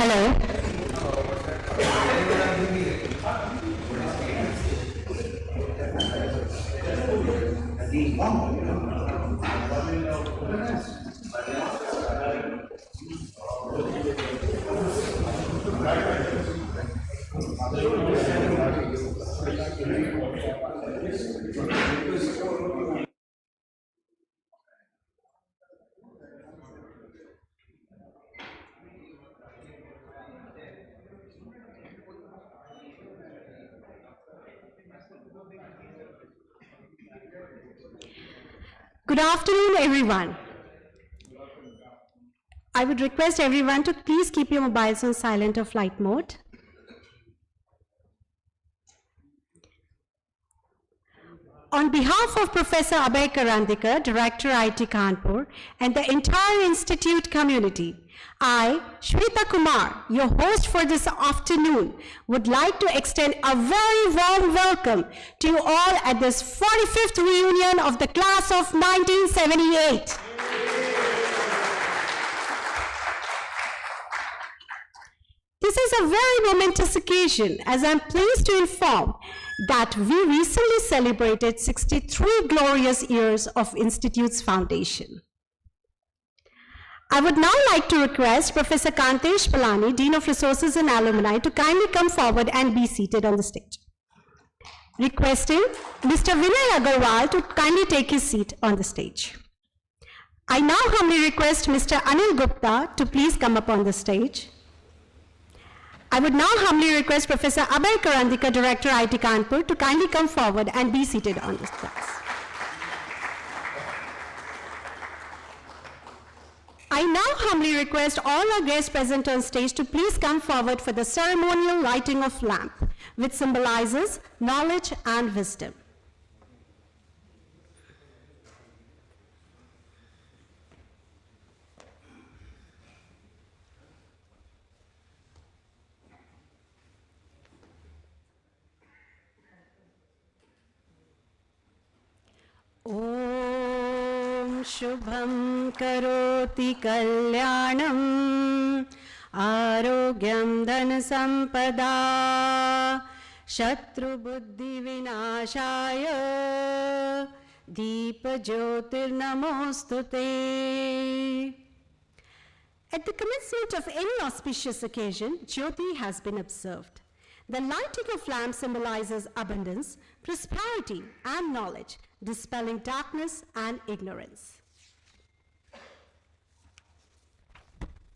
Hello. Good afternoon, everyone. I would request everyone to please keep your mobiles on silent or flight mode. On behalf of Professor Abhay Karandikar, Director IIT Kanpur, and the entire institute community, I, Shweta Kumar, your host for this afternoon, would like to extend a very warm welcome to you all at this 45th reunion of the class of 1978. This is a very momentous occasion, as I'm pleased to inform that we recently celebrated 63 glorious years of Institute's foundation. I would now like to request Professor Kantesh Palani, Dean of Resources and Alumni, to kindly come forward and be seated on the stage. Requesting Mr. Vinay Agarwal to kindly take his seat on the stage. I now humbly request Mr. Anil Gupta to please come up on the stage. I would now humbly request Professor Abhay Karandikar, Director IIT Kanpur, to kindly come forward and be seated on this class. I now humbly request all our guests present on stage to please come forward for the ceremonial lighting of lamp, which symbolizes knowledge and wisdom. Om Shubham Karoti Kalyanam Arogyam Dhan Sampada Shatru Buddhi Vinashaya Deepa Jyotir Namostute. At the commencement of any auspicious occasion, Jyoti has been observed. The lighting of lamps symbolizes abundance, prosperity, and knowledge, dispelling darkness and ignorance.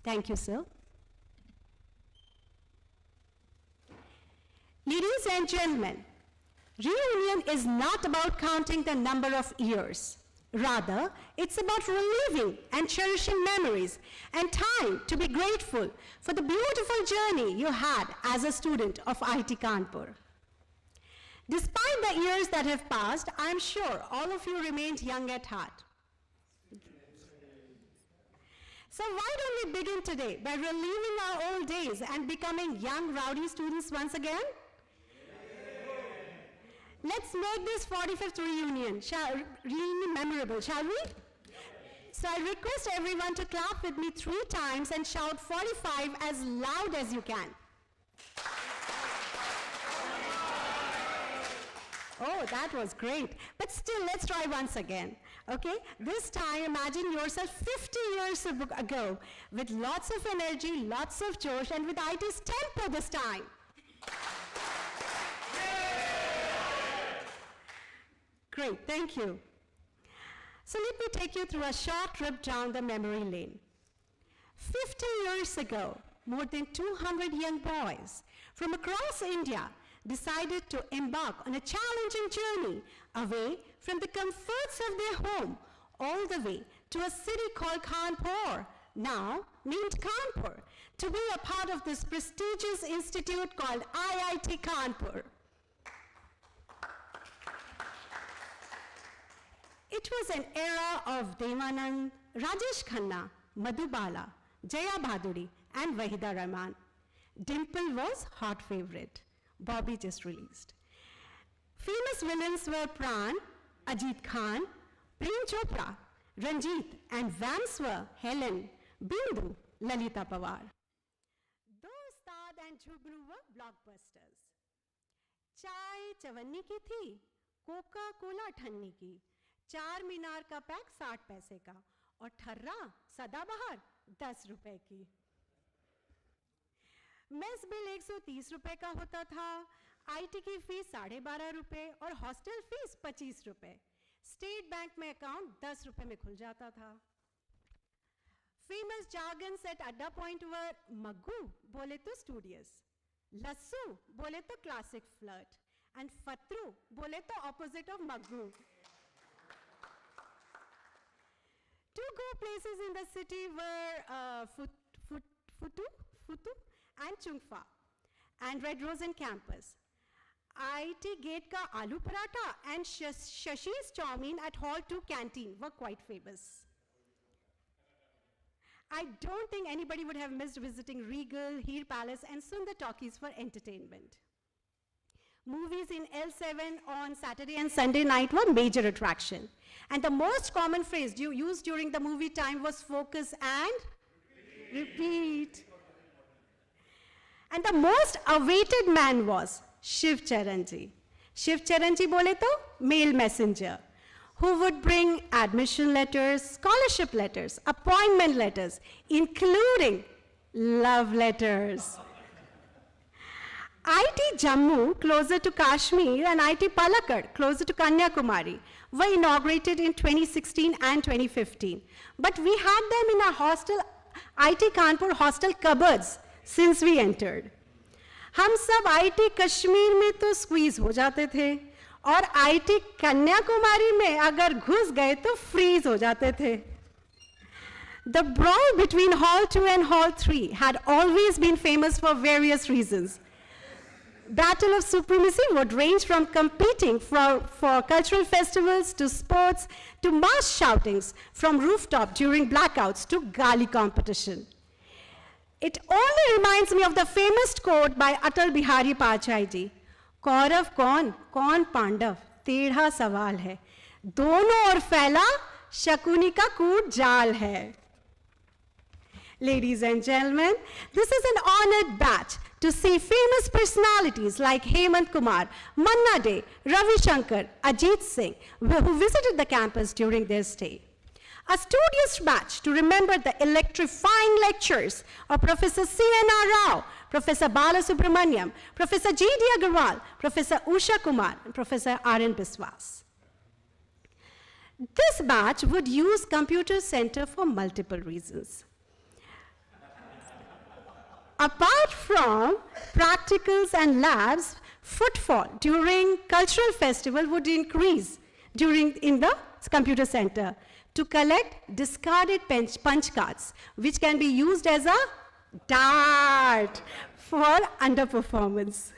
Thank you, sir. Ladies and gentlemen, reunion is not about counting the number of years. Rather, it's about reliving and cherishing memories and time to be grateful for the beautiful journey you had as a student of IIT Kanpur. Despite the years that have passed, I'm sure all of you remained young at heart. So why don't we begin today by reliving our old days and becoming young, rowdy students once again? Let's make this 45th reunion really memorable, shall we? So I request everyone to clap with me 3 times and shout 45 as loud as you can. Oh, that was great. But still, let's try once again, okay? This time, imagine yourself 50 years ago with lots of energy, lots of josh, and with IIT's tempo this time. Great, thank you. So let me take you through a short trip down the memory lane. 50 years ago, more than 200 young boys from across India decided to embark on a challenging journey away from the comforts of their home all the way to a city called Kanpur, now named Kanpur, to be a part of this prestigious institute called IIT Kanpur. It was an era of Devanand, Rajesh Khanna, Madhubala, Jaya Bhaduri, and Wahida Rahman. Dimple was hot favorite. Bobby just released. Famous villains were Pran, Ajit Khan, Prem Chopra, Ranjit, and Vamps were Helen, Bindu, Lalita Pawar. जुगनू व blockbusters. चाय चवन्नी की थी, Coca Cola ठन्नी की, 4 मीनार का pack 60 पैसे का और ठर्रा सदाबहार 10 रुपए की। मेस बिल 130 रुपए का होता था, आईटी की फीस 12.5 रुपए और हॉस्टल फीस 25 रुपए। स्टेट बैंक में अकाउंट 10 रुपए में खुल जाता था। फेमस jargons at अड्डा पॉइंट वर मग्गू बोले तो स्टूडियस, लस्सू बोले तो क्लासिक फ्लर्ट एंड फतरू बोले तो opposite of Maggu. To go places in the city were Futu and Chungfa and Red Rose and Campus. IIT Gate ka aloo paratha and Shashi's Chowmein at Hall 2 canteen were quite famous. I don't think anybody would have missed visiting Regal, Heer Palace and Sundar Talkies for entertainment. Movies in L7 on Saturday and Sunday night were major attraction. And the most common phrase used during the movie time was focus and repeat. And the most awaited man was Shiv Charanji. Shiv Charanji bole to mail messenger, who would bring admission letters, scholarship letters, appointment letters, including love letters. IIT Jammu, closer to Kashmir, and IIT Palakkad, closer to Kanyakumari, were inaugurated in 2016 and 2015. But we had them in our hostel, IIT Kanpur hostel cupboards since we entered. हम सब IIT Kashmir में तो squeeze हो जाते थे और IIT Kanyakumari में अगर घुस गए तो फ्रीज हो जाते थे. The brawl between Hall 2 and Hall 3 had always been famous for various reasons. Battle of supremacy would range from competing for cultural festivals to sports to mass shoutings from rooftop during blackouts to gali competition. It only reminds me of the famous quote by Atal Bihari Pachai ji, Kaurava कौन पांडव टेढ़ा सवाल है, दोनों ओर फैला शकुनी का कूट जाल है. Ladies and gentlemen, this is an honored batch to see famous personalities like Hemant Kumar, Manna Dey, Ravi Shankar, Ajit Singh, who visited the campus during their stay. A studious batch to remember the electrifying lectures of Professor C.N.R. Rao, Professor Bala Subramaniam, Professor G.D. Agarwal, Professor Usha Kumar, and Professor R.N. Biswas. This batch would use Computer Center for multiple reasons. Apart from practicals and labs, footfall during cultural festival would increase in the computer center to collect discarded punch cards, which can be used as a dart for underperformance.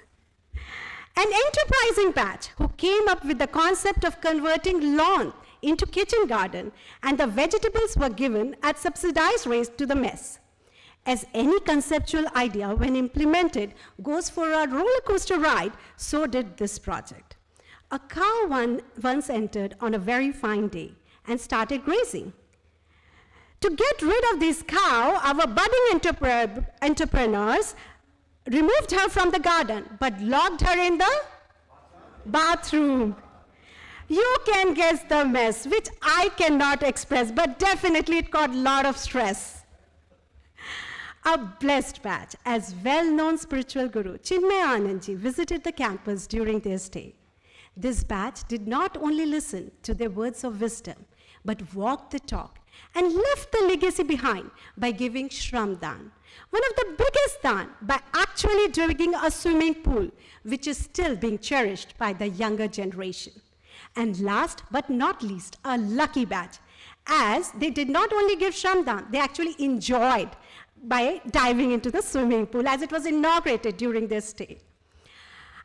An enterprising batch who came up with the concept of converting lawn into kitchen garden, and the vegetables were given at subsidized rates to the mess. As any conceptual idea, when implemented, goes for a roller coaster ride, so did this project. A cow once entered on a very fine day and started grazing. To get rid of this cow, our budding entrepreneurs removed her from the garden, but locked her in the bathroom. You can guess the mess, which I cannot express, but definitely it caused a lot of stress. A blessed batch, as well-known spiritual guru Chinmay Anandji visited the campus during their stay. This batch did not only listen to their words of wisdom, but walked the talk and left the legacy behind by giving Shram Dan, one of the biggest dan, by actually digging a swimming pool, which is still being cherished by the younger generation. And last but not least, a lucky batch, as they did not only give Shram Dan, they actually enjoyed by diving into the swimming pool as it was inaugurated during their stay.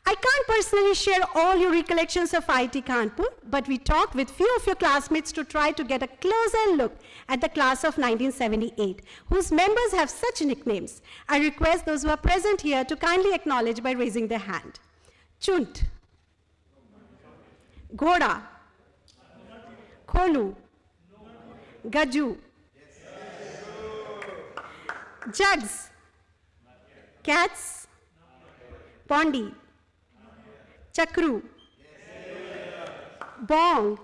I can't personally share all your recollections of IIT Kanpur, but we talked with few of your classmates to try to get a closer look at the class of 1978, whose members have such nicknames. I request those who are present here to kindly acknowledge by raising their hand. Chunt, Ghoda, Kholu, Gaju, Jugs, Cats, Pondi, Chakru, Bong,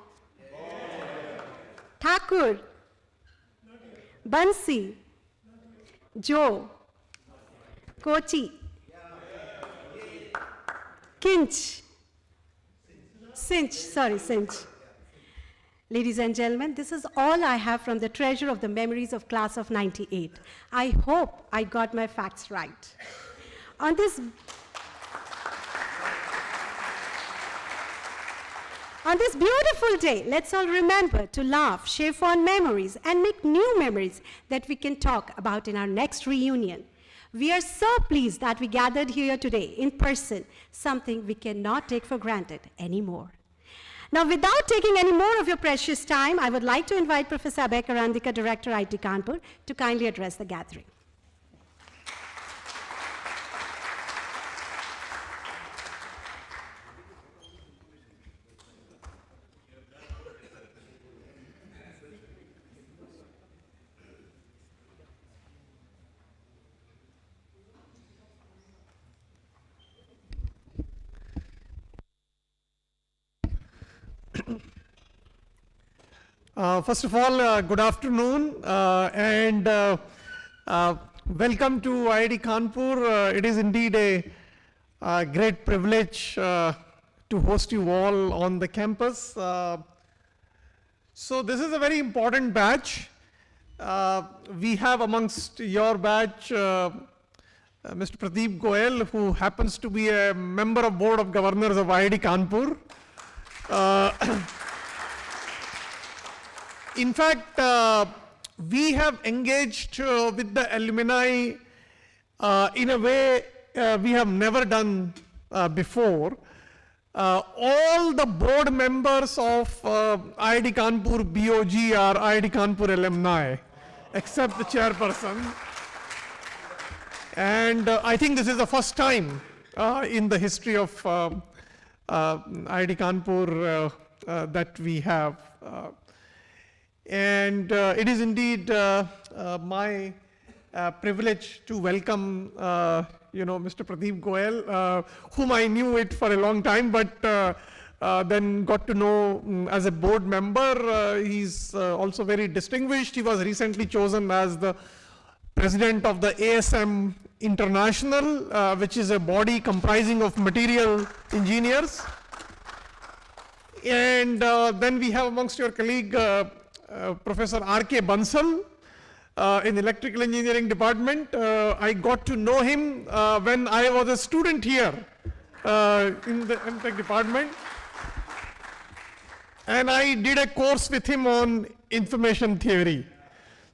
Thakur, Bansi, Joe, Kochi, Kinch, Cinch. Ladies and gentlemen, this is all I have from the treasure of the memories of class of 98. I hope I got my facts right. On this beautiful day, let's all remember to laugh, share fond memories, and make new memories that we can talk about in our next reunion. We are so pleased that we gathered here today in person, something we cannot take for granted anymore. Now, without taking any more of your precious time, I would like to invite Professor Abhay Karandikar, Director, IIT Kanpur, to kindly address the gathering. First of all, good afternoon and welcome to IIT Kanpur. It is indeed a great privilege to host you all on the campus. So this is a very important batch. We have amongst your batch Mr. Pradeep Goyal, who happens to be a member of Board of Governors of IIT Kanpur. In fact, we have engaged with the alumni in a way we have never done before. All the board members of IIT Kanpur BOG are IIT Kanpur alumni, except the chairperson. And I think this is the first time in the history of IIT Kanpur that we have. And it is indeed my privilege to welcome, Mr. Pradeep Goyal, whom I knew it for a long time, but then got to know as a board member. He's also very distinguished. He was recently chosen as the president of the ASM International, which is a body comprising of material engineers. And then we have amongst your colleague, Professor R.K. Bansal in Electrical Engineering Department. I got to know him when I was a student here in the MTech department. And I did a course with him on information theory.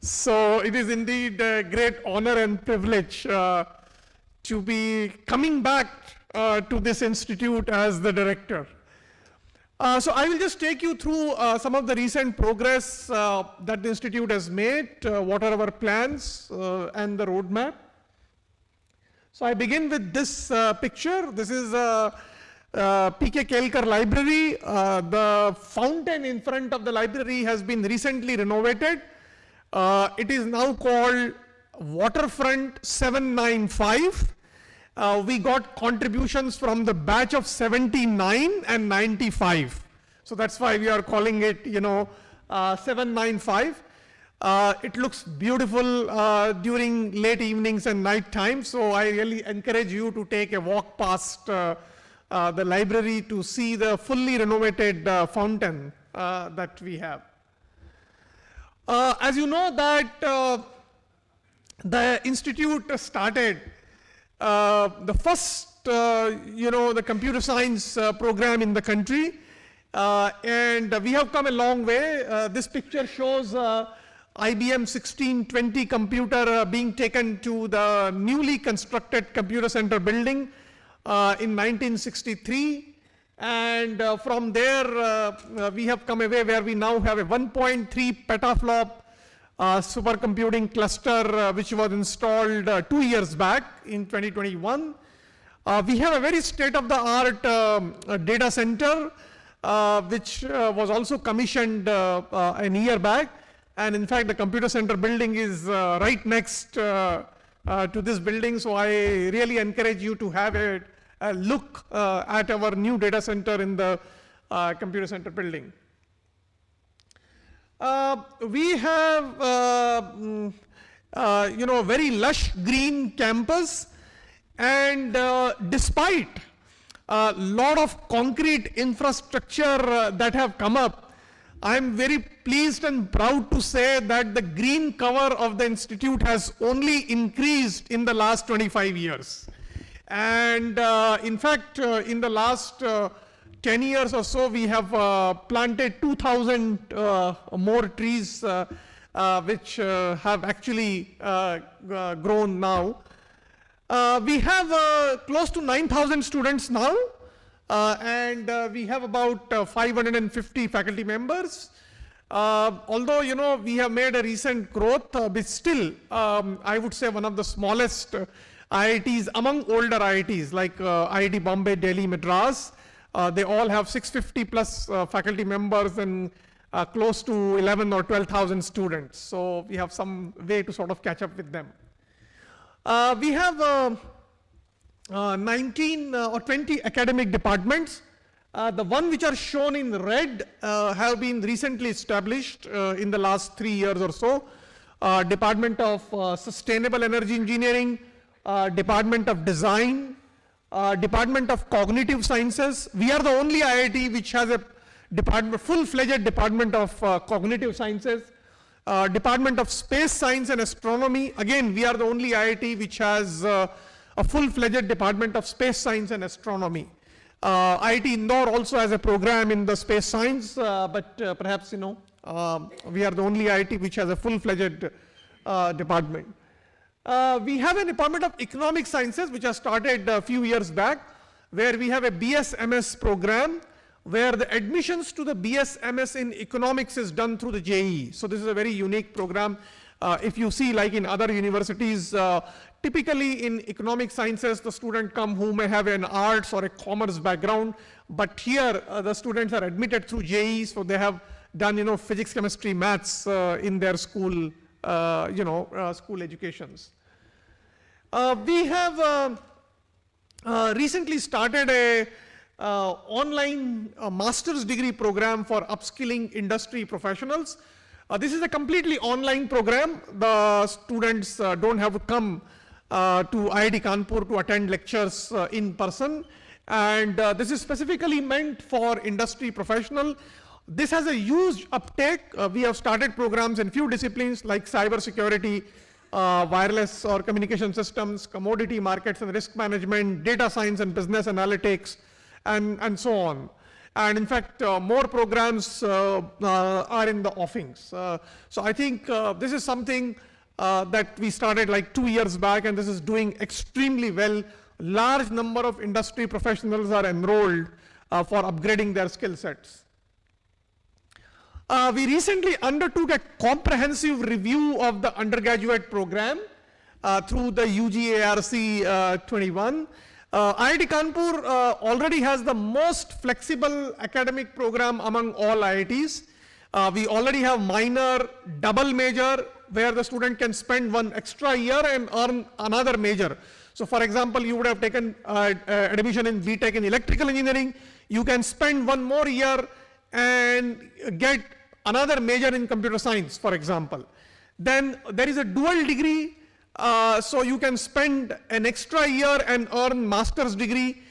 So it is indeed a great honor and privilege to be coming back to this institute as the director. So I will just take you through some of the recent progress that the institute has made, what are our plans and the roadmap. So I begin with this picture. This is P.K. Kelkar Library. The fountain in front of the library has been recently renovated. It is now called Waterfront 795. We got contributions from the batch of 79 and 95. So that's why we are calling it, 795. It looks beautiful during late evenings and night time. So I really encourage you to take a walk past the library to see the fully renovated fountain that we have. As you know that the institute started the first, the computer science program in the country, and we have come a long way. This picture shows IBM 1620 computer being taken to the newly constructed computer center building in 1963. And from there, we have come away where we now have a 1.3 petaflop supercomputing cluster which was installed 2 years back in 2021. We have a very state-of-the-art data center which was also commissioned a year back. And in fact, the computer center building is right next to this building. So I really encourage you to have a look at our new data center in the computer center building. We have a very lush green campus, and despite a lot of concrete infrastructure that have come up, I'm very pleased and proud to say that the green cover of the institute has only increased in the last 25 years. And in fact, in the last 10 years or so, we have planted 2,000 more trees, which have actually grown now. We have close to 9,000 students now, and we have about 550 faculty members. Although, we have made a recent growth, but still, I would say one of the smallest IITs among older IITs, like IIT Bombay, Delhi, Madras. They all have 650 plus faculty members and close to 11 or 12,000 students. So we have some way to sort of catch up with them. We have 19 or 20 academic departments. The one which are shown in red have been recently established in the last 3 years or so. Department of Sustainable Energy Engineering, Department of Design, Department of Cognitive Sciences. We are the only IIT which has a full-fledged Department of Cognitive Sciences. Department of Space Science and Astronomy. Again, we are the only IIT which has a full-fledged Department of Space Science and Astronomy. IIT Indore also has a program in the space science, but perhaps, we are the only IIT which has a full-fledged department. We have a Department of Economic Sciences which has started a few years back, where we have a BS-MS program, where the admissions to the BS-MS in economics is done through the JEE. So this is a very unique program. If you see, like in other universities, typically in economic sciences, the student come who may have an arts or a commerce background, but here the students are admitted through JEE, so they have done, physics, chemistry, maths in their school, school educations. We have recently started a online master's degree program for upskilling industry professionals. This is a completely online program. The students don't have to come to IIT Kanpur to attend lectures in person. And this is specifically meant for industry professional. This has a huge uptake. We have started programs in few disciplines like cybersecurity, wireless or communication systems, commodity markets and risk management, data science and business analytics, and so on. And in fact, more programs are in the offings. So I think this is something that we started like 2 years back, and this is doing extremely well. Large number of industry professionals are enrolled for upgrading their skill sets. We recently undertook a comprehensive review of the undergraduate program through the UGARC 21. IIT Kanpur already has the most flexible academic program among all IITs. We already have minor, double major, where the student can spend one extra year and earn another major. So for example, you would have taken admission in BTech in electrical engineering. You can spend one more year and get another major in computer science, for example. Then there is a dual degree. So you can spend an extra year and earn master's degree.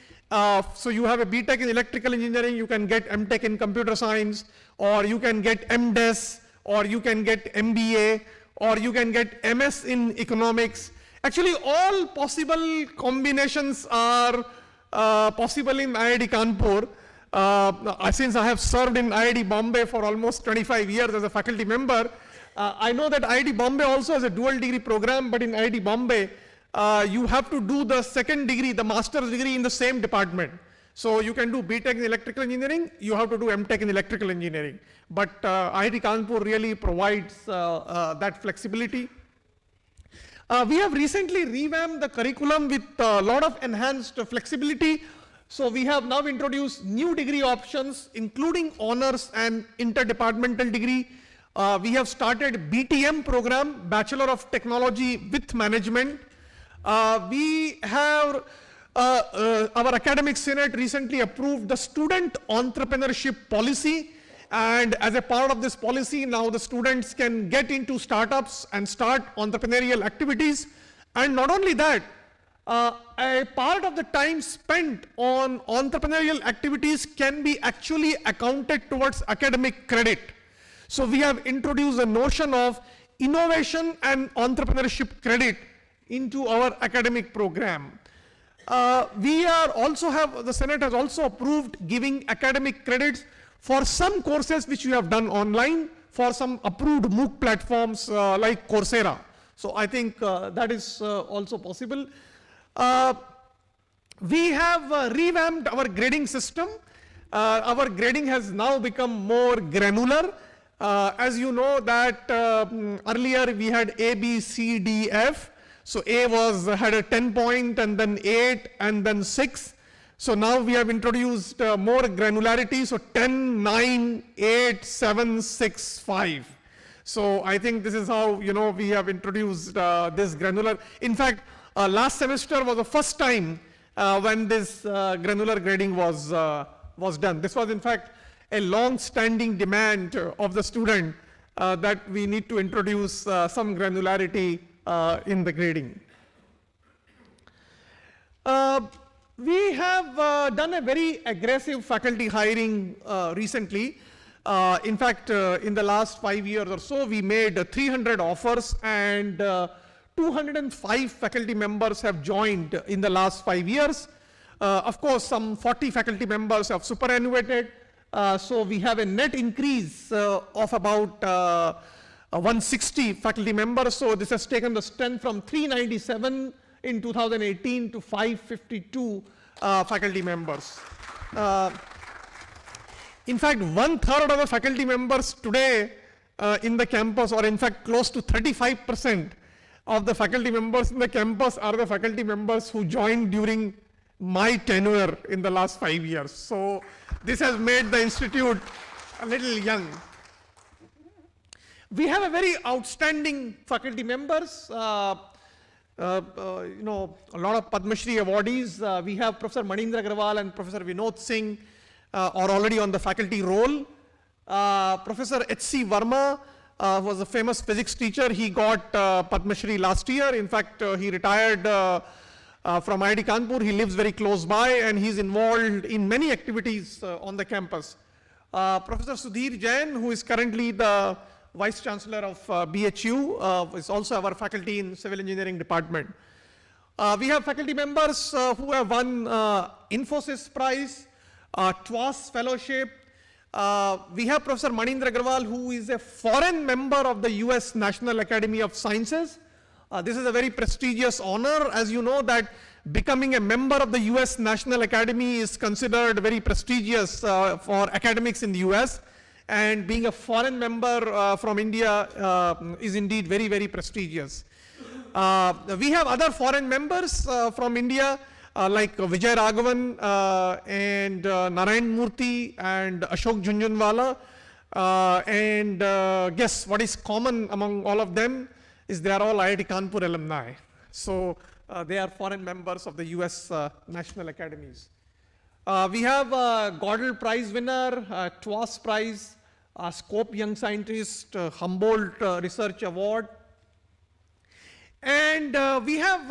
So you have a BTech in electrical engineering, you can get MTech in computer science, or you can get MDes, or you can get MBA, or you can get MS in economics. Actually, all possible combinations are possible in IIT Kanpur. Since I have served in IIT Bombay for almost 25 years as a faculty member, I know that IIT Bombay also has a dual degree program, but in IIT Bombay, you have to do the second degree, the master's degree in the same department. So you can do BTech in electrical engineering, you have to do MTech in electrical engineering. But IIT Kanpur really provides that flexibility. We have recently revamped the curriculum with a lot of enhanced flexibility. So we have now introduced new degree options, including honors and interdepartmental degree. We have started BTM program, Bachelor of Technology with Management. We have our academic senate recently approved the student entrepreneurship policy, and as a part of this policy, now the students can get into startups and start entrepreneurial activities. And not only that, a part of the time spent on entrepreneurial activities can be actually accounted towards academic credit. So we have introduced a notion of innovation and entrepreneurship credit into our academic program. The Senate has also approved giving academic credits for some courses which we have done online for some approved MOOC platforms like Coursera. So I think that is also possible. We have revamped our grading system. Our grading has now become more granular. As you know that earlier we had A, B, C, D, F. So A had a 10 point, and then 8, and then 6. So now we have introduced more granularity. So 10, 9, 8, 7, 6, 5. So I think this is how we have introduced this granular. In fact, last semester was the first time when this granular grading was done. This was in fact a long-standing demand of the student that we need to introduce some granularity in the grading. We have done a very aggressive faculty hiring recently. In fact, in the last 5 years or so, we made 300 offers, and 205 faculty members have joined in the last 5 years. Of course, some 40 faculty members have superannuated. So we have a net increase of about 160 faculty members. So this has taken the strength from 397 in 2018 to 552 faculty members. In fact, 1/3 of the faculty members today in the campus, or in fact close to 35% of the faculty members in the campus, are the faculty members who joined during my tenure in the last 5 years. So this has made the institute a little young. We have a very outstanding faculty members. A lot of Padma Shri awardees. We have Professor Manindra Agarwal and Professor Vinod Singh are already on the faculty roll. Professor H.C. Verma was a famous physics teacher. He got Padma Shri last year. In fact, he retired from IIT Kanpur. He lives very close by, and he's involved in many activities on the campus. Professor Sudhir Jain, who is currently the Vice Chancellor of BHU, is also our faculty in Civil Engineering Department. We have faculty members who have won Infosys Prize, TWAS Fellowship. We have Professor Manindra Agarwal, who is a foreign member of the US National Academy of Sciences. This is a very prestigious honor. As you know, that becoming a member of the US National Academy is considered very prestigious for academics in the US. And being a foreign member from India is indeed very, very prestigious. We have other foreign members from India like Vijay Raghavan and Narayan Murthy and Ashok Jhunjhunwala. And guess what is common among all of them is they are all IIT Kanpur alumni. So they are foreign members of the US National Academies. We have Gödel Prize winner, TWAS Prize, Scope Young Scientist, Humboldt Research Award. And we have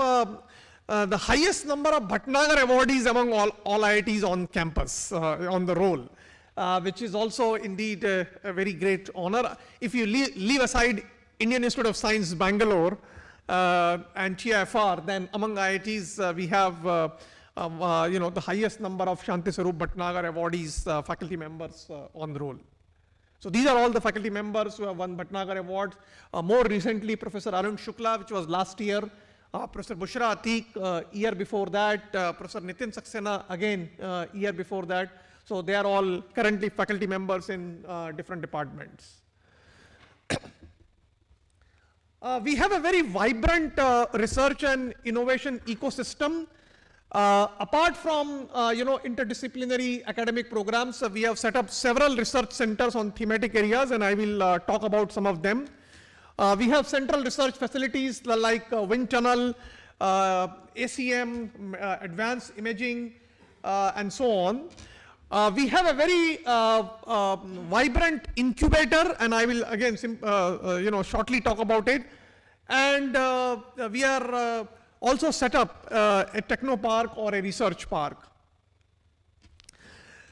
the highest number of Bhatnagar awardees among all IITs on campus, on the roll, which is also indeed a very great honor. If you leave aside Indian Institute of Science, Bangalore, and TIFR, then among IITs we have the highest number of Shanti Swarup Bhatnagar awardees, faculty members on the roll. So these are all the faculty members who have won Bhatnagar awards. More recently, Professor Arun Shukla, which was last year, Professor Bushra Atiq, year before that, Professor Nitin Saxena, again, year before that. So they are all currently faculty members in different departments. We have a very vibrant research and innovation ecosystem. Apart from interdisciplinary academic programs, we have set up several research centers on thematic areas, and I will talk about some of them. We have central research facilities like wind tunnel, ACM, advanced imaging, and so on. We have a very vibrant incubator, and I will again shortly talk about it. And we are also set up a techno park or a research park.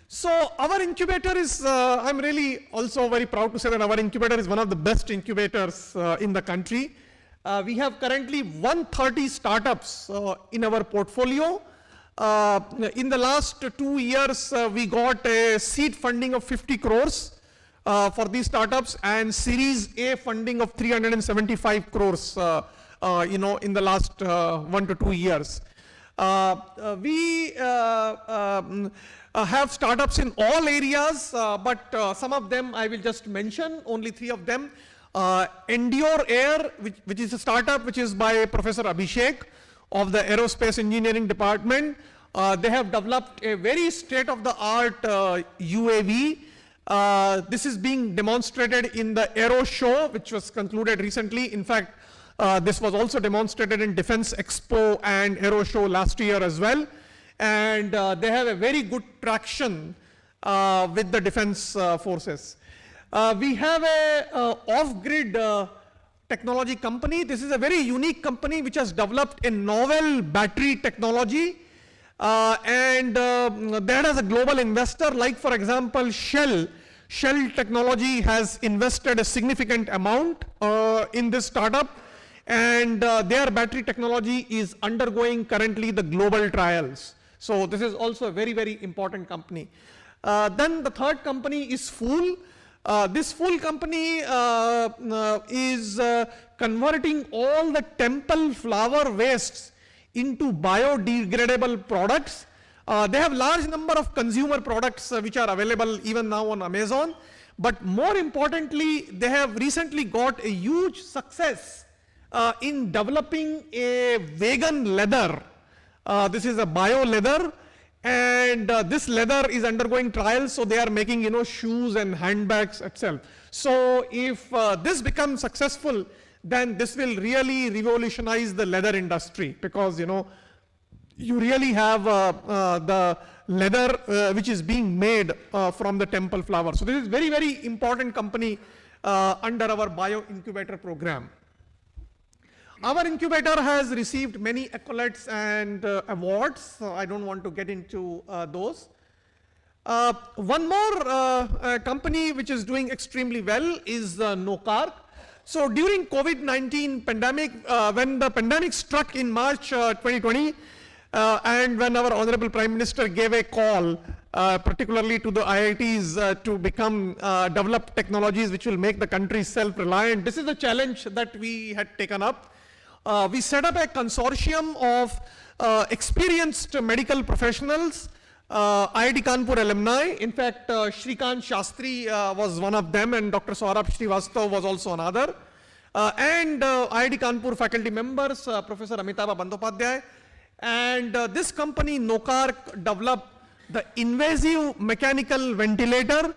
So our incubator is, I'm really also very proud to say that our incubator is one of the best incubators in the country. We have currently 130 startups in our portfolio. In the last 2 years, we got a seed funding of 50 crores for these startups and Series A funding of 375 crores, in the last 1 to 2 years. We have startups in all areas, but some of them I will just mention, only 3 of them. Endure Air, which is a startup which is by Professor Abhishek of the Aerospace Engineering Department. They have developed a very state-of-the-art UAV. This is being demonstrated in the Aero Show, which was concluded recently. In fact, this was also demonstrated in Defense Expo and Aero Show last year as well. And they have a very good traction with the defense forces. We have a off-grid technology company. This is a very unique company which has developed a novel battery technology. And that as a global investor, like for example, Shell Technology has invested a significant amount in this startup. And their battery technology is undergoing currently the global trials. So this is also a very, very important company. Then the third company is Fool. This Fool company is converting all the temple flower wastes into biodegradable products. They have large number of consumer products which are available even now on Amazon. But more importantly, they have recently got a huge success in developing a vegan leather. This is a bio leather, and this leather is undergoing trials, so they are making shoes and handbags itself. So if this becomes successful, then this will really revolutionize the leather industry, because you really have the leather which is being made from the temple flower. So this is very, very important company under our bio incubator program. Our incubator has received many accolades and awards, so I don't want to get into those. One more company which is doing extremely well is Nokark. So during COVID-19 pandemic, when the pandemic struck in March 2020, and when our Honorable Prime Minister gave a call, particularly to the IITs to develop technologies which will make the country self-reliant, this is a challenge that we had taken up. We set up a consortium of experienced medical professionals, IIT Kanpur alumni. In fact, Shrikant Shastri was one of them, and Dr. Saurabh Srivastav was also another. And IIT Kanpur faculty members, Professor Amitabh Bandyopadhyay. And this company, Nokark, developed the invasive mechanical ventilator.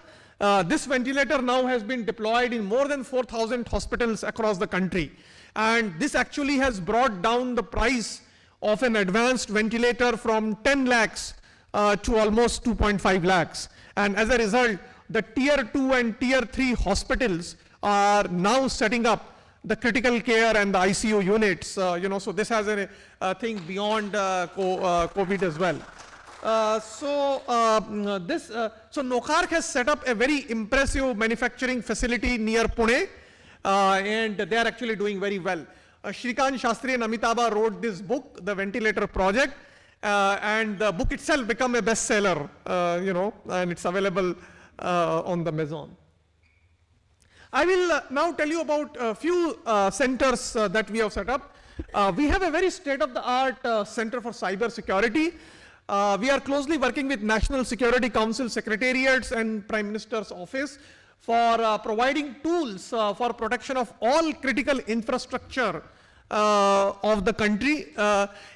This ventilator now has been deployed in more than 4,000 hospitals across the country. And this actually has brought down the price of an advanced ventilator from 10 lakhs to almost 2.5 lakhs. And as a result, the tier 2 and tier 3 hospitals are now setting up the critical care and the ICU units. So this has a thing beyond COVID as well. So Nokark has set up a very impressive manufacturing facility near Pune. And they are actually doing very well. Shrikant Shastri and Amitabha wrote this book, The Ventilator Project, and the book itself became a bestseller, and it's available on the Maison. I will now tell you about a few centers that we have set up. We have a very state-of-the-art Center for Cyber Security. We are closely working with National Security Council Secretariats and Prime Minister's Office for providing tools for protection of all critical infrastructure of the country.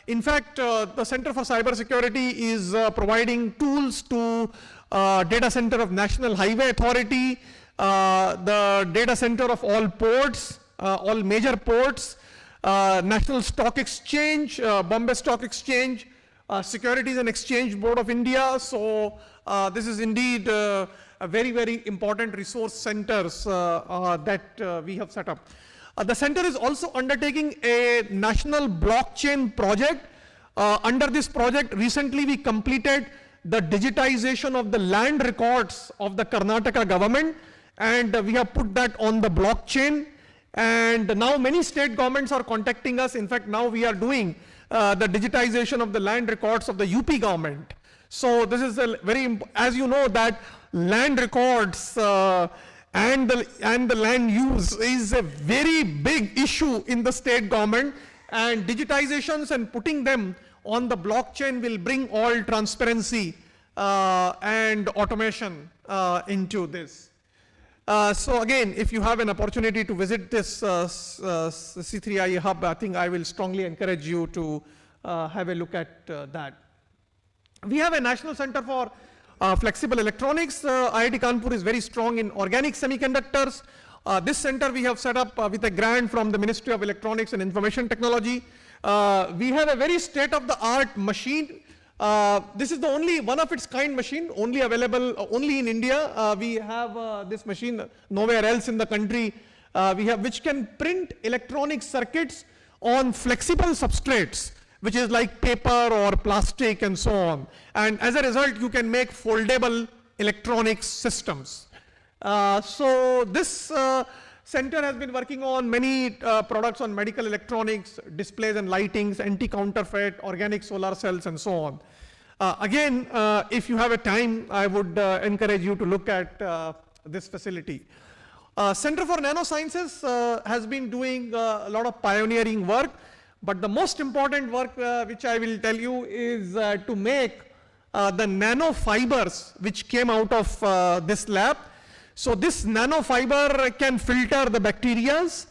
In fact, the Center for Cyber Security is providing tools to Data Center of National Highway Authority, the Data Center of all ports, all major ports, National Stock Exchange, Bombay Stock Exchange, Securities and Exchange Board of India. So this is indeed a very, very important resource centers that we have set up. The center is also undertaking a national blockchain project. Under this project, recently we completed the digitization of the land records of the Karnataka government, and we have put that on the blockchain. And now many state governments are contacting us. In fact, now we are doing the digitization of the land records of the UP government. So this is a very, as you know, that land records and the land use is a very big issue in the state government, and digitizations and putting them on the blockchain will bring all transparency and automation into this. So again, if you have an opportunity to visit this C3IA hub, I think I will strongly encourage you to have a look at that. We have a National Center for Flexible Electronics. IIT Kanpur is very strong in organic semiconductors. This center we have set up with a grant from the Ministry of Electronics and Information Technology. We have a very state-of-the-art machine. This is the only one of its kind machine, only available only in India. We have this machine nowhere else in the country. Which can print electronic circuits on flexible substrates, which is like paper or plastic and so on. And as a result, you can make foldable electronics systems. So this center has been working on many products on medical electronics, displays and lightings, anti-counterfeit, organic solar cells, and so on. Again, if you have a time, I would encourage you to look at this facility. Center for Nanosciences has been doing a lot of pioneering work, but the most important work which I will tell you is to make the nanofibers which came out of this lab. So this nanofiber can filter the bacterias,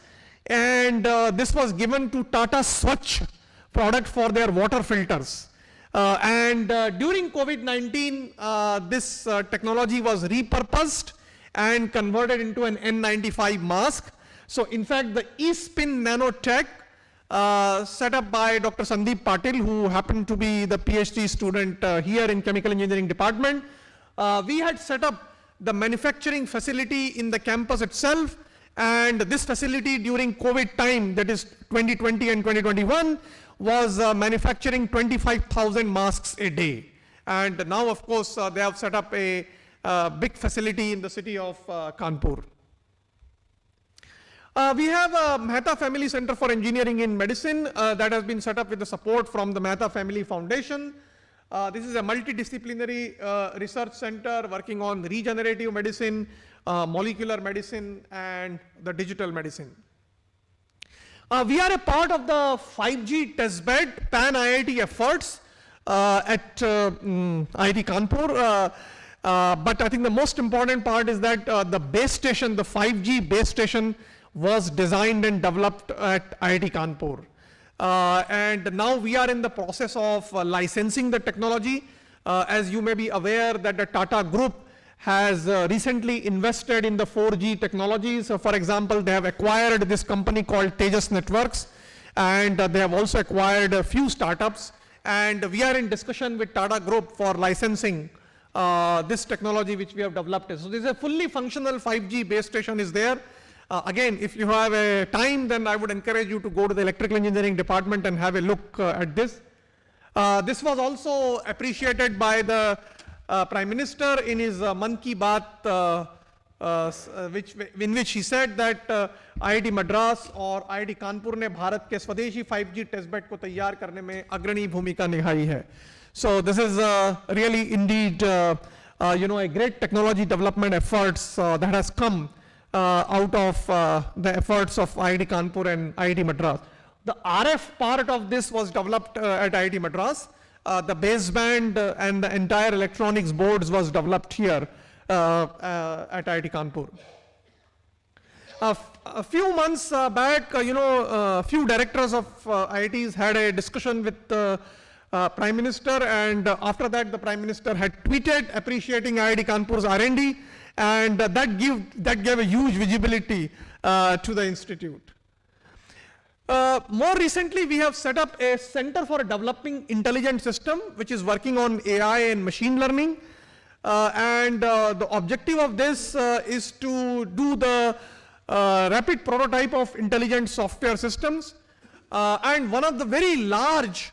and this was given to Tata Swachh product for their water filters. During COVID-19, this technology was repurposed and converted into an N95 mask. So in fact, the eSpin Nanotech set up by Dr. Sandeep Patil, who happened to be the PhD student here in Chemical Engineering Department. We had set up the manufacturing facility in the campus itself, and this facility during COVID time, that is 2020 and 2021, was manufacturing 25,000 masks a day. And now, of course, they have set up a big facility in the city of Kanpur. We have a Mehta Family Center for Engineering in Medicine that has been set up with the support from the Mehta Family Foundation. This is a multidisciplinary research center working on regenerative medicine, molecular medicine, and the digital medicine. We are a part of the 5G testbed pan-IIT efforts at IIT Kanpur. But I think the most important part is that the base station, the 5G base station, was designed and developed at IIT Kanpur. And now we are in the process of licensing the technology. As you may be aware that the Tata Group has recently invested in the 4G technologies. So for example, they have acquired this company called Tejas Networks, and they have also acquired a few startups. And we are in discussion with Tata Group for licensing this technology which we have developed. So this is a fully functional 5G base station is there. Again, if you have a time, then I would encourage you to go to the electrical engineering department and have a look at this. This was also appreciated by the Prime Minister in his Man Ki Baat, in which he said that IIT Madras और IIT Kanpur ने भारत के स्वदेशी 5G testbed को तैयार करने में अग्रणी भूमिका निभाई है. So this is really indeed a great technology development efforts that has come out of the efforts of IIT Kanpur and IIT Madras. The RF part of this was developed at IIT Madras. The baseband and the entire electronics boards was developed here at IIT Kanpur. A few months back, a few directors of IITs had a discussion with the Prime Minister, and after that the Prime Minister had tweeted appreciating IIT Kanpur's R&D, and that gave a huge visibility to the institute. More recently, we have set up a Center for Developing Intelligent System, which is working on AI and machine learning. The objective of this is to do the rapid prototype of intelligent software systems. And one of the very large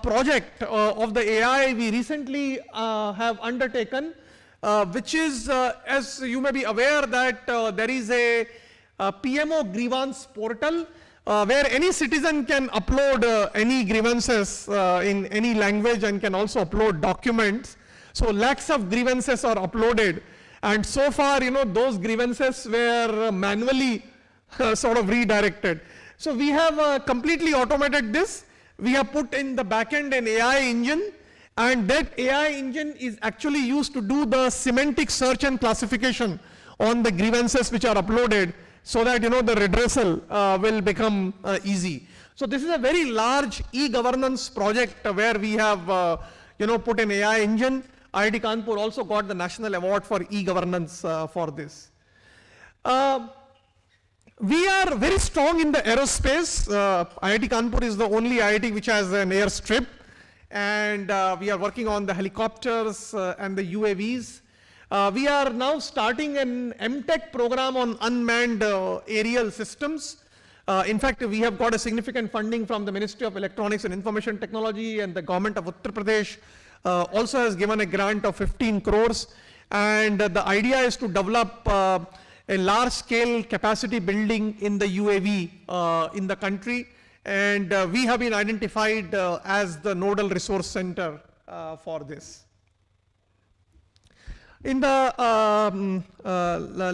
project of the AI we recently have undertaken, which is, as you may be aware, that there is a PMO grievance portal where any citizen can upload any grievances in any language and can also upload documents. So lakhs of grievances are uploaded, and so far, those grievances were manually sort of redirected. So we have completely automated this. We have put in the backend an AI engine, and that AI engine is actually used to do the semantic search and classification on the grievances which are uploaded, so that the redressal will become easy. So this is a very large e-governance project where we have put an AI engine. IIT Kanpur also got the National Award for e-governance for this. We are very strong in the aerospace. IIT Kanpur is the only IIT which has an airstrip, and we are working on the helicopters and the UAVs. We are now starting an MTech program on unmanned aerial systems. In fact, we have got a significant funding from the Ministry of Electronics and Information Technology, and the government of Uttar Pradesh also has given a grant of 15 crores. And the idea is to develop a large-scale capacity building in the UAV in the country. And we have been identified as the nodal resource center for this. In the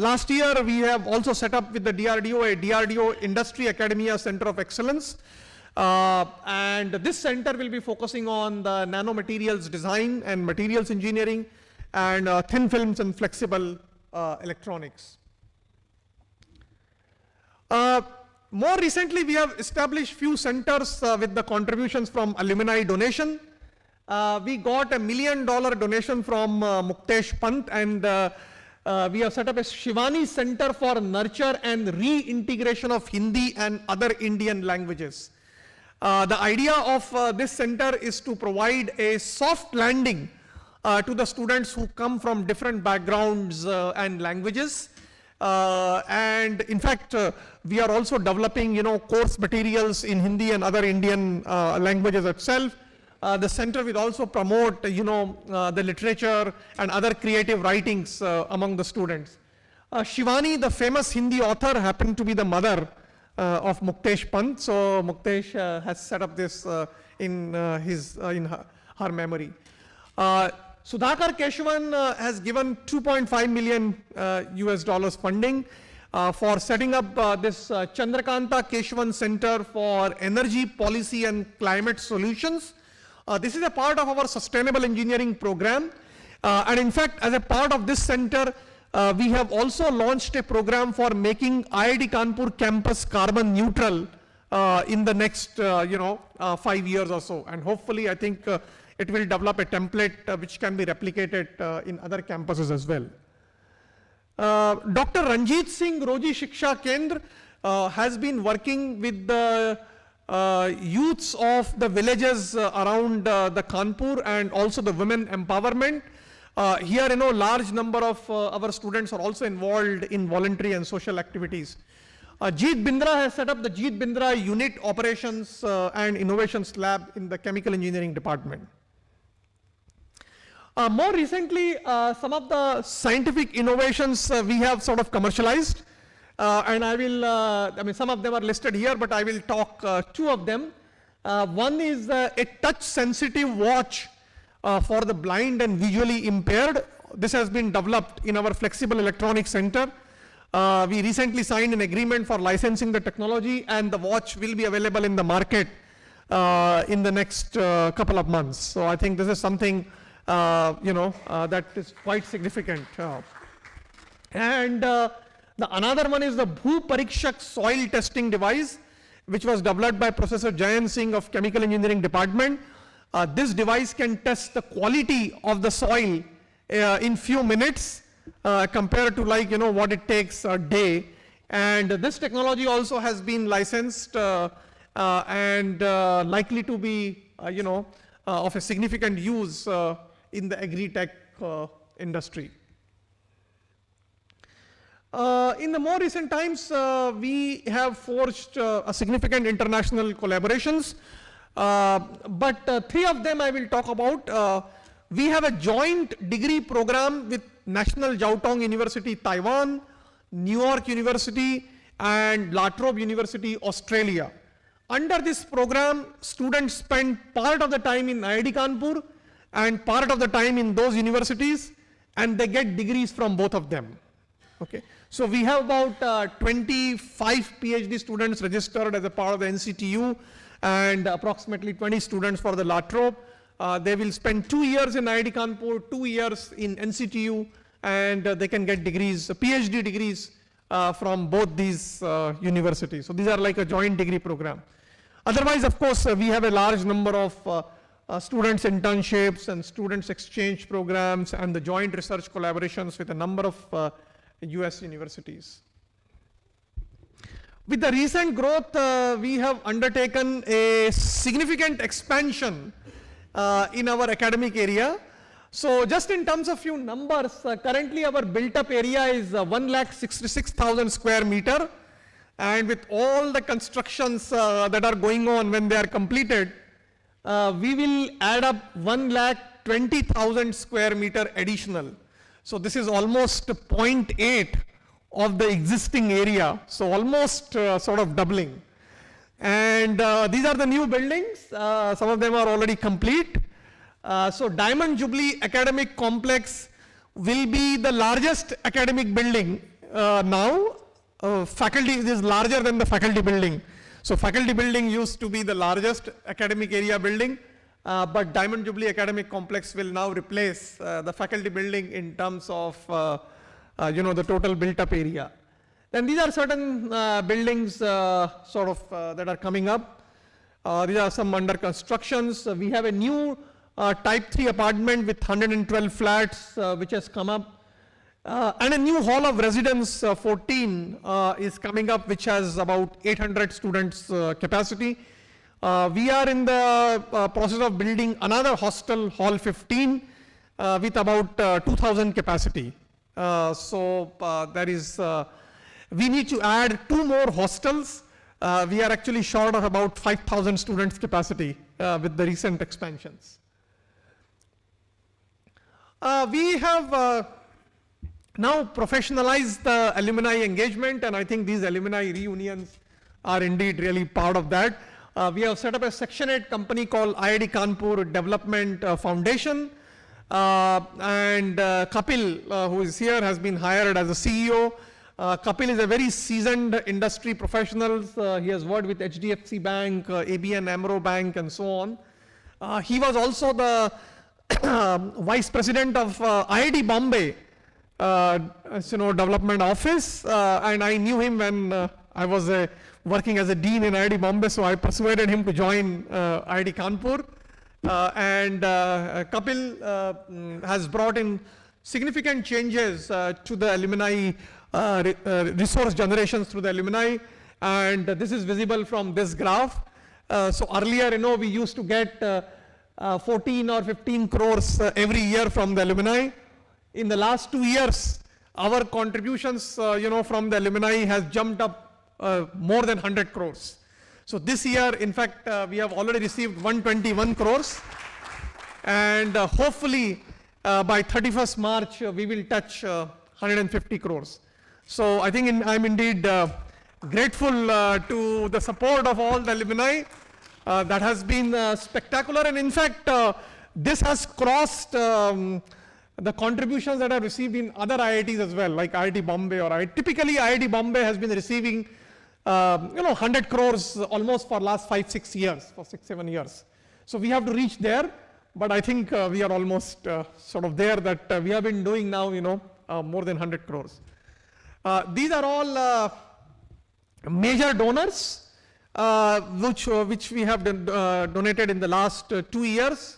last year, we have also set up with the DRDO a DRDO Industry Academia Center of Excellence. And this center will be focusing on the nanomaterials design and materials engineering and thin films and flexible electronics. More recently, we have established few centers with the contributions from alumni donation. We got $1 million donation from Muktesh Pant, and we have set up a Shivani Center for Nurture and Reintegration of Hindi and other Indian languages. The idea of this center is to provide a soft landing to the students who come from different backgrounds and languages. And in fact, we are also developing, course materials in Hindi and other Indian languages itself. The center will also promote, the literature and other creative writings among the students. Shivani, the famous Hindi author, happened to be the mother of Muktesh Pant. So Muktesh has set up this in her memory. Sudhakar Keshavan has given 2.5 million US dollars funding for setting up this Chandrakanta Keshavan Center for Energy Policy and Climate Solutions. This is a part of our sustainable engineering program. And in fact, as a part of this center, we have also launched a program for making IIT Kanpur campus carbon neutral in the next 5 years or so. And hopefully, I think it will develop a template which can be replicated in other campuses as well. Dr. Ranjit Singh Roji Shiksha Kendra has been working with the youths of the villages around the Kanpur and also the women empowerment. Here, large number of our students are also involved in voluntary and social activities. Jeet Bindra has set up the Jeet Bindra Unit Operations and Innovations Lab in the Chemical Engineering Department. More recently, some of the scientific innovations we have sort of commercialized. And I will, some of them are listed here, but I will talk two of them. One is a touch-sensitive watch for the blind and visually impaired. This has been developed in our Flexible Electronics Center. We recently signed an agreement for licensing the technology, and the watch will be available in the market in the next couple of months. So I think this is something, that is quite significant. Another one is the Bhu Parikshak soil testing device, which was developed by Professor Jayant Singh of Chemical Engineering Department. This device can test the quality of the soil in few minutes compared to what it takes a day. And this technology also has been licensed and likely to be, of a significant use in the agri-tech industry. In the more recent times, we have forged a significant international collaborations, but three of them I will talk about. We have a joint degree program with National Jiao Tong University, Taiwan, New York University, and La Trobe University, Australia. Under this program, students spend part of the time in IIT Kanpur and part of the time in those universities, and they get degrees from both of them. Okay. So we have about 25 PhD students registered as a part of the NCTU and approximately 20 students for the La Trobe. They will spend 2 years in IIT Kanpur, 2 years in NCTU, and they can get degrees, PhD degrees from both these universities. So these are like a joint degree program. Otherwise, of course, we have a large number of students internships and students exchange programs and the joint research collaborations with a number of US universities. With the recent growth, we have undertaken a significant expansion in our academic area. So just in terms of few numbers, currently our built up area is 1,66,000 square meter, and with all the constructions that are going on, when they are completed, we will add up 1,20,000 square meter additional. So this is almost 0.8 of the existing area, so almost sort of doubling. And these are the new buildings. Some of them are already complete. So Diamond Jubilee Academic Complex will be the largest academic building now. Faculty is larger than the faculty building. So faculty building used to be the largest academic area building, but Diamond Jubilee Academic Complex will now replace the faculty building in terms of the total built up area. Then these are certain buildings that are coming up. These are some under constructions. We have a new type 3 apartment with 112 flats which has come up. And a new hall of residence 14 is coming up, which has about 800 students capacity. We are in the process of building another hostel, hall 15, with about 2,000 capacity. There is, we need to add 2 more hostels. We are actually short of about 5,000 students capacity with the recent expansions. We have now professionalized the alumni engagement, and I think these alumni reunions are indeed really part of that. We have set up a Section 8 company called IIT Kanpur Development Foundation, and Kapil, who is here, has been hired as a CEO. Kapil is a very seasoned industry professional. He has worked with HDFC Bank, ABN AMRO Bank, and so on. He was also the Vice President of IIT Bombay Development Office, and I knew him when I was working as a dean in IIT Bombay, so I persuaded him to join IIT Kanpur. And Kapil has brought in significant changes to the alumni resource generations through the alumni, and this is visible from this graph. So earlier, we used to get 14 or 15 crores every year from the alumni. In the last 2 years, our contributions, from the alumni has jumped up more than 100 crores. So this year, in fact, we have already received 121 crores, and hopefully by 31st March, we will touch 150 crores. So I think I'm indeed grateful to the support of all the alumni. That has been spectacular, and in fact, this has crossed the contributions that are received in other IITs as well, like IIT Bombay or IIT. Typically, IIT Bombay has been receiving 100 crores almost for last 5-6 years, for 6-7 years. So we have to reach there, but I think we are almost sort of there, that we have been doing now, more than 100 crores. These are all major donors, which we have donated in the last 2 years.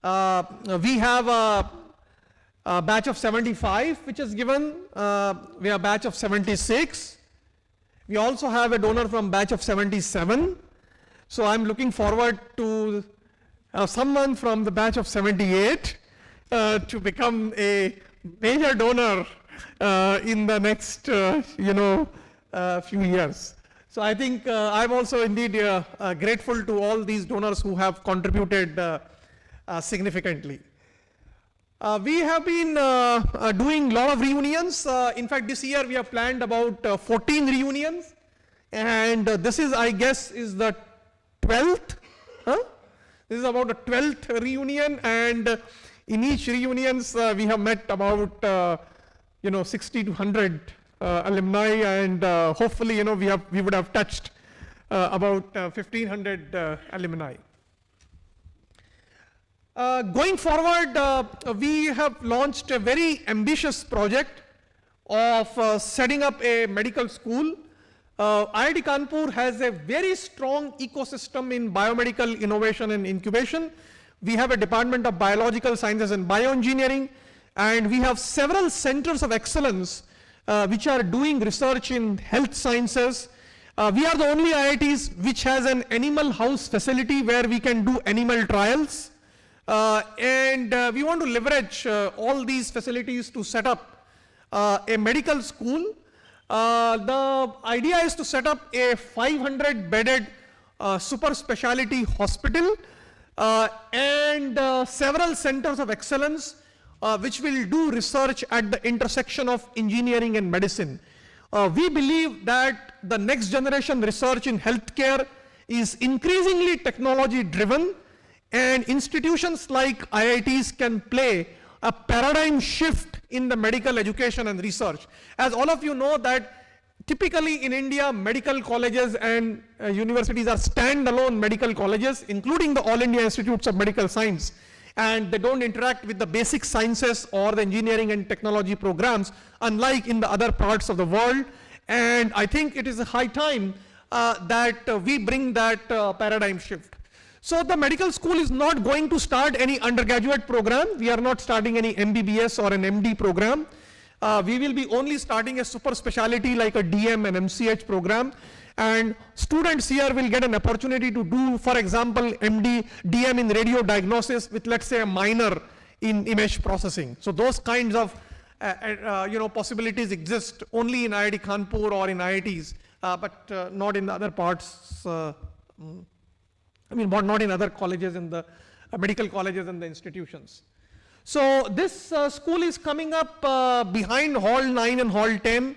We have a batch of 75 which is given. We have a batch of 76, We also have a donor from batch of 77. So I'm looking forward to someone from the batch of 78 to become a major donor in the next, few years. So I think I'm also indeed grateful to all these donors who have contributed significantly. We have been doing a lot of reunions. In fact, this year we have planned about 14 reunions. And this is, I guess, is the 12th. This is about the 12th reunion. And in each reunions, we have met about 60 to 100 alumni, and hopefully, we would have touched about 1,500 alumni. Going forward, we have launched a very ambitious project of setting up a medical school. IIT Kanpur has a very strong ecosystem in biomedical innovation and incubation. We have a Department of Biological Sciences and Bioengineering, and we have several centers of excellence which are doing research in health sciences. We are the only IITs which has an animal house facility where we can do animal trials. And we want to leverage all these facilities to set up a medical school. The idea is to set up a 500-bedded super specialty hospital and several centers of excellence which will do research at the intersection of engineering and medicine. We believe that the next generation research in healthcare is increasingly technology driven, and institutions like IITs can play a paradigm shift in the medical education and research. As all of you know that typically in India, medical colleges and universities are standalone medical colleges, including the All India Institutes of Medical Science, and they don't interact with the basic sciences or the engineering and technology programs, unlike in the other parts of the world. And I think it is a high time that we bring that paradigm shift. So the medical school is not going to start any undergraduate program. We are not starting any MBBS or an MD program. We will be only starting a super specialty like a DM and MCH program. And students here will get an opportunity to do, for example, MD, DM in radio diagnosis with, let's say, a minor in image processing. So those kinds of possibilities exist only in IIT Kanpur or in IITs, but not in the other parts. Not in other colleges, in the medical colleges and the institutions. So this school is coming up behind Hall 9 and Hall 10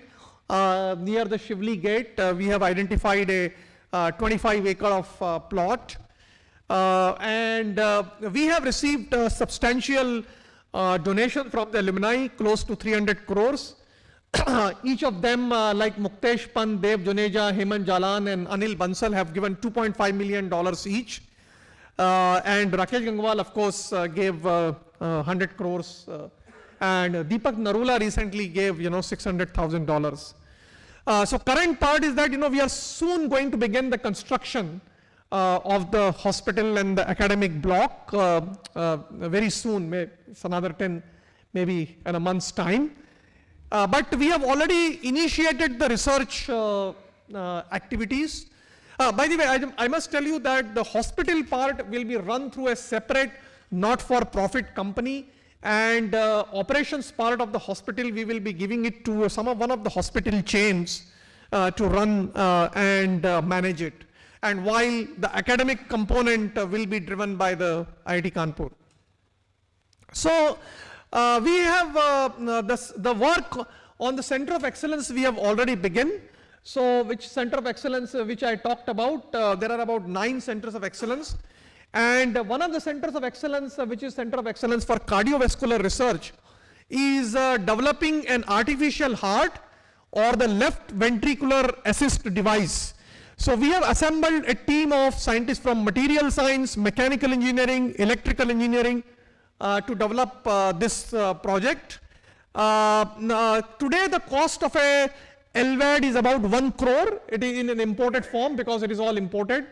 near the Shivli Gate. We have identified a 25-acre of plot. And we have received a substantial donation from the alumni, close to 300 crores. Each of them, like Muktesh Pant, Dev Juneja, Hemant Jalan, and Anil Bansal, have given $2.5 million each. And Rakesh Gangwal, of course, gave 100 crores. And Deepak Narula recently gave, $600,000. So current part is that, we are soon going to begin the construction of the hospital and the academic block very soon. It's another 10, maybe in a month's time. But we have already initiated the research activities. By the way, I must tell you that the hospital part will be run through a separate not-for-profit company, and operations part of the hospital we will be giving it to one of the hospital chains to run and manage it. And while the academic component will be driven by the IIT Kanpur. So we have the work on the Center of Excellence we have already begun. So which Center of Excellence which I talked about, there are about 9 centers of excellence. And one of the centers of excellence, which is Center of Excellence for Cardiovascular Research, is developing an artificial heart or the left ventricular assist device. So we have assembled a team of scientists from material science, mechanical engineering, electrical engineering to develop this project. Today the cost of a LVAD is about 1 crore. It is in an imported form because it is all imported.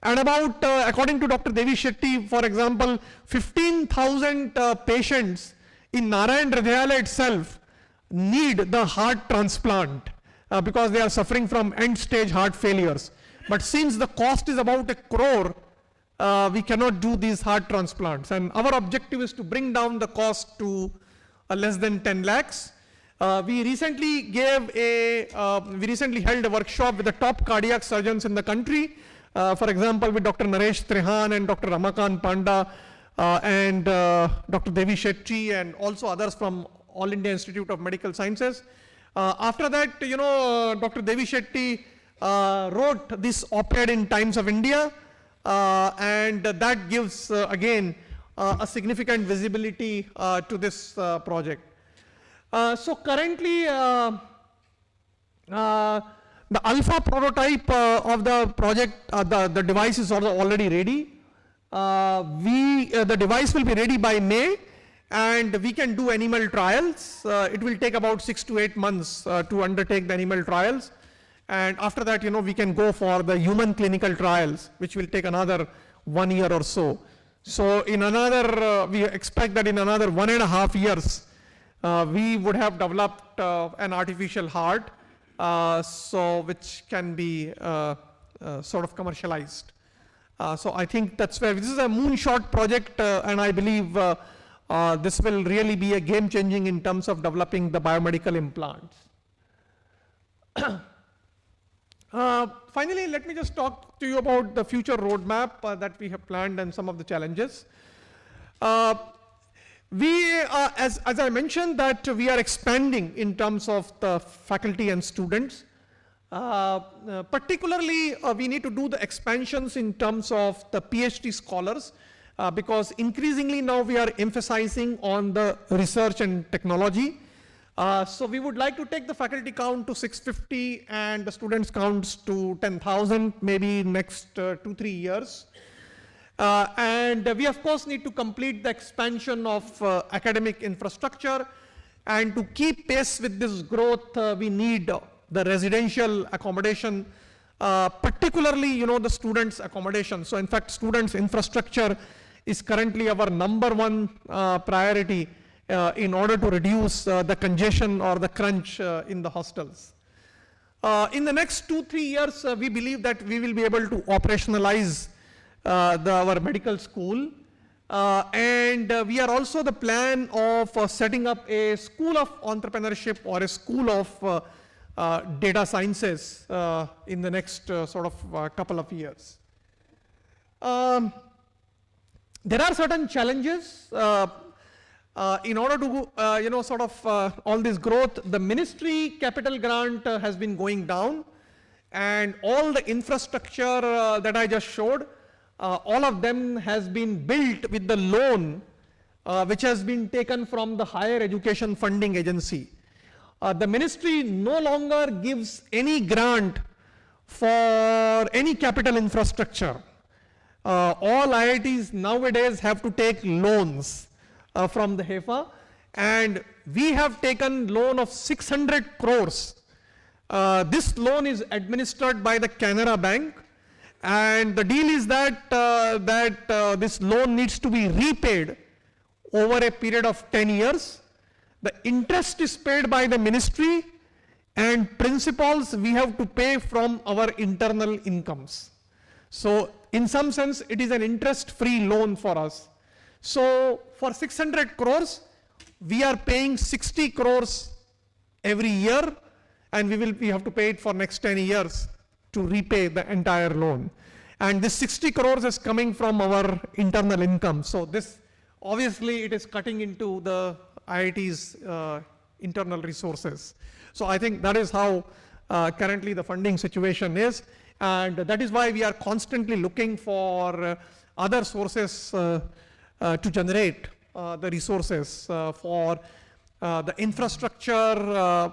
And about, according to Dr. Devi Shetty, for example, 15,000 patients in Narayan Hridayalaya itself need the heart transplant. because they are suffering from end-stage heart failures. But since the cost is about 1 crore, we cannot do these heart transplants. And our objective is to bring down the cost to less than 10 lakhs. We recently held a workshop with the top cardiac surgeons in the country. For example, with Dr. Naresh Trehan and Dr. Ramakant Panda and Dr. Devi Shetty and also others from All India Institute of Medical Sciences. After that, Dr. Devi Shetty wrote this op-ed in Times of India, and that gives again a significant visibility to this project. So currently, the alpha prototype of the project, the device is already ready. The device will be ready by May, and we can do animal trials. It will take about 6 to 8 months to undertake the animal trials. And after that, we can go for the human clinical trials, which will take another 1 year or so. So in another, we expect that in another 1.5 years, we would have developed an artificial heart, which can be sort of commercialized. So I think that's where, this is a moonshot project, and I believe this will really be a game changing in terms of developing the biomedical implants. Finally, let me just talk to you about the future roadmap that we have planned and some of the challenges. As I mentioned, that we are expanding in terms of the faculty and students. Particularly, we need to do the expansions in terms of the PhD scholars, because increasingly now we are emphasizing on the research and technology. So we would like to take the faculty count to 650 and the students counts to 10,000, maybe next 2-3 years. And we of course need to complete the expansion of academic infrastructure, and to keep pace with this growth, we need the residential accommodation, particularly the students' accommodation. So in fact, students' infrastructure is currently our #1 priority in order to reduce the congestion or the crunch in the hostels. In the next 2-3 years, we believe that we will be able to operationalize our medical school, and we are also the plan of setting up a school of entrepreneurship or a school of data sciences in the next couple of years. There are certain challenges in order to all this growth. The ministry capital grant has been going down, and all the infrastructure that I just showed, all of them has been built with the loan which has been taken from the Higher Education Funding Agency. The ministry no longer gives any grant for any capital infrastructure. All IITs nowadays have to take loans from the HEFA, and we have taken loan of 600 crores. This loan is administered by the Canara Bank, and the deal is that this loan needs to be repaid over a period of 10 years. The interest is paid by the ministry, and principals we have to pay from our internal incomes. So in some sense, it is an interest-free loan for us. So for 600 crores, we are paying 60 crores every year, and we have to pay it for next 10 years to repay the entire loan. And this 60 crores is coming from our internal income. So this, obviously, it is cutting into the IIT's internal resources. So I think that is how currently the funding situation is. And that is why we are constantly looking for other sources to generate the resources for the infrastructure,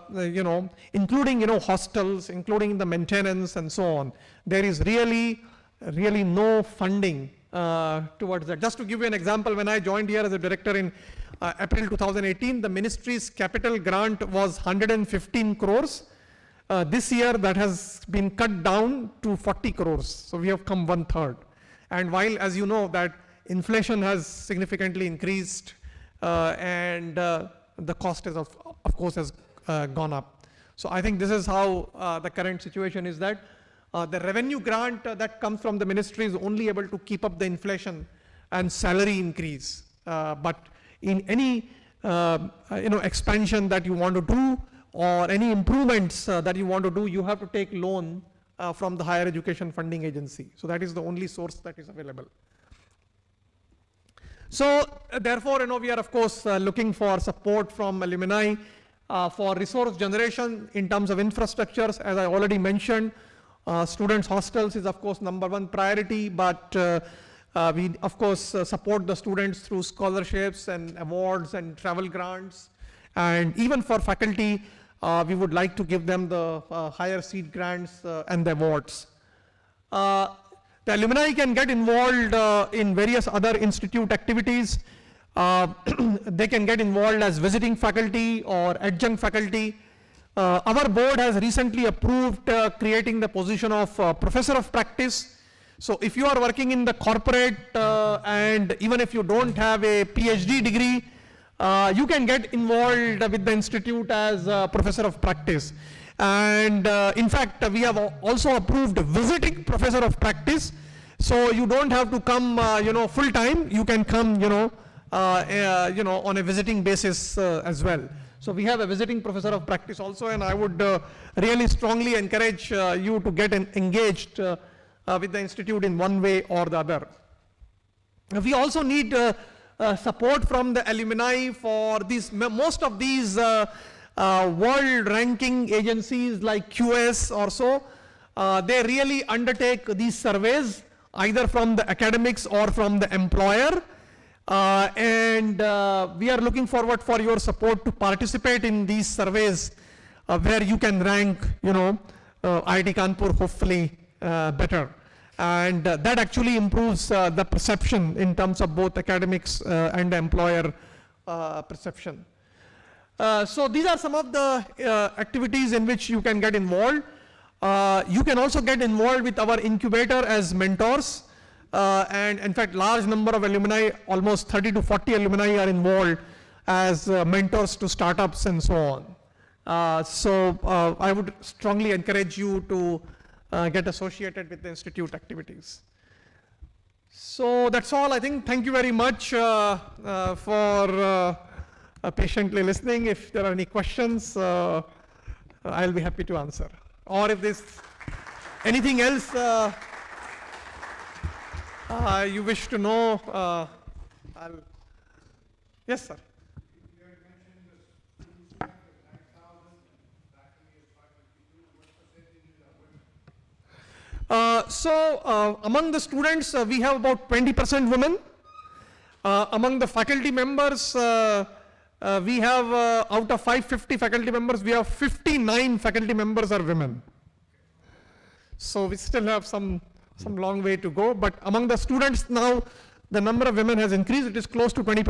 including, hostels, including the maintenance and so on. There is really no funding towards that. Just to give you an example, when I joined here as a director in April 2018, the ministry's capital grant was 115 crores. This year that has been cut down to 40 crores. So we have come 1/3. And while, as you know, that inflation has significantly increased and the cost is of course has gone up. So I think this is how the current situation is, that the revenue grant that comes from the ministry is only able to keep up the inflation and salary increase. But in any expansion that you want to do, or any improvements that you want to do, you have to take loan from the higher education funding agency. So that is the only source that is available. So therefore, we are of course looking for support from alumni for resource generation in terms of infrastructures. As I already mentioned, students' hostels is of course #1 priority, but we of course support the students through scholarships and awards and travel grants. And even for faculty, we would like to give them the higher seat grants and the awards. The alumni can get involved in various other institute activities. They can get involved as visiting faculty or adjunct faculty. Our board has recently approved creating the position of professor of practice. So if you are working in the corporate and even if you don't have a PhD degree, you can get involved with the institute as a professor of practice. And in fact, we have also approved visiting professor of practice. So you don't have to come, full time. You can come, on a visiting basis as well. So we have a visiting professor of practice also, and I would really strongly encourage you to get engaged with the institute in one way or the other. We also need support from the alumni for these, most of these world ranking agencies like QS or so. They really undertake these surveys either from the academics or from the employer. And we are looking forward for your support to participate in these surveys where you can rank, IIT Kanpur hopefully better. And that actually improves the perception in terms of both academics and employer perception. So these are some of the activities in which you can get involved. You can also get involved with our incubator as mentors. And in fact, large number of alumni, almost 30 to 40 alumni are involved as mentors to startups and so on. So I would strongly encourage you to get associated with the institute activities. So that's all, I think. Thank you very much for patiently listening. If there are any questions, I'll be happy to answer. Or if there's anything else you wish to know, yes, sir. So among the students, we have about 20% women. Among the faculty members, we have out of 550 faculty members, we have 59 faculty members are women. So we still have some long way to go, but among the students now, the number of women has increased. It is close to 20%. We have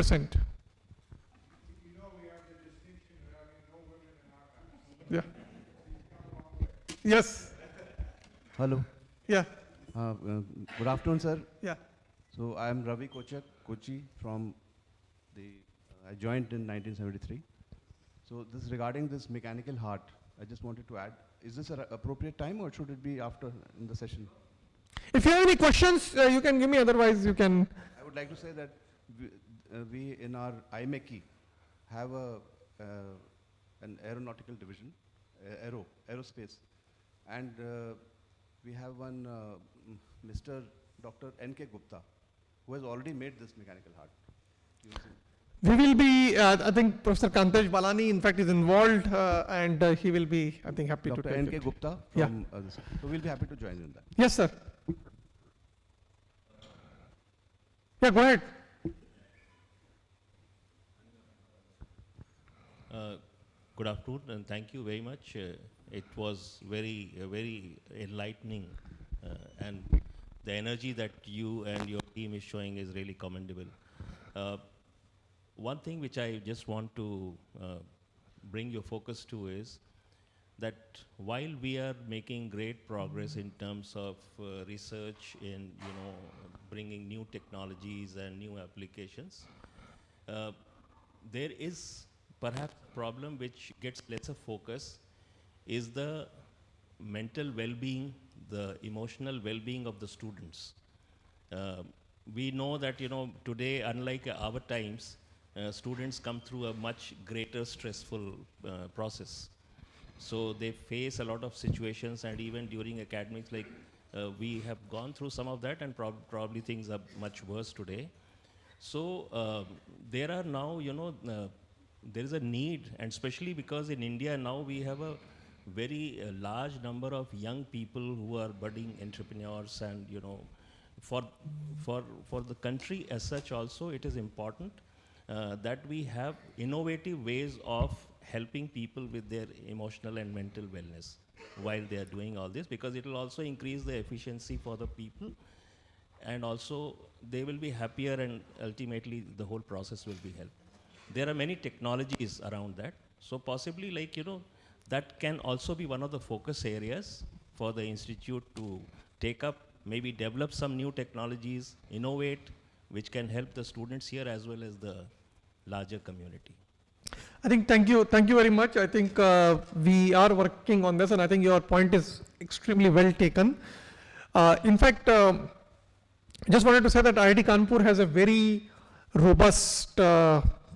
the distinction of having no women in our faculty. Yeah. Yes. Hello. Yeah. Good afternoon, sir. Yeah. So I am Ravi Kochi from the, I joined in 1973. So this regarding this mechanical heart, I just wanted to add, is this an appropriate time or should it be after in the session? If you have any questions, you can give me, otherwise you can. I would like to say that we in our IMECI have an aeronautical division, aerospace, and we have one Mr. Dr. N.K. Gupta, who has already made this mechanical heart. We will be, I think Professor Kantej Balani, in fact, is involved, and he will be, I think, happy Dr. to take N.K. it. Gupta Yeah. from this. So we'll be happy to join in that. Yes, sir. Yeah, go ahead. Good afternoon, and thank you very much. It was very enlightening, and the energy that you and your team is showing is really commendable. One thing which I just want to bring your focus to is that while we are making great progress in terms of research in bringing new technologies and new applications, there is perhaps a problem which gets lesser focus is the mental well-being, the emotional well-being of the students. Uh, we know that, today, unlike our times, students come through a much greater stressful process. So they face a lot of situations, and even during academics, like we have gone through some of that, and probably things are much worse today. So there are now, there is a need, and especially because in India now we have a very large number of young people who are budding entrepreneurs, and for for the country as such also, it is important that we have innovative ways of helping people with their emotional and mental wellness while they are doing all this, because it will also increase the efficiency for the people, and also they will be happier, and ultimately the whole process will be helped. There are many technologies around that, so possibly, like, that can also be one of the focus areas for the institute to take up, maybe develop some new technologies, innovate, which can help the students here as well as the larger community. I think, thank you very much. I think we are working on this, and I think your point is extremely well taken. In fact, just wanted to say that IIT Kanpur has a very robust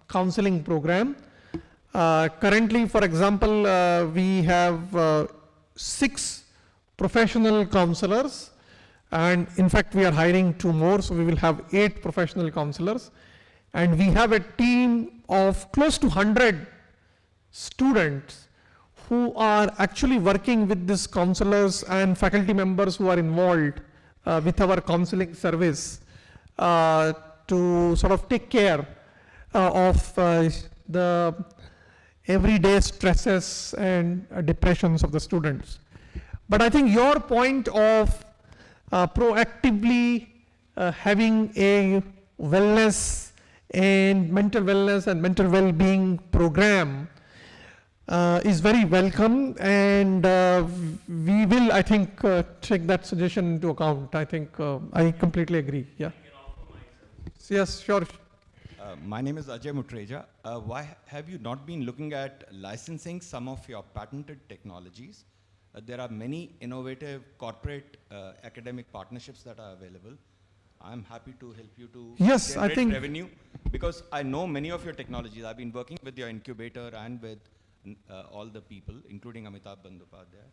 counseling program. Currently, for example, we have 6 professional counselors, and in fact we are hiring 2 more, so we will have 8 professional counselors, and we have a team of close to 100 students who are actually working with these counselors and faculty members who are involved with our counseling service to sort of take care of the everyday stresses and depressions of the students. But I think your point of proactively having a wellness and mental wellness and mental well-being program is very welcome, and we will, I think, take that suggestion into account. I think I completely agree. Yeah. Yes, sure. My name is Ajay Mutreja. Why have you not been looking at licensing some of your patented technologies? There are many innovative corporate academic partnerships that are available. I'm happy to help you to generate revenue, because I know many of your technologies. I've been working with your incubator and with all the people, including Amitabh Bandyopadhyay.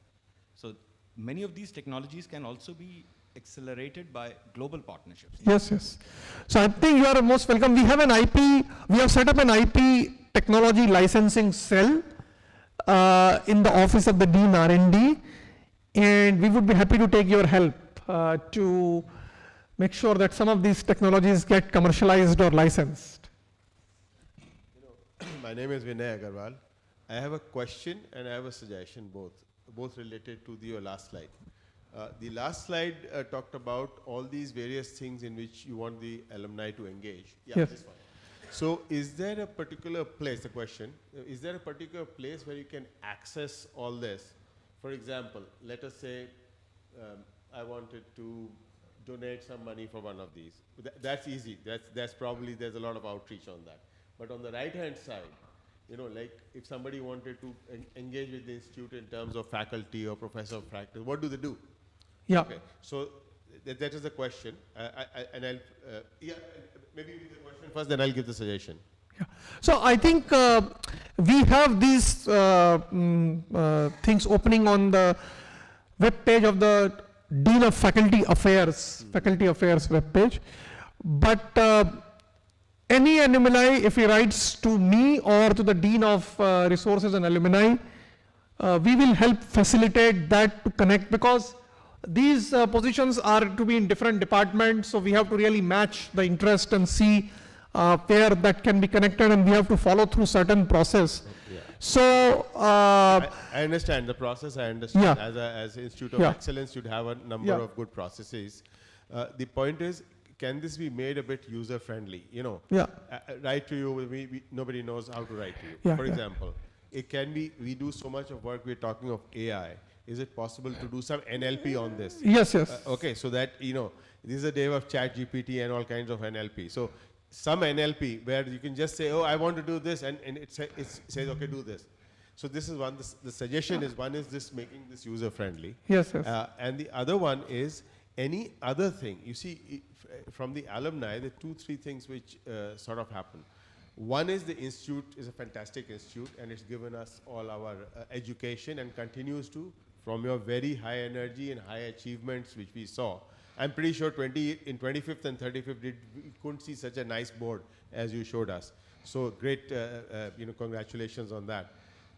So many of these technologies can also be accelerated by global partnerships. Yes, yes. So I think you are most welcome. We have an IP, we have set up an IP technology licensing cell in the office of the Dean R&D, and we would be happy to take your help to make sure that some of these technologies get commercialized or licensed. My name is Vinay Agarwal. I have a question and I have a suggestion, both related to your last slide. The last slide talked about all these various things in which you want the alumni to engage. Yeah, Yes. this one. So is there a particular place, the question, is there a particular place where you can access all this? For example, let us say I wanted to donate some money for one of these. That's easy. That's probably, there's a lot of outreach on that. But on the right-hand side, like if somebody wanted to engage with the institute in terms of faculty or professor of practice, what do they do? Yeah. Okay, so that is the question. And I'll, maybe with the question first, then I'll give the suggestion. Yeah. So I think we have these things opening on the web page of the Dean of Faculty Affairs, Faculty Affairs web page. But any alumni, if he writes to me or to the Dean of Resources and Alumni, we will help facilitate that to connect, because these positions are to be in different departments, so we have to really match the interest and see where that can be connected, and we have to follow through certain process. Yeah. So I understand the process. I understand. Yeah. As an Institute of Yeah. Excellence, you'd have a number Yeah. of good processes. The point is, can this be made a bit user friendly? Yeah. Write to you. Nobody knows how to write to you. Yeah, For yeah. example, it can be. We do so much of work. We're talking of AI. Is it possible to do some NLP on this? Yes, yes. Okay, so that, this is a day of chat GPT and all kinds of NLP. So some NLP where you can just say, oh, I want to do this, and it says, okay, do this. So this is one, the suggestion is, one is this making this user friendly. Yes, yes. And the other one is any other thing. You see, from the alumni, there are 2-3 things which sort of happen. One is the institute is a fantastic institute, and it's given us all our education and continues to, from your very high energy and high achievements which we saw. I'm pretty sure in 25th and 35th, we couldn't see such a nice board as you showed us. So great, congratulations on that.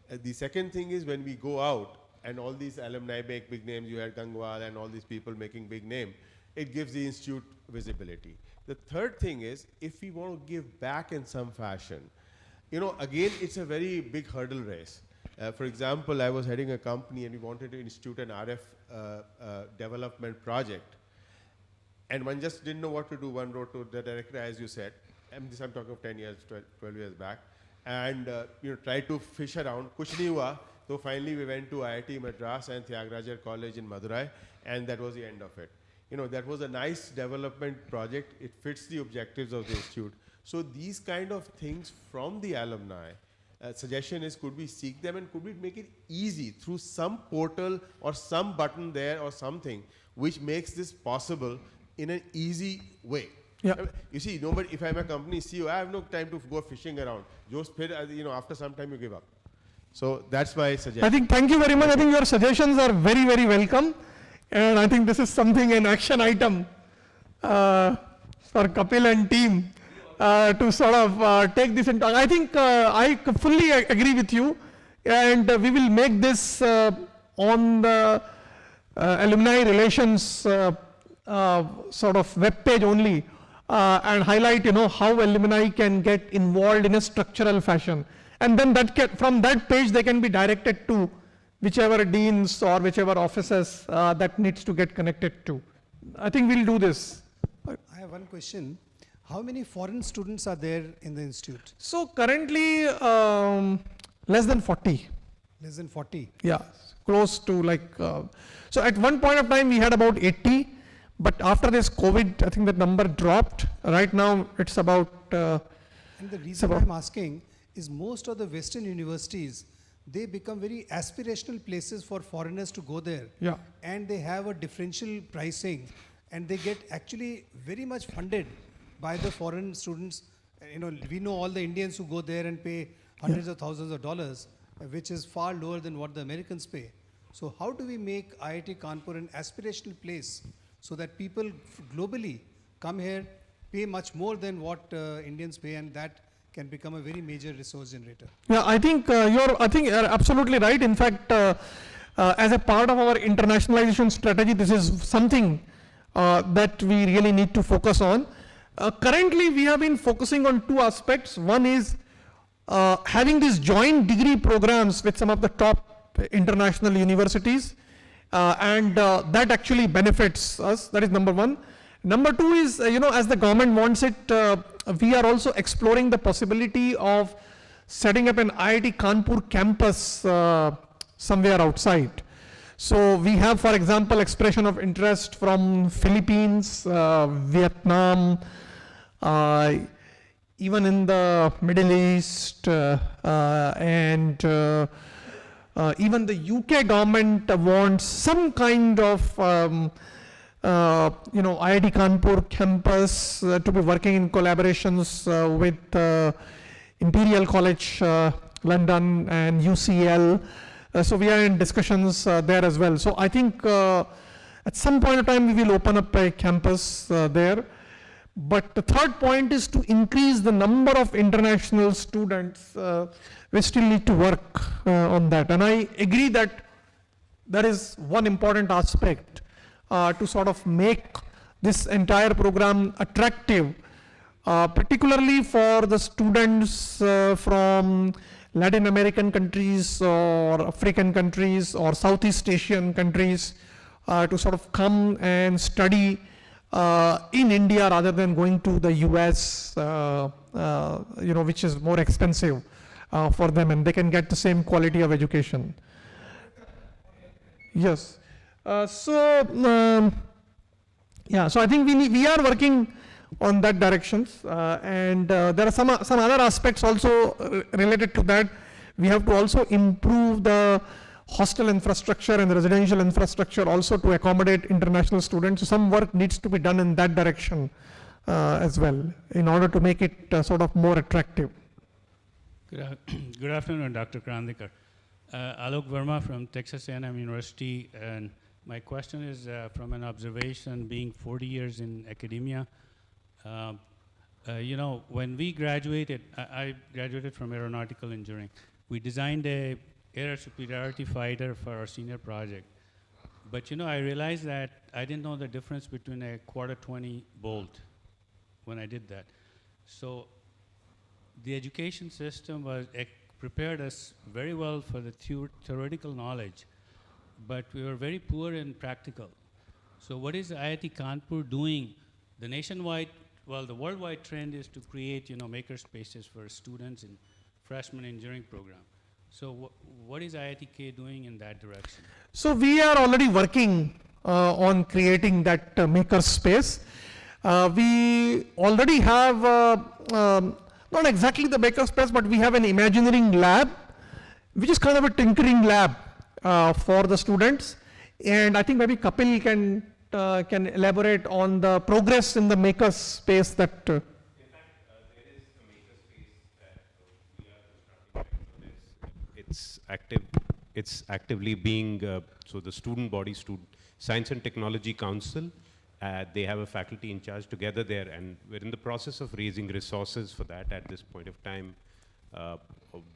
The second thing is when we go out and all these alumni make big names, you had Gangwal and all these people making big name, it gives the institute visibility. The third thing is, if we want to give back in some fashion, again, it's a very big hurdle race. For example, I was heading a company and we wanted to institute an RF development project. And one just didn't know what to do. One wrote to the director, as you said, and this I'm talking of 10 years, 12 years back, and tried to fish around. Kuch nahi hua. So finally we went to IIT Madras and Tyagaraja College in Madurai, and that was the end of it. That was a nice development project. It fits the objectives of the institute. So these kind of things from the alumni, suggestion is, could we seek them and could we make it easy through some portal or some button there or something which makes this possible in an easy way. Yeah. You see, nobody, if I'm a company CEO, I have no time to go fishing around. Just, after some time you give up. So that's my suggestion. Thank you very much. I think your suggestions are very, very welcome. And I think this is something, an action item for Kapil and team to sort of take this into. I think I fully agree with you, and we will make this on the alumni relations sort of web page only, and highlight how alumni can get involved in a structural fashion, and then from that page they can be directed to whichever deans or whichever offices that needs to get connected to. I think we'll do this. I have one question. How many foreign students are there in the institute? So currently less than 40. Less than 40? Yeah, close to so at one point of time we had about 80, but after this COVID, I think that number dropped. Right now it's about... and the reason I'm asking is most of the Western universities, they become very aspirational places for foreigners to go there. Yeah. And they have a differential pricing, and they get actually very much funded by the foreign students. We know all the Indians who go there and pay hundreds of thousands of dollars, which is far lower than what the Americans pay. So how do we make IIT Kanpur an aspirational place so that people globally come here, pay much more than what Indians pay, and that can become a very major resource generator? Yeah, I think you're absolutely right. In fact, as a part of our internationalization strategy, this is something that we really need to focus on. Currently, we have been focusing on two aspects. One is having these joint degree programs with some of the top international universities, and that actually benefits us. That is number one. Number two is, as the government wants it, we are also exploring the possibility of setting up an IIT Kanpur campus somewhere outside. So we have, for example, expression of interest from Philippines, Vietnam, even in the Middle East, and even the UK government wants some kind of IIT Kanpur campus to be working in collaborations with Imperial College London and UCL. So we are in discussions there as well. So I think at some point of time we will open up a campus there. But the third point is to increase the number of international students. We still need to work on that. And I agree that that is one important aspect to sort of make this entire program attractive, particularly for the students from Latin American countries or African countries or Southeast Asian countries to sort of come and study in India rather than going to the US, which is more expensive for them, and they can get the same quality of education. Yes. So I think we are working on that directions, and there are some other aspects also related to that. we have to also improve the hostel infrastructure and the residential infrastructure also to accommodate international students. So some work needs to be done in that direction as well in order to make it sort of more attractive. Good afternoon, Dr. Krandikar. Alok Verma from Texas A&M University, and my question is from an observation being 40 years in academia. You know, when we graduated, I graduated from aeronautical engineering. We designed a air superiority fighter for our senior project. But you know, I realized that I didn't know the difference between a quarter-20 bolt when I did that. So the education system was prepared us very well for the theoretical knowledge, but we were very poor in practical. So what is IIT Kanpur doing? The nationwide, well, the worldwide trend is to create, you know, maker spaces for students in freshman engineering program. So what is IITK doing in that direction? So we are already working on creating that maker space. We already have not exactly the maker space, but we have an Imagineering lab, which is kind of a tinkering lab for the students. And I think maybe Kapil can elaborate on the progress in the maker space that. In fact, there is a maker space that we are constructing. It's actively being so the student body, Science and Technology Council. They have a faculty in charge together there, and we're in the process of raising resources for that at this point of time.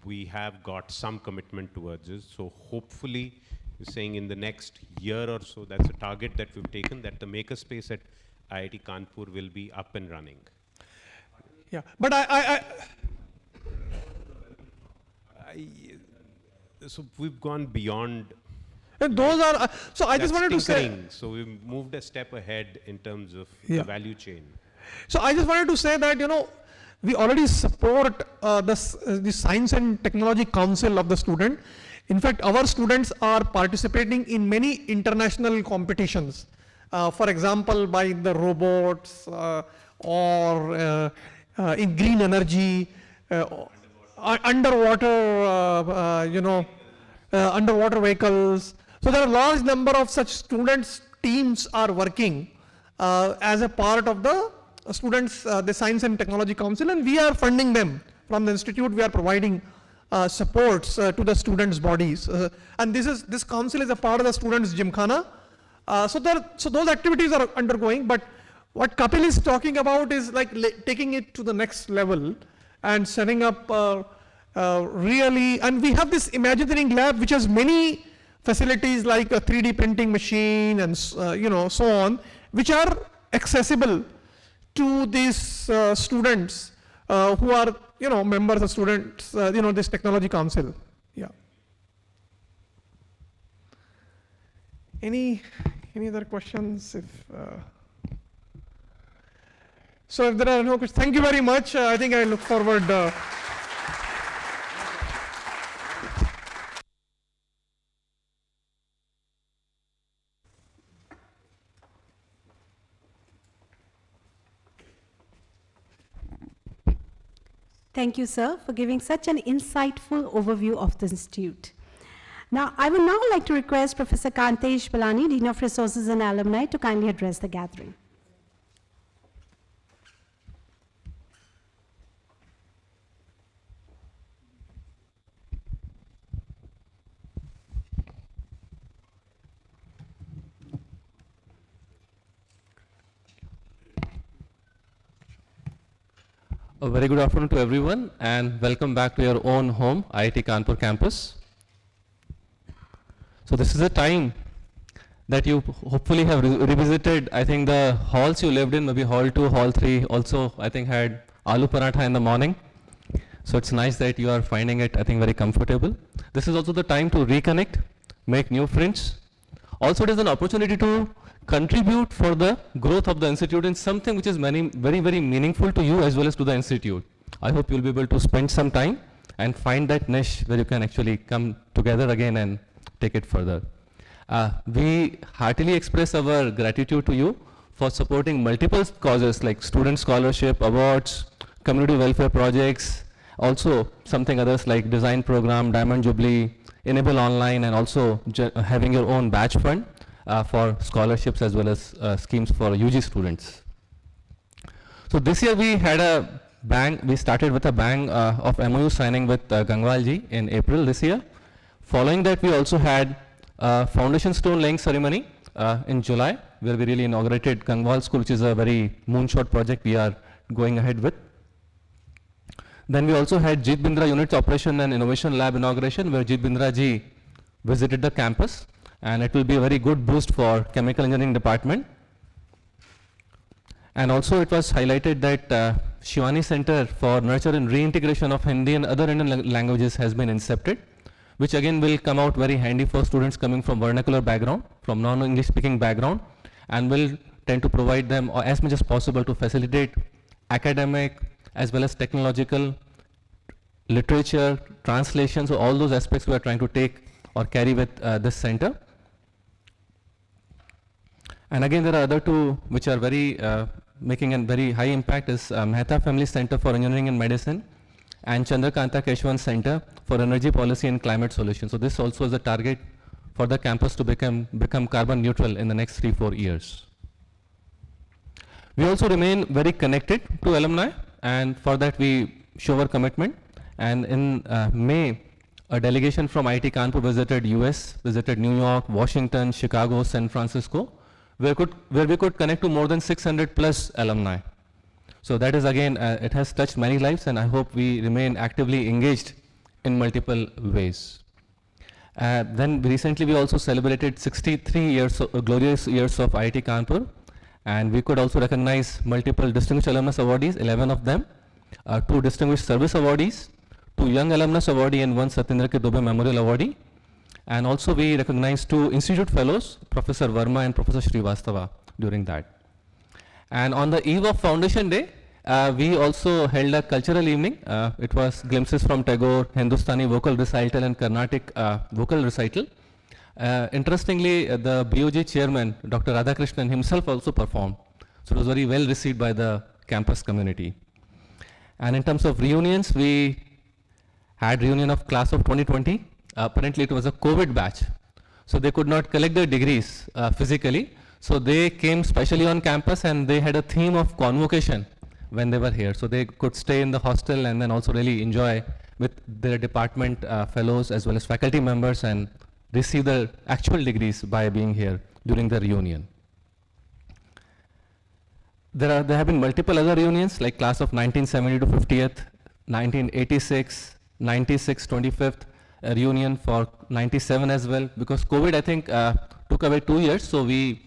We have got some commitment towards this, so hopefully, saying in the next year or so, that's a target that we've taken, that the makerspace at IIT Kanpur will be up and running. Yeah, but so we've gone beyond. And those are, so I just wanted to say. So we've moved a step ahead in terms of the value chain. So I just wanted to say that, you know, we already support the Science and Technology Council of the student. In fact, our students are participating in many international competitions. For example, by the robots or in green energy, underwater, you know, underwater vehicles. So there are a large number of such students, teams are working as a part of the students, the Science and Technology Council, and we are funding them. From the institute, we are providing supports to the students' bodies. And this council is a part of the students' gymkhana. So those activities are undergoing, but what Kapil is talking about is like taking it to the next level and setting up really, and we have this Imagineering lab which has many facilities like a 3D printing machine and you know, so on, which are accessible to these students who are, you know, members of students, you know, this technology council. Yeah. Any other questions? So if there are no questions, thank you very much. I think I look forward. Thank you, sir, for giving such an insightful overview of the institute. Now, I would now like to request Professor Kantesh Balani, Dean of Resources and Alumni, to kindly address the gathering. A very good afternoon to everyone, and welcome back to your own home, IIT Kanpur campus. So this is a time that you hopefully have revisited. I think the halls you lived in, maybe hall 2, hall 3, also I think had aloo paratha in the morning. So it's nice that you are finding it, I think, very comfortable. This is also the time to reconnect, make new friends. Also, it is an opportunity to contribute for the growth of the institute in something which is very, very meaningful to you as well as to the institute. I hope you'll be able to spend some time and find that niche where you can actually come together again and take it further. We heartily express our gratitude to you for supporting multiple causes like student scholarship, awards, community welfare projects, also something others like design program, Diamond Jubilee, Enable Online, and also having your own batch fund for scholarships as well as schemes for UG students. So this year we had a bang, we started with a bang of MOU signing with Gangwal ji in April this year. Following that, we also had a foundation stone laying ceremony in July, where we really inaugurated Gangwal School, which is a very moonshot project we are going ahead with. Then we also had Jeet Bindra Unit Operation and Innovation Lab inauguration, where Jeet Bindra ji visited the campus, and it will be a very good boost for chemical engineering department. And also it was highlighted that Shivani Center for Nurture and Reintegration of Hindi and other Indian languages has been incepted, which again will come out very handy for students coming from vernacular background, from non-English speaking background, and will tend to provide them as much as possible to facilitate academic as well as technological, literature, translation, so all those aspects we are trying to take or carry with this center. And again, there are other two which are very making a very high impact is Mehta Family Center for Engineering and Medicine and Chandrakanta Keshwan Center for Energy Policy and Climate Solutions. So this also is a target for the campus to become carbon neutral in the next 3-4 years. We also remain very connected to alumni, and for that we show our commitment. And in May, a delegation from IIT Kanpur visited US, visited New York, Washington, Chicago, San Francisco, where we could connect to more than 600 plus alumni. So that is again, it has touched many lives, and I hope we remain actively engaged in multiple ways. Then recently we also celebrated 63 years, glorious years of IIT Kanpur, and we could also recognize multiple distinguished alumnus awardees, 11 of them, 2 distinguished service awardees, 2 young alumnus awardee, and 1 Satyendra K. Dubey Memorial Awardee. And also we recognized 2 institute fellows, Professor Verma and Professor Srivastava, during that. And on the eve of Foundation Day, we also held a cultural evening. It was glimpses from Tagore, Hindustani vocal recital and Carnatic vocal recital. Interestingly, the BOG chairman, Dr. Radhakrishnan himself also performed. So it was very well received by the campus community. And in terms of reunions, we had reunion of class of 2020. Apparently it was a COVID batch, so they could not collect their degrees physically. So they came specially on campus, and they had a theme of convocation when they were here. So they could stay in the hostel and then also really enjoy with their department fellows as well as faculty members and receive their actual degrees by being here during the reunion. There have been multiple other reunions like class of 1970 to 50th, 1986, 96, 25th, a reunion for 97 as well, because COVID I think took away 2 years, so we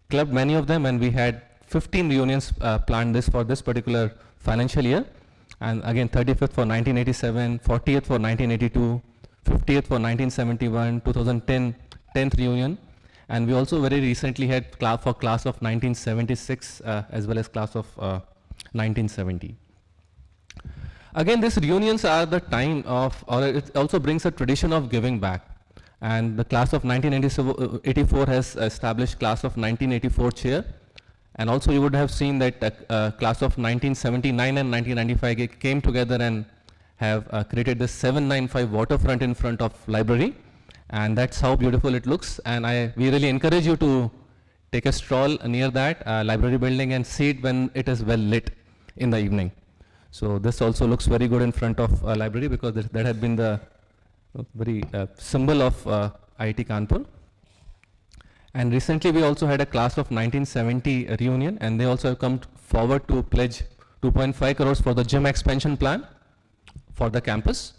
clubbed many of them, and we had 15 reunions planned for this particular financial year. And again 35th for 1987, 40th for 1982, 50th for 1971, 2010 10th reunion, and we also very recently had class of 1976 as well as class of 1970. Again, these reunions are the time of, or it also brings a tradition of giving back. And the class of 1984 has established class of 1984 chair. And also you would have seen that class of 1979 and 1995 came together and have created this 795 waterfront in front of library. And that's how beautiful it looks. And we really encourage you to take a stroll near that library building and see it when it is well lit in the evening. So this also looks very good in front of a library, because that had been the very symbol of IIT Kanpur. And recently we also had a class of 1970 reunion, and they also have come forward to pledge 2.5 crores for the gym expansion plan for the campus.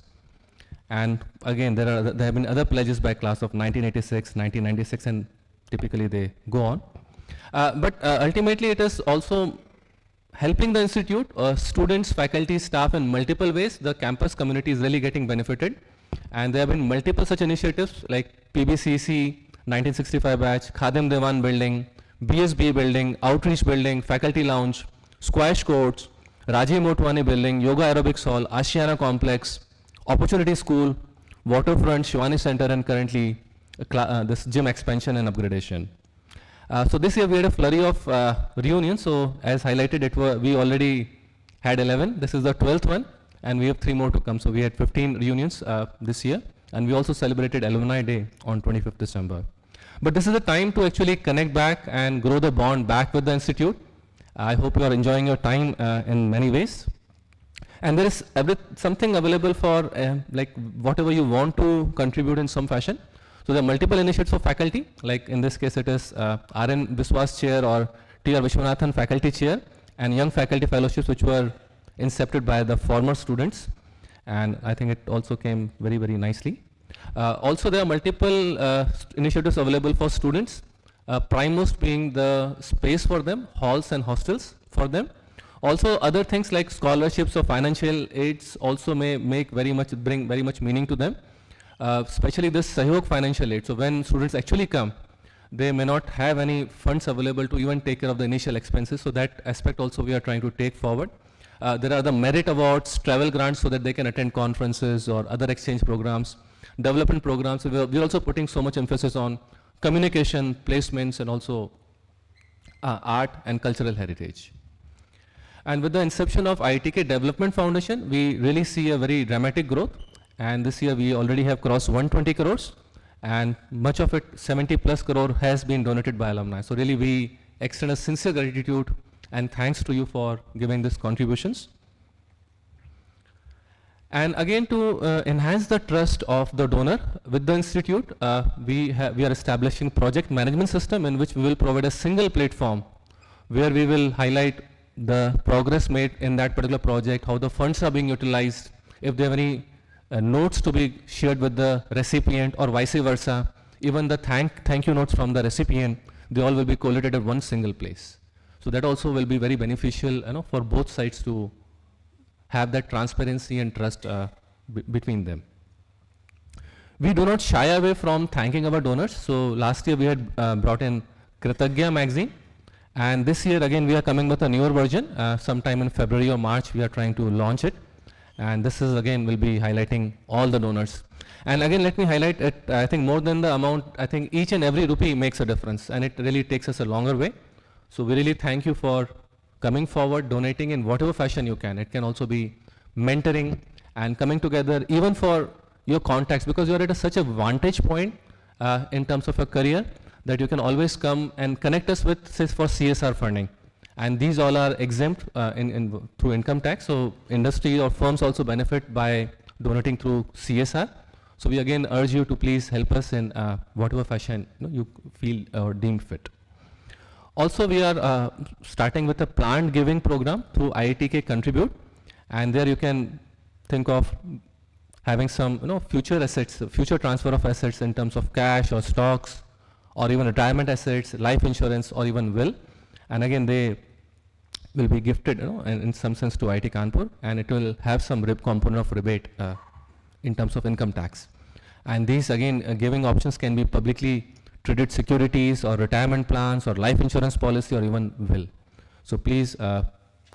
And again, there have been other pledges by class of 1986, 1996, and typically they go on. But ultimately it is also helping the institute, students, faculty, staff in multiple ways. The campus community is really getting benefited. And there have been multiple such initiatives like PBCC, 1965 batch, Khadim Dewan building, BSB building, outreach building, faculty lounge, squash courts, Rajiv Motwani building, yoga aerobics hall, Ashiana complex, opportunity school, waterfront, Shivani center, and currently this gym expansion and upgradation. So this year we had a flurry of reunions. So as highlighted, we already had 11. This is the 12th one. and we have 3 more to come. So we had 15 reunions this year, and we also celebrated Alumni Day on 25th December. But this is a time to actually connect back and grow the bond back with the institute. I hope you are enjoying your time in many ways. And there is something available for like whatever you want to contribute in some fashion. So there are multiple initiatives for faculty, like in this case it is R.N. Biswas Chair or T.R. Vishwanathan Faculty Chair, and Young Faculty Fellowships which were incepted by the former students. And I think it also came very, very nicely. Also there are multiple initiatives available for students, primemost being the space for them, halls and hostels for them. Also other things like scholarships or financial aids also may bring very much meaning to them, especially this Sahyog financial aid. So when students actually come, they may not have any funds available to even take care of the initial expenses. So that aspect also we are trying to take forward. There are the merit awards, travel grants so that they can attend conferences or other exchange programs, development programs. So we're also putting so much emphasis on communication, placements, and also art and cultural heritage. And with the inception of IITK Development Foundation, we really see a very dramatic growth. And this year we already have crossed 120 crores. And much of it, 70 plus crore, has been donated by alumni. So really we extend a sincere gratitude and thanks to you for giving these contributions. And again, to enhance the trust of the donor with the institute, we are establishing project management system in which we will provide a single platform where we will highlight the progress made in that particular project, how the funds are being utilized, if there are any notes to be shared with the recipient or vice versa, even the thank you notes from the recipient, they all will be collated at one single place. So that also will be very beneficial, for both sides to have that transparency and trust between them. We do not shy away from thanking our donors. So last year we had brought in Kritagya magazine, and this year again we are coming with a newer version. Sometime in February or March we are trying to launch it, and this is again will be highlighting all the donors. And again let me highlight it, I think more than the amount, I think each and every rupee makes a difference, and it really takes us a longer way. So we really thank you for coming forward, donating in whatever fashion you can. It can also be mentoring and coming together even for your contacts, because you're at such a vantage point in terms of your career that you can always come and connect us with, say, for CSR funding. And these all are exempt through income tax. So industry or firms also benefit by donating through CSR. So we again urge you to please help us in whatever fashion you feel or deem fit. Also, we are starting with a planned giving program through IITK Contribute, and there you can think of having some future assets, future transfer of assets in terms of cash or stocks, or even retirement assets, life insurance, or even will. And again, they will be gifted in some sense to IIT Kanpur, and it will have some component of rebate in terms of income tax. And these again giving options can be publicly traded securities or retirement plans or life insurance policy or even will. So please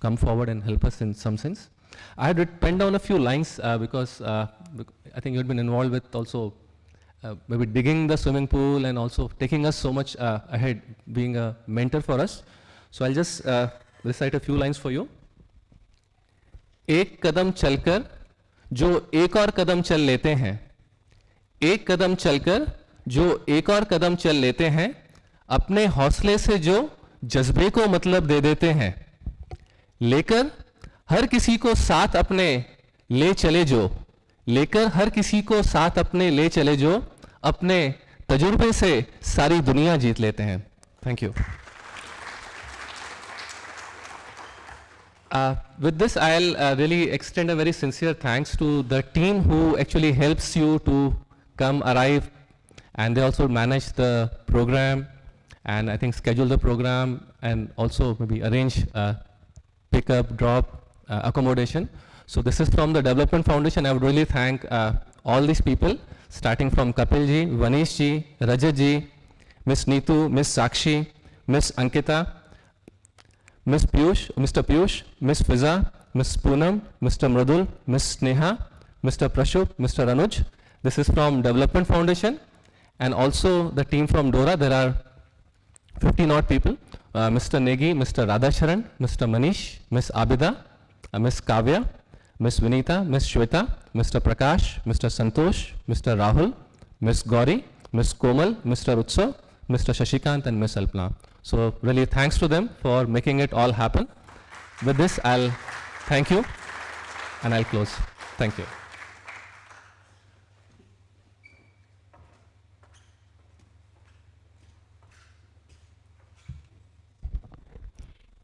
come forward and help us in some sense. I had penned down a few lines because I think you had been involved with also maybe digging the swimming pool and also taking us so much ahead, being a mentor for us. So I'll just recite a few lines for you. एक कदम चलकर जो एक और कदम चल लेते हैं, एक कदम चलकर जो एक और कदम चल लेते हैं, अपने हौसले से जो जज्बे को मतलब दे देते हैं, लेकर हर किसी को साथ अपने ले चले जो, लेकर हर किसी को साथ अपने ले चले जो, अपने तजुर्बे से सारी दुनिया जीत लेते हैं. Thank you. With this, I'll really extend a very sincere thanks to the team who actually helps you to come, arrive, and they also manage the program, and I think schedule the program, and also maybe arrange pick up, drop, accommodation. So this is from the Development Foundation. I would really thank all these people, starting from Kapil ji, Vanish ji, Rajat ji, Miss Neetu, Miss Sakshi, Miss Ankita, Miss Piyush, Mr. Piyush, Miss Fiza, Miss Poonam, Mr. Mradul, Miss Sneha, Mr. Prashub, Mr. Anuj. This is from Development Foundation. And also the team from Dora, there are 50 odd people, Mr. Negi, Mr. Radhacharan, Mr. Manish, Miss Abida, Miss Kavya, Ms. Vinita, Ms. Shweta, Mr. Prakash, Mr. Santosh, Mr. Rahul, Ms. Gauri, Ms. Komal, Mr. Utsav, Mr. Shashikant, and Ms. Alpna. So really thanks to them for making it all happen. With this, I'll thank you and I'll close. Thank you.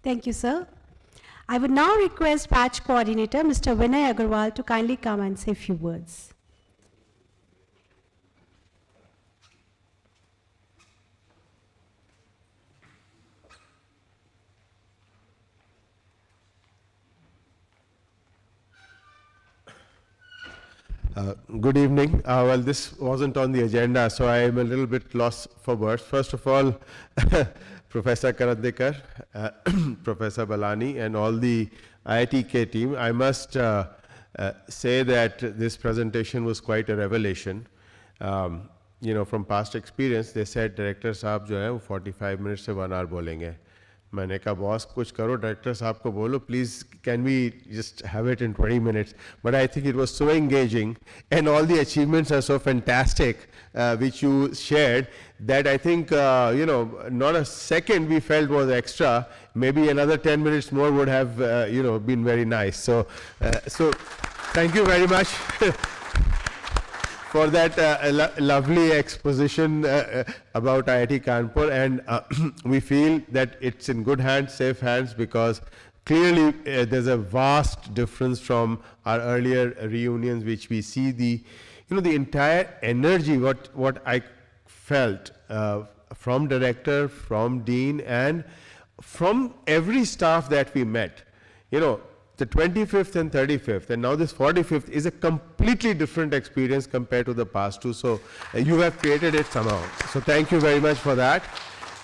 Thank you, sir. I would now request batch coordinator, Mr. Vinay Agarwal, to kindly come and say a few words. Good evening. Well, this wasn't on the agenda, so I am a little bit lost for words. First of all, Professor Karandikar, Professor Balani, and all the IITK team, I must say that this presentation was quite a revelation. You know, from past experience, they said director साहब जो है वो 45 minutes से 1 hour बोलेंगे. मैंने कहा boss कुछ करो डायरेक्टर साहब को बोलो please can we just have it in 20 minutes. But I think it was so engaging and all the achievements are so fantastic which you shared that I think you know, not a second we felt was extra. Maybe another 10 minutes more would have you know, been very nice. So thank you very much for that lovely exposition about IIT Kanpur, and we feel that it's in good hands, safe hands, because clearly there's a vast difference from our earlier reunions, which we see the, you know, the entire energy, what I felt from director, from dean, and from every staff that we met. You know, the 25th and 35th, and now this 45th is a completely different experience compared to the past two. So you have created it somehow. So thank you very much for that.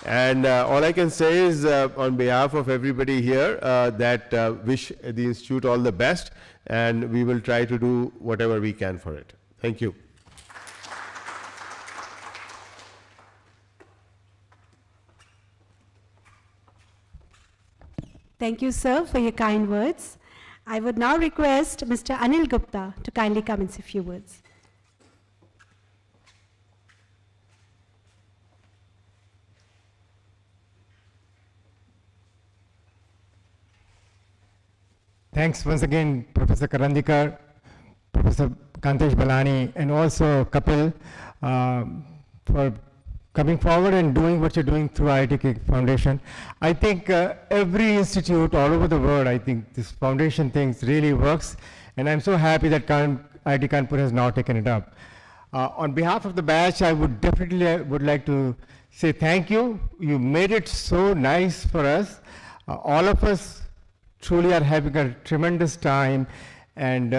And all I can say is on behalf of everybody here that wish the Institute all the best, and we will try to do whatever we can for it. Thank you. Thank you, sir, for your kind words. I would now request Mr. Anil Gupta to kindly come and say a few words. Thanks once again, Professor Karandikar, Professor Kantesh Balani, and also Kapil for coming forward and doing what you're doing through IIT Foundation. I think every institute all over the world, I think this foundation thing really works, and I'm so happy that IIT Kanpur has now taken it up. On behalf of the batch, I would definitely would like to say thank you. You made it so nice for us. All of us truly are having a tremendous time, and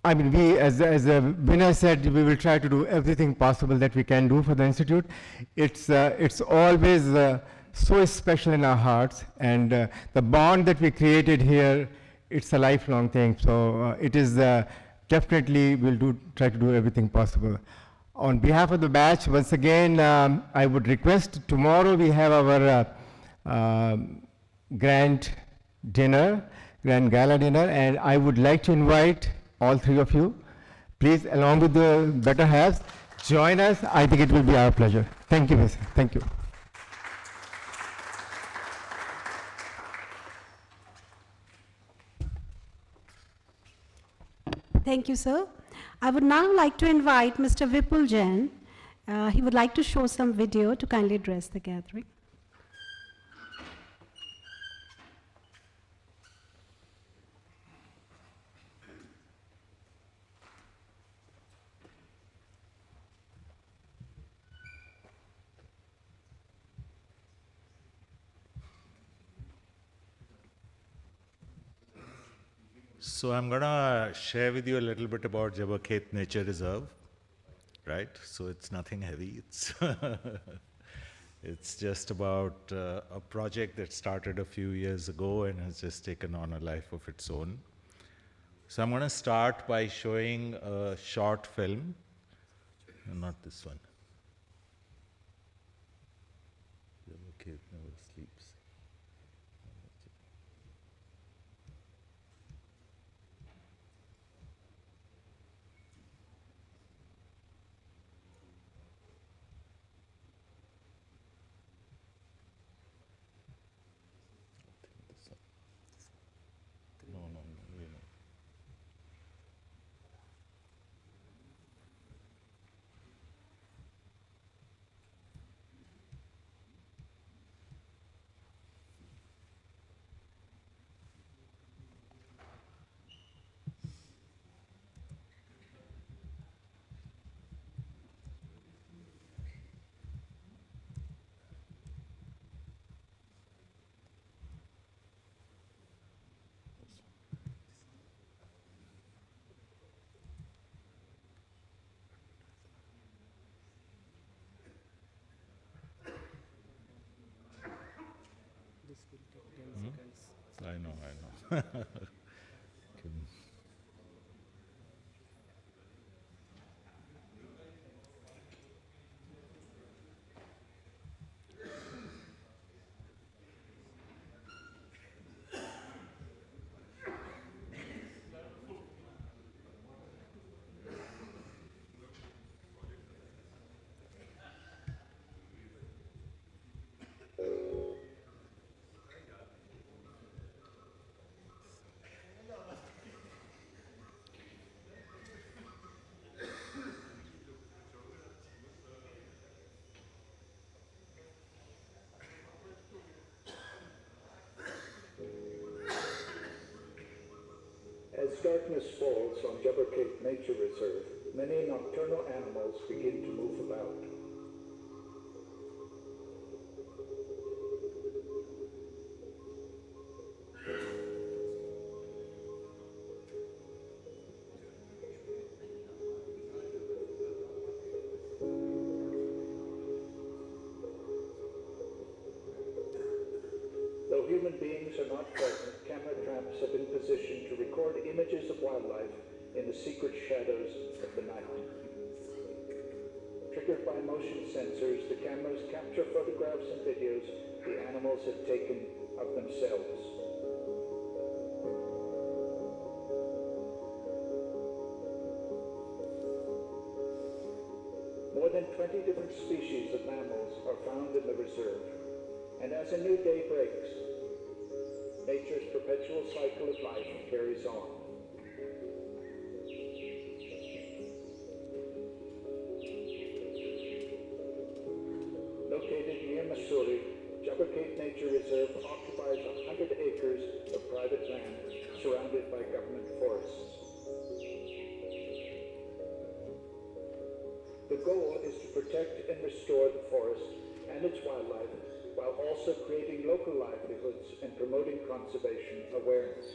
I mean, we, as Vinay said, we will try to do everything possible that we can do for the Institute. It's always so special in our hearts, and the bond that we created here, it's a lifelong thing. So it is definitely, we'll try to do everything possible. On behalf of the batch, once again, I would request, tomorrow we have our grand gala dinner, and I would like to invite all three of you, please, along with the better halves, join us. I think it will be our pleasure. Thank you, Mr. Thank you. Thank you, sir. I would now like to invite Mr. Vipul Jain. He would like to show some video to kindly address the gathering. So I'm going to share with you a little bit about Jabbar Khet Nature Reserve, right? So it's nothing heavy. It's just about a project that started a few years ago and has just taken on a life of its own. So I'm going to start by showing a short film, not this one. Jabbar Khet never sleeps. I know. As darkness falls on Jubber Cape Nature Reserve, many nocturnal animals begin to move about. Though human beings are not present, camera traps have been positioned to record images of wildlife in the secret shadows of the night. Triggered by motion sensors, the cameras capture photographs and videos the animals have taken of themselves. More than 20 different species of mammals are found in the reserve. And as a new day breaks, nature's perpetual cycle of life carries on. Located near Missouri, Jubber Cape Nature Reserve occupies 100 acres of private land surrounded by government forests. The goal is to protect and restore the forest and its wildlife while also creating local livelihoods and promoting conservation awareness.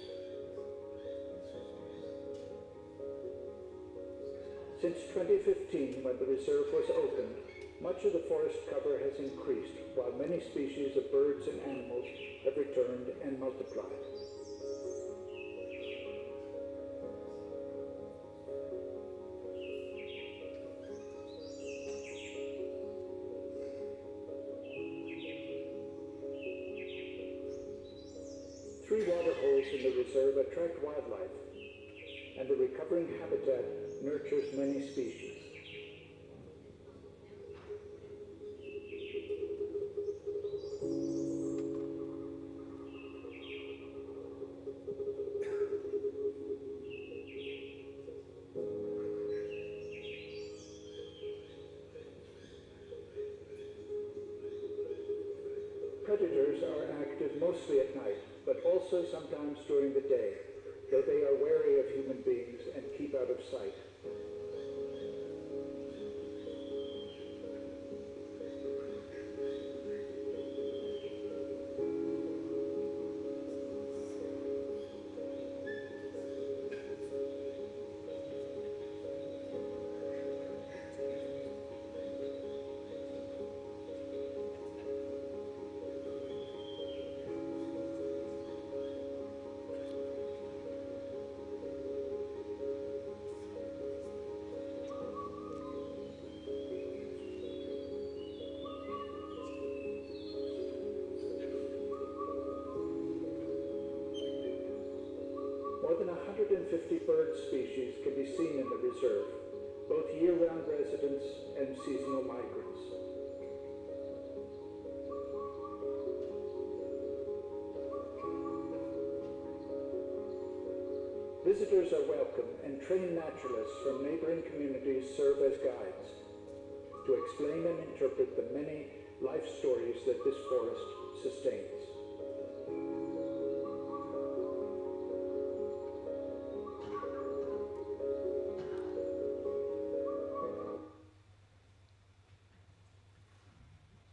Since 2015, when the reserve was opened, much of the forest cover has increased, while many species of birds and animals have returned and multiplied. Three water holes in the reserve attract wildlife, and the recovering habitat nurtures many species. Predators are active mostly at night, but also sometimes during the day, though they are wary of human beings and keep out of sight. More than 150 bird species can be seen in the reserve, both year-round residents and seasonal migrants. Visitors are welcome, and trained naturalists from neighboring communities serve as guides to explain and interpret the many life stories that this forest sustains.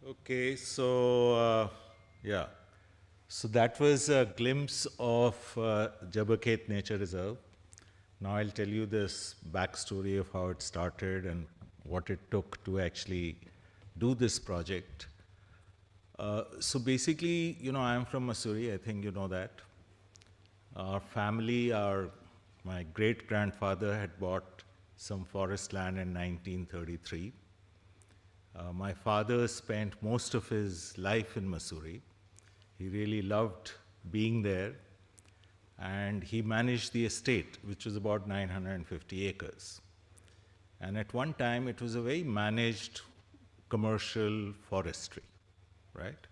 Okay, so yeah, so that was a glimpse of Jubber Cape Nature Reserve. Now I'll tell you this backstory of how it started and what it took to actually do this project. So basically, you know, I'm from Missouri, I think you know that. Our family, my great-grandfather had bought some forest land in 1933. My father spent most of his life in Mussoorie. He really loved being there, and he managed the estate, which was about 950 acres. And at one time, it was a very managed commercial forestry, right?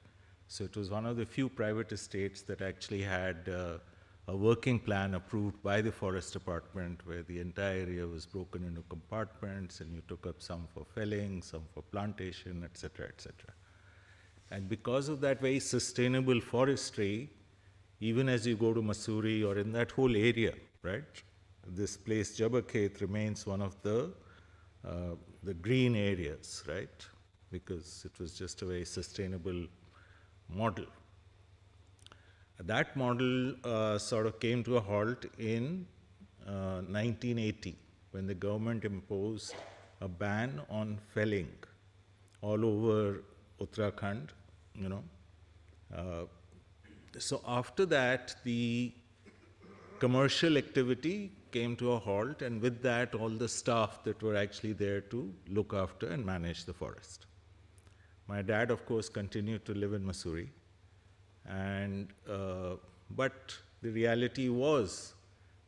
So it was one of the few private estates that actually had a working plan approved by the forest department, where the entire area was broken into compartments, and you took up some for felling, some for plantation, et cetera, et cetera. And because of that very sustainable forestry, even as you go to Mussoorie or in that whole area, right, this place Jabakhet remains one of the green areas, right, because it was just a very sustainable model. That model sort of came to a halt in 1980, when the government imposed a ban on felling all over Uttarakhand, you know. So after that, the commercial activity came to a halt, and with that, all the staff that were actually there to look after and manage the forest. My dad, of course, continued to live in Mussoorie, and but the reality was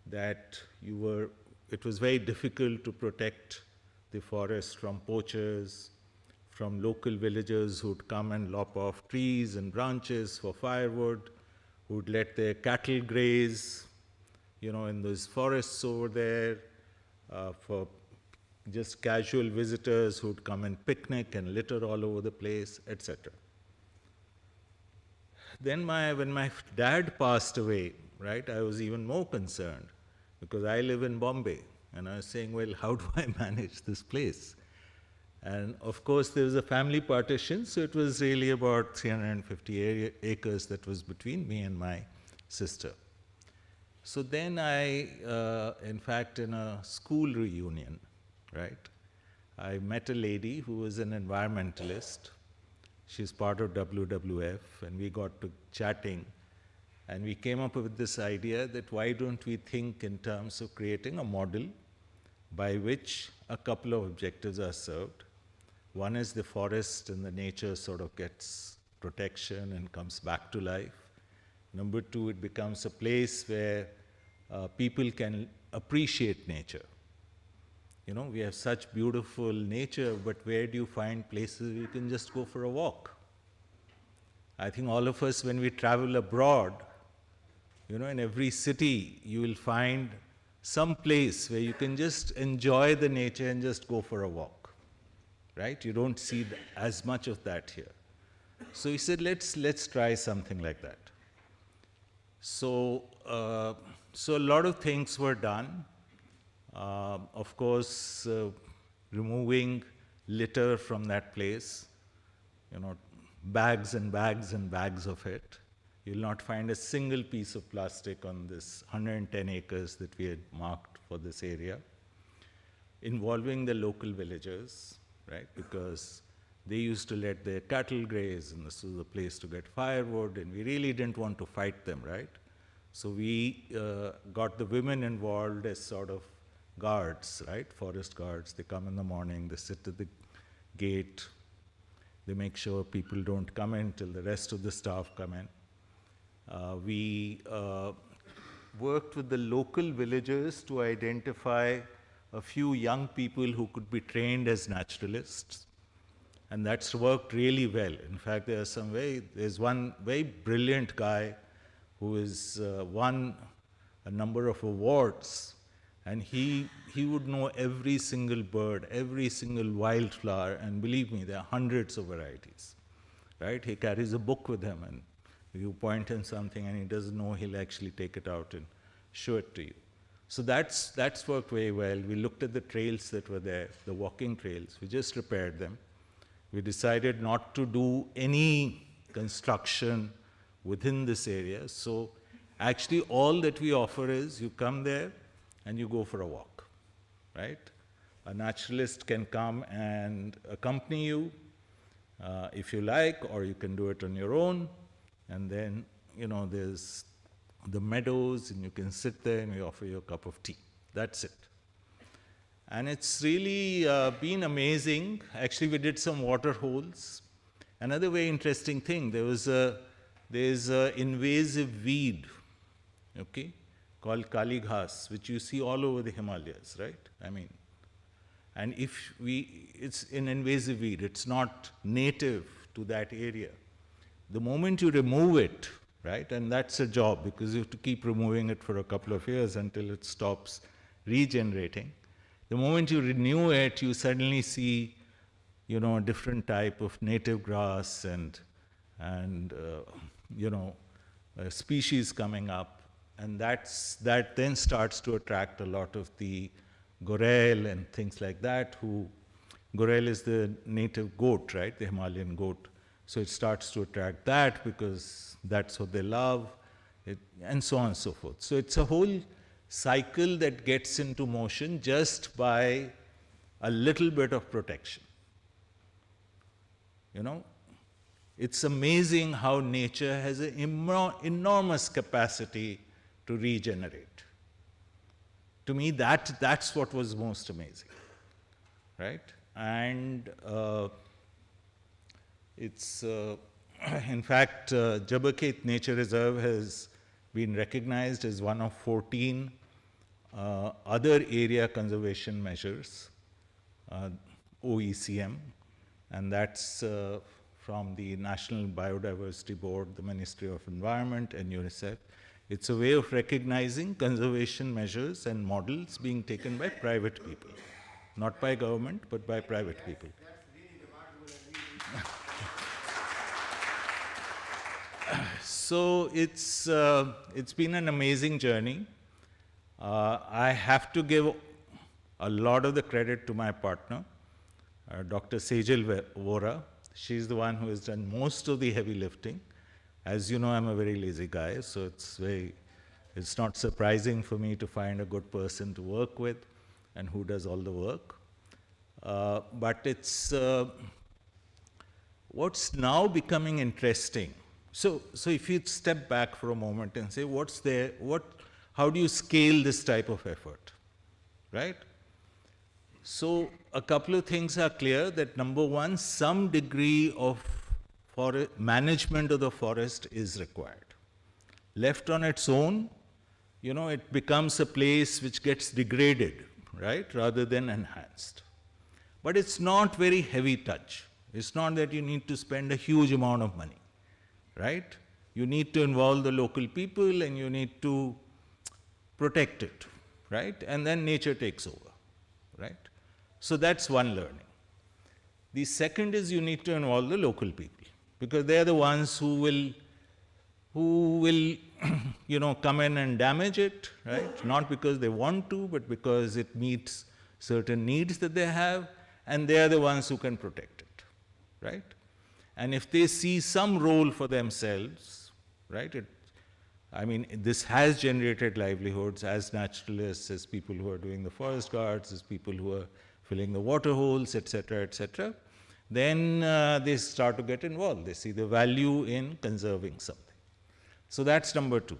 that it was very difficult to protect the forest from poachers, from local villagers who'd come and lop off trees and branches for firewood, who'd let their cattle graze, you know, in those forests over there, for just casual visitors who'd come and picnic and litter all over the place, etc. Then when my dad passed away, right, I was even more concerned, because I live in Bombay, and I was saying, well, how do I manage this place? And of course, there was a family partition, so it was really about 350 acres that was between me and my sister. So then in fact, in a school reunion, right, I met a lady who was an environmentalist. She's part of WWF, and we got to chatting, and we came up with this idea that why don't we think in terms of creating a model by which a couple of objectives are served. One is the forest and the nature sort of gets protection and comes back to life. Number two, it becomes a place where people can appreciate nature. You know, we have such beautiful nature, but where do you find places where you can just go for a walk? I think all of us, when we travel abroad, you know, in every city, you will find some place where you can just enjoy the nature and just go for a walk, right? You don't see as much of that here. So he said, let's try something like that. So, so a lot of things were done. Of course, removing litter from that place, you know, bags and bags and bags of it. You'll not find a single piece of plastic on this 110 acres that we had marked for this area. Involving the local villagers, right, because they used to let their cattle graze, and this was a place to get firewood, and we really didn't want to fight them, right? So we got the women involved as sort of guards, right, forest guards. They come in the morning, they sit at the gate, they make sure people don't come in till the rest of the staff come in. We worked with the local villagers to identify a few young people who could be trained as naturalists, and that's worked really well. In fact, there's one very brilliant guy who has won a number of awards, and he would know every single bird, every single wildflower, and believe me, there are hundreds of varieties, right? He carries a book with him, and if you point him something and he doesn't know, he'll actually take it out and show it to you. So that's worked very well. We looked at the trails that were there, the walking trails. We just repaired them. We decided not to do any construction within this area. So actually all that we offer is you come there and you go for a walk, right? A naturalist can come and accompany you if you like, or you can do it on your own. And then, you know, there's the meadows, and you can sit there and we offer you a cup of tea. That's it. And it's really been amazing. Actually, we did some water holes. Another very interesting thing, there's an invasive weed, okay, called Kali Ghas, which you see all over the Himalayas, right? I mean, and it's an invasive weed, it's not native to that area. The moment you remove it, right, and that's a job because you have to keep removing it for a couple of years until it stops regenerating. The moment you renew it, you suddenly see, you know, a different type of native grass and you know, a species coming up, and that then starts to attract a lot of the gorel and things like that. Gorel is the native goat, right, the Himalayan goat. So it starts to attract that because that's what they love, and so on and so forth. So it's a whole cycle that gets into motion just by a little bit of protection. You know, it's amazing how nature has an enormous capacity to regenerate. To me, that's what was most amazing, right? And it's, in fact, Jabberkhet Nature Reserve has been recognized as one of 14 other area conservation measures, OECM, and that's from the National Biodiversity Board, the Ministry of Environment, and UNICEF. It's a way of recognizing conservation measures and models being taken by private people, not by government, but by private people. So it's been an amazing journey. I have to give a lot of the credit to my partner, Dr. Sejal Vora. She's the one who has done most of the heavy lifting. As you know, I'm a very lazy guy, so it's not surprising for me to find a good person to work with and who does all the work. But it's what's now becoming interesting. So if you step back for a moment and say, how do you scale this type of effort, right? So a couple of things are clear, that number one, some degree of management of the forest is required. Left on its own, you know, it becomes a place which gets degraded, right, rather than enhanced. But it's not very heavy touch. It's not that you need to spend a huge amount of money, right? You need to involve the local people and you need to protect it, right? And then nature takes over, right? So that's one learning. The second is you need to involve the local people, because they're the ones who will you know, come in and damage it, right? Not because they want to, but because it meets certain needs that they have, and they are the ones who can protect it, right? And if they see some role for themselves, right? I mean, this has generated livelihoods as naturalists, as people who are doing the forest guards, as people who are filling the water holes, etc. Then they start to get involved. They see the value in conserving something. So that's number two.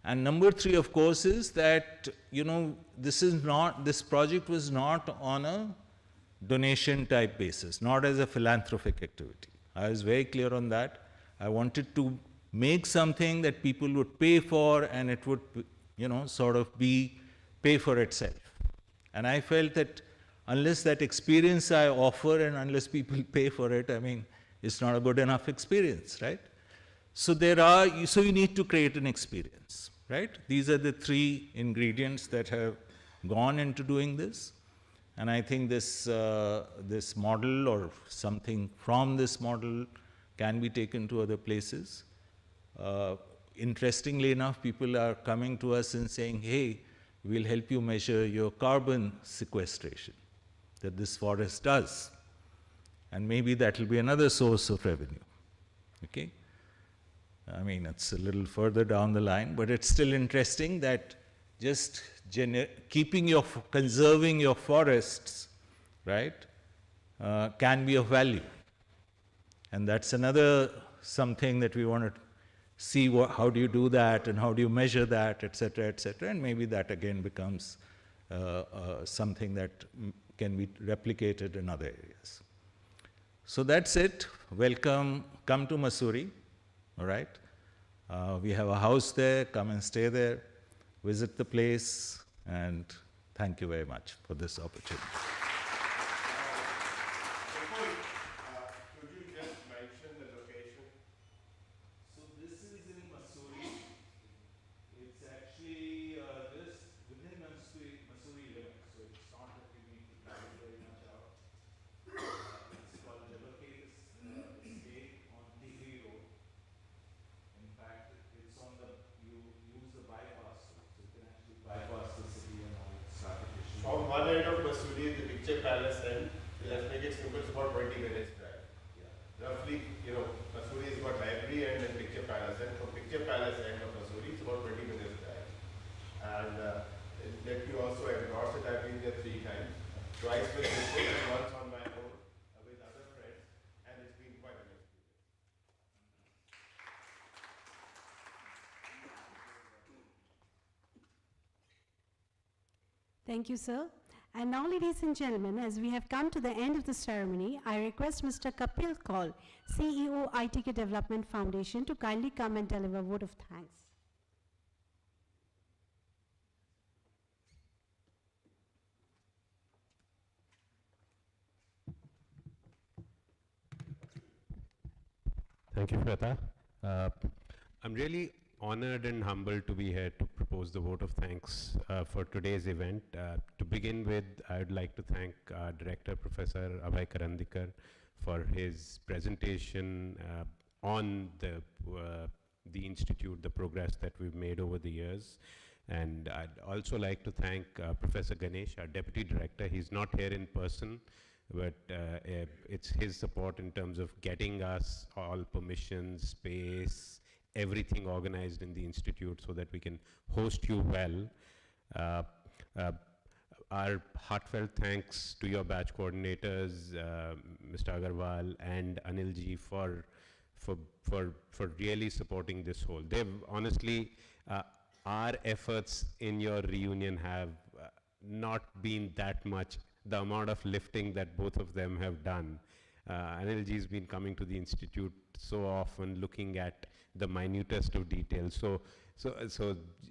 And number three, of course, is that, you know, this project was not on a donation type basis, not as a philanthropic activity. I was very clear on that. I wanted to make something that people would pay for, and it would, you know, sort of pay for itself. And I felt that unless that experience I offer and unless people pay for it, I mean, it's not a good enough experience, right? So so you need to create an experience, right? These are the three ingredients that have gone into doing this. And I think this model or something from this model can be taken to other places. Interestingly enough, people are coming to us and saying, hey, we'll help you measure your carbon sequestration that this forest does. And maybe that will be another source of revenue, okay? I mean, it's a little further down the line, but it's still interesting that just conserving your forests, right, can be of value. And that's another something that we want to see how do you do that and how do you measure that, et cetera, and maybe that again becomes something that can be replicated in other areas. So that's it. Welcome. Come to Mussoorie. All right. We have a house there. Come and stay there. Visit the place. And thank you very much for this opportunity. Could you just mention the location? So this is in Mussoorie. It's actually just within Mussoorie limits, so it's not that you need to travel very much out. It's called Jabbercase Estate on Tigri Road. In fact, it's on the, you use the bypass route, so you can actually bypass the city and all its traffic issues. From one end of Mussoorie, the Picture Palace end, let's make it simple, it's about 20 minutes drive. Yeah. Roughly, Mussoorie is got library end and Picture Palace end. From Picture Palace end of Mussoorie, it's about 20 minutes drive. And let me also endorse it. I've been there 3 times. Twice with this book and once on my own with other friends. And it's been quite an experience. Thank you, sir. And now, ladies and gentlemen, as we have come to the end of the ceremony, I request Mr. Kapil Kaul, CEO, ITK Development Foundation, to kindly come and deliver a vote of thanks. Thank you, Shweta. I'm really honored and humbled to be here to propose the vote of thanks for today's event. To begin with, I would like to thank our director, Professor Abhay Karandikar, for his presentation on the institute, the progress that we've made over the years. And I'd also like to thank Professor Ganesh, our deputy director. He's not here in person, but it's his support in terms of getting us all permissions, space, everything organized in the institute so that we can host you well. Our heartfelt thanks to your batch coordinators, Mr. Agarwal and Anilji, for really supporting this whole. They've honestly, our efforts in your reunion have not been that much. The amount of lifting that both of them have done. Anilji's been coming to the institute so often, looking at the minutest of details. So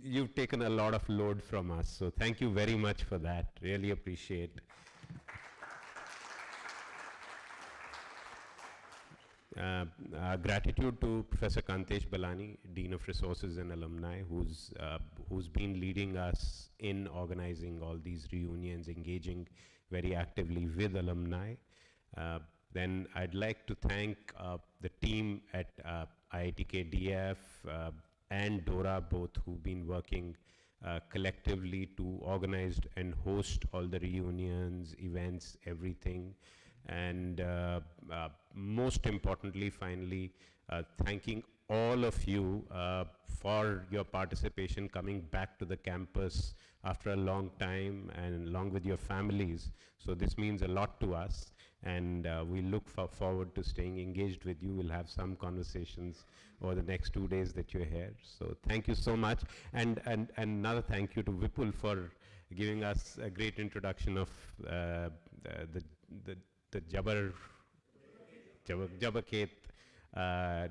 you've taken a lot of load from us. So thank you very much for that. Really appreciate. Gratitude to Professor Kantesh Balani, Dean of Resources and Alumni, who's been leading us in organizing all these reunions, engaging very actively with alumni. Then I'd like to thank the team at IIT KDF and DORA, both who've been working collectively to organize and host all the reunions, events, everything. And most importantly, finally, thanking all of you for your participation, coming back to the campus after a long time and along with your families. So this means a lot to us, and we look forward to staying engaged with you. We'll have some conversations over the next 2 days that you're here. So thank you so much. And another thank you to Vipul for giving us a great introduction of the Jabbercase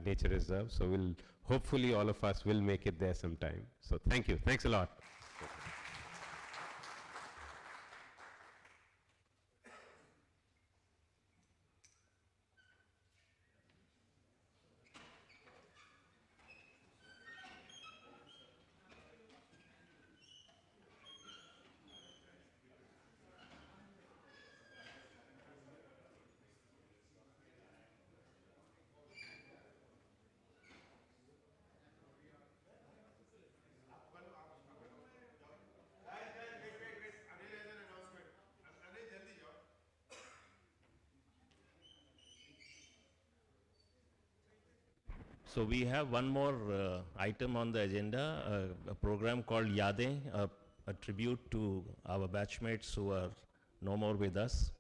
Nature Reserve. So we'll hopefully all of us will make it there sometime. So thank you. Thanks a lot. So we have one more item on the agenda, a program called Yadein, a tribute to our batchmates who are no more with us.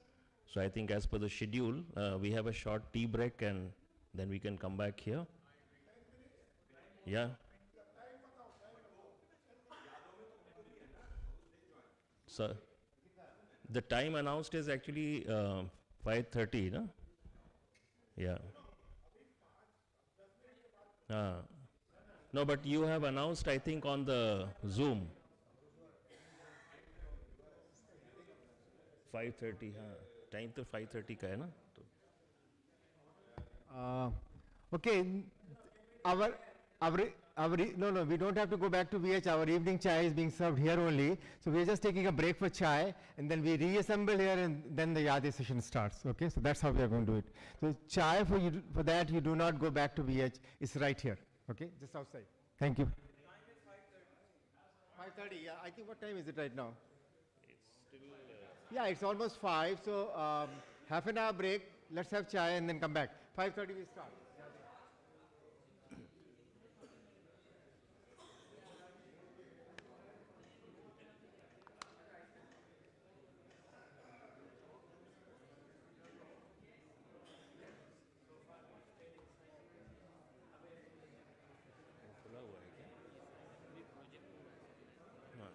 So I think as per the schedule, we have a short tea break and then we can come back here. Yeah. So the time announced is actually 5:30, no? Yeah. Ah. No, but you have announced, I think, on the Zoom. 5:30, हाँ. Time तो 5:30 का है ना? तो Okay, our, no, we don't have to go back to VH. Our evening chai is being served here only. So we're just taking a break for chai, and then we reassemble here, and then the Yadi session starts. Okay, so that's how we are going to do it. So chai for you, for that you do not go back to VH. It's right here. Okay, just outside. Thank you. 5:30. Yeah, I think what time is it right now? it's still. Yeah, it's almost 5. So half an hour break. Let's have chai and then come back. 5:30 we start. खुला हुआ है क्या? हाँ.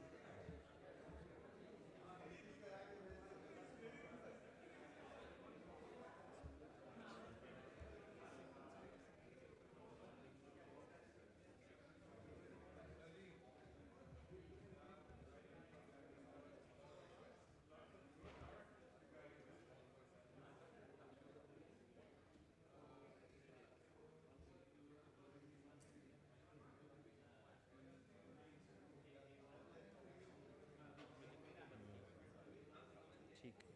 ठीक है.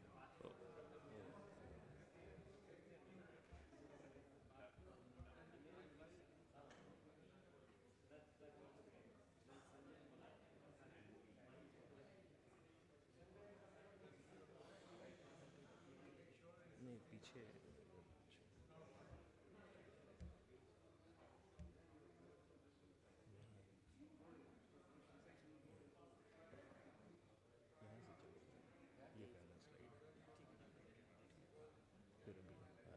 नहीं पीछे. यहाँ से चलो. ये पहला स्लाइड है. फिर अभी आते.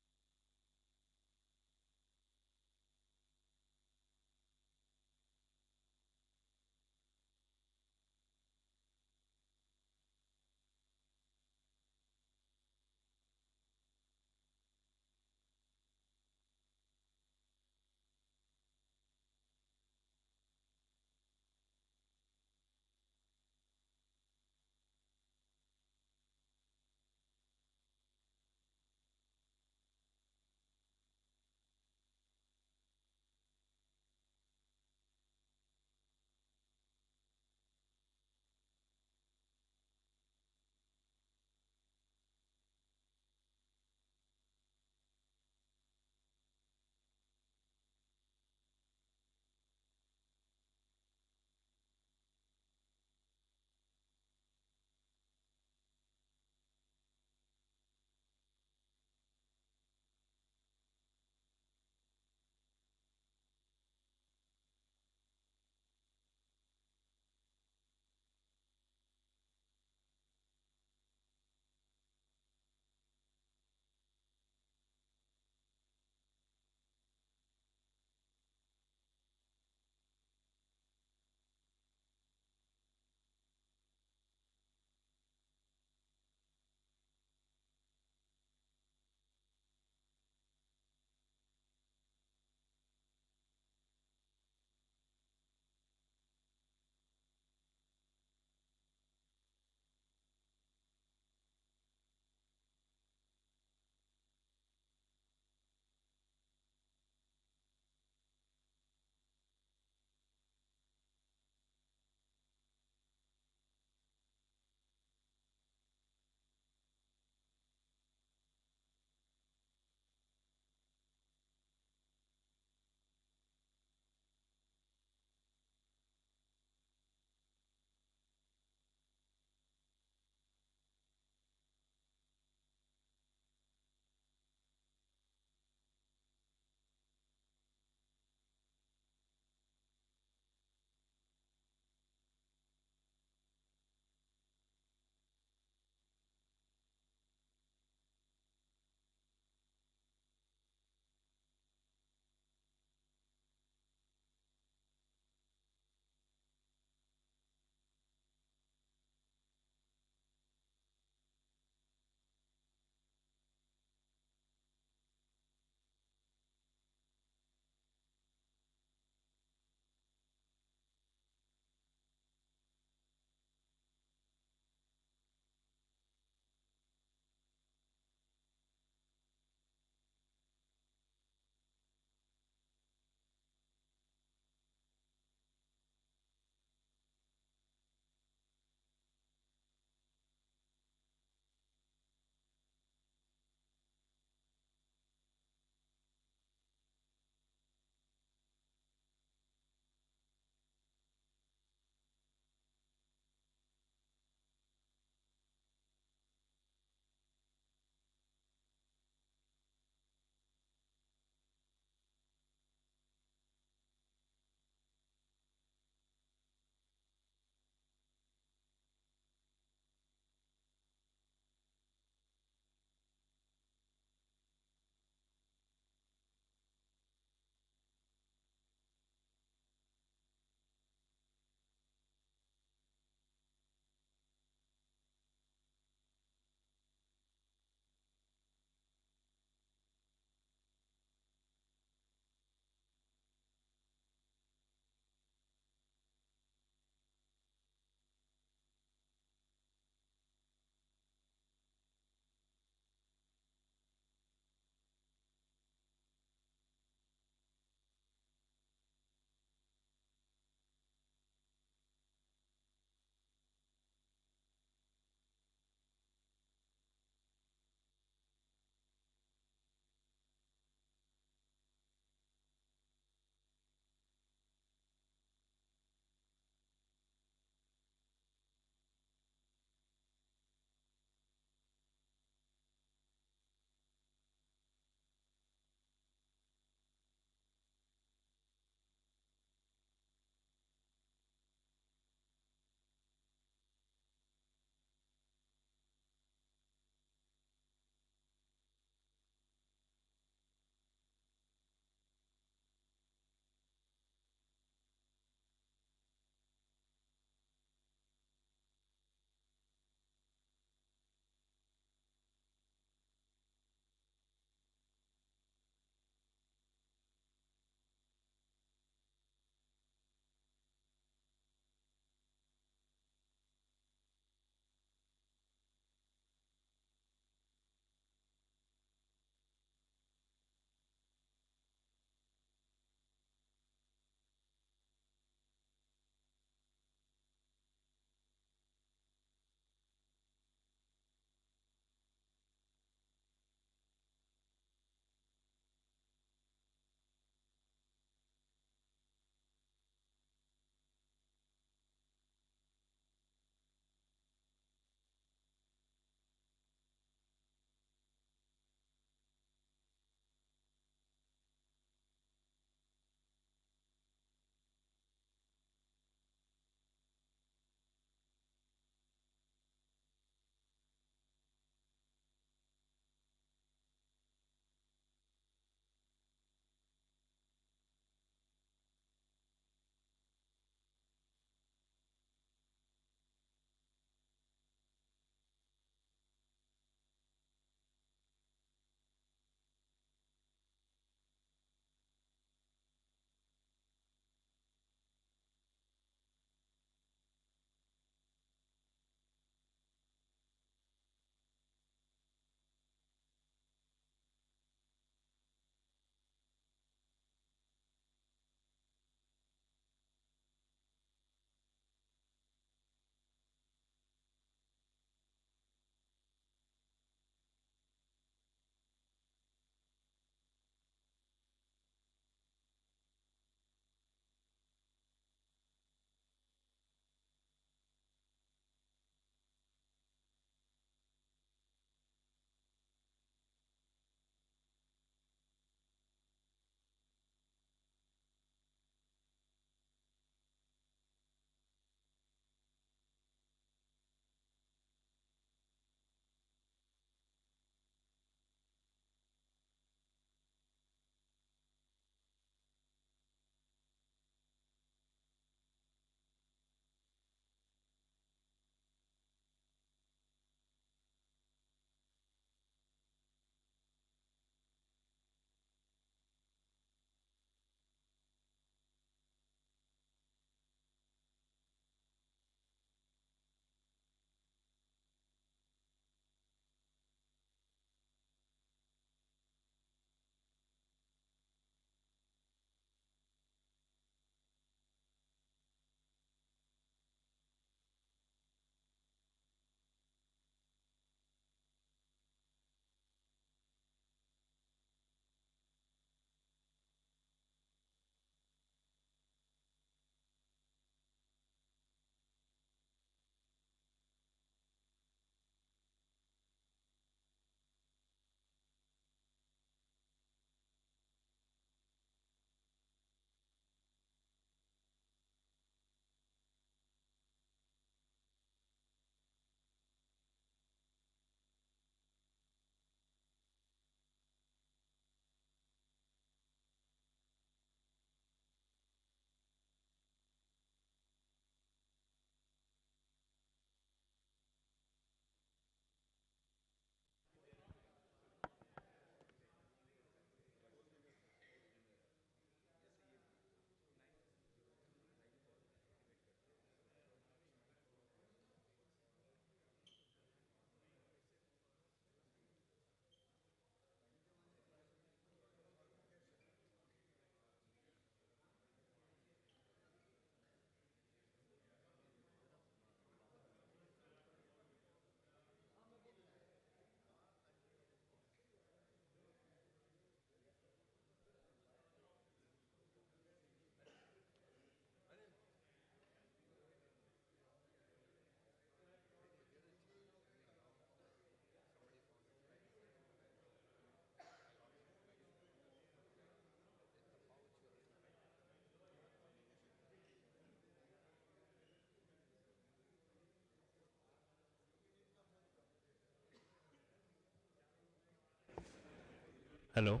Hello.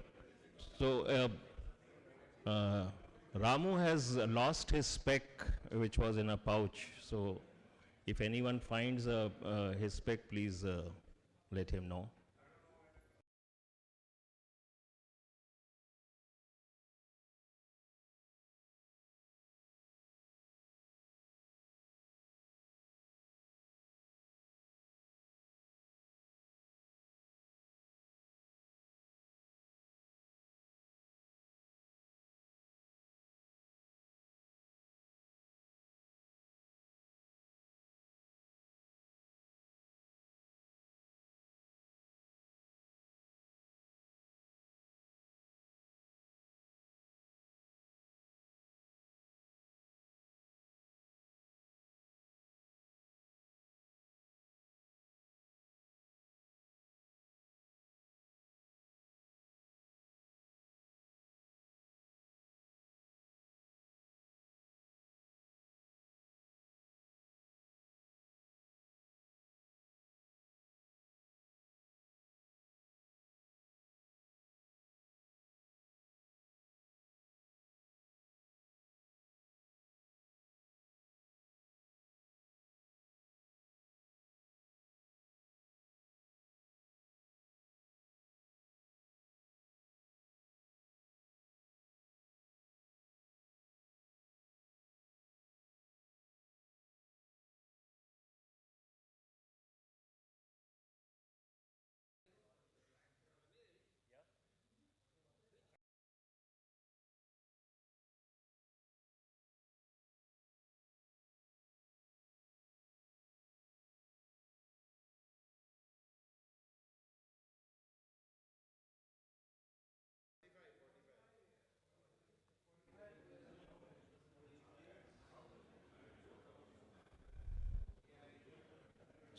So, Ramu has lost his spec, which was in a pouch. So, if anyone finds his spec, please let him know.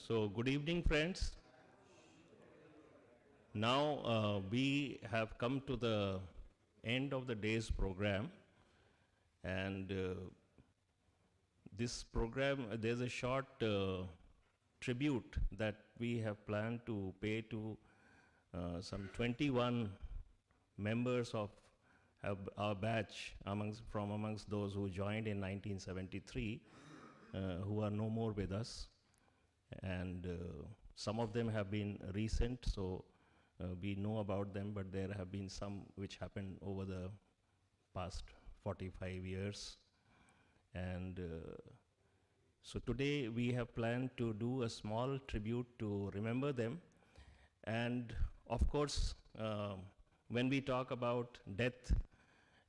So, good evening, friends. Now we have come to the end of the day's program, and this program, there's a short tribute that we have planned to pay to some 21 members of our batch from amongst those who joined in 1973, who are no more with us. And some of them have been recent, so we know about them, but there have been some which happened over the past 45 years. And so today we have planned to do a small tribute to remember them. And of course, when we talk about death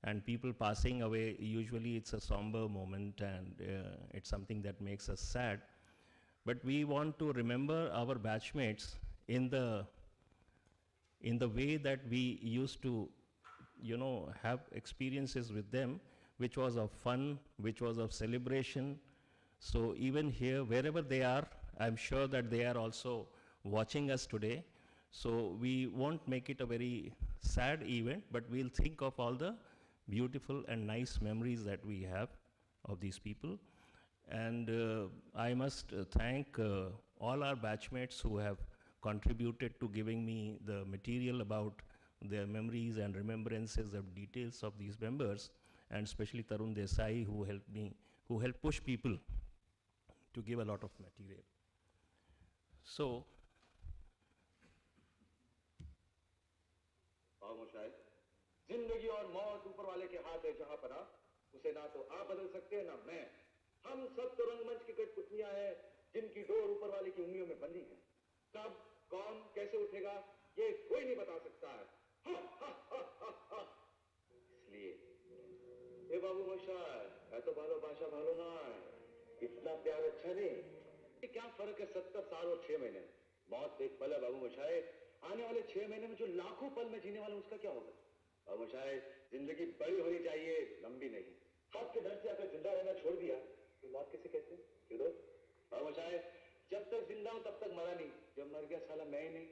and people passing away, usually it's a somber moment, and it's something that makes us sad. But we want to remember our batchmates in the way that we used to, have experiences with them, which was of fun, which was of celebration. So even here, wherever they are, I'm sure that they are also watching us today. So we won't make it a very sad event, but we'll think of all the beautiful and nice memories that we have of these people. And I must thank all our batchmates who have contributed to giving me the material about their memories and remembrances of details of these members, and especially Tarun Desai, who helped push people to give a lot of material. So, जिंदगी और मौत ऊपर वाले के हाथ है, जहां पना उसे ना तो आप बदल सकते हैं ना मैं। हम सब तो रंगमंच की कठपुतलियां हैं, जिनकी डोर ऊपर वाले की उंगलियों में बंधी है। कब, कौन, कैसे उठेगा, ये कोई नहीं बता सकता है। इसलिए ए बाबू मोशाय, मैं तो भालो भाषा भालो ना, इतना प्यार अच्छा नहीं। क्या फर्क है 70 साल और 6 महीने? मौत एक पल है बाबू मोशाय, आने वाले 6 महीने में जो लाखों पल में जीने वाला उसका क्या होगा? बाबू मोशाय, जिंदगी बड़ी होनी चाहिए, लंबी नहीं। आपके डर से अगर जिंदा रहना छोड़ दिया तो मौत किसे कहते हैं? क्यों दो? बाबू मोशाय, जब तक जिंदा हूं तब तक मरा नहीं, जब मर गया साला मैं ही नहीं।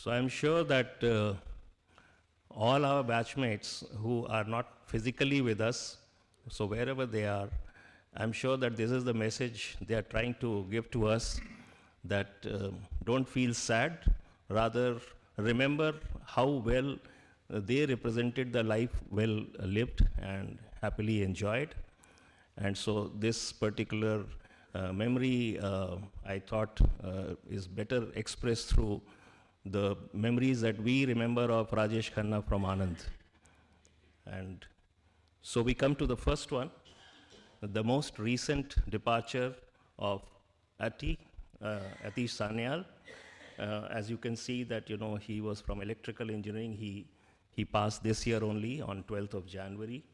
So I'm sure that all our batchmates who are not physically with us, So wherever they are, I'm sure that this is the message they are trying to give to us, that don't feel sad, rather remember how well they represented the life well lived and happily enjoyed. And so this particular memory, I thought, is better expressed through the memories that we remember of Rajesh Khanna from Anand. And so we come to the first one, the most recent departure of Atish Sanyal. As you can see that, he was from electrical engineering. He passed this year only on 12th of January.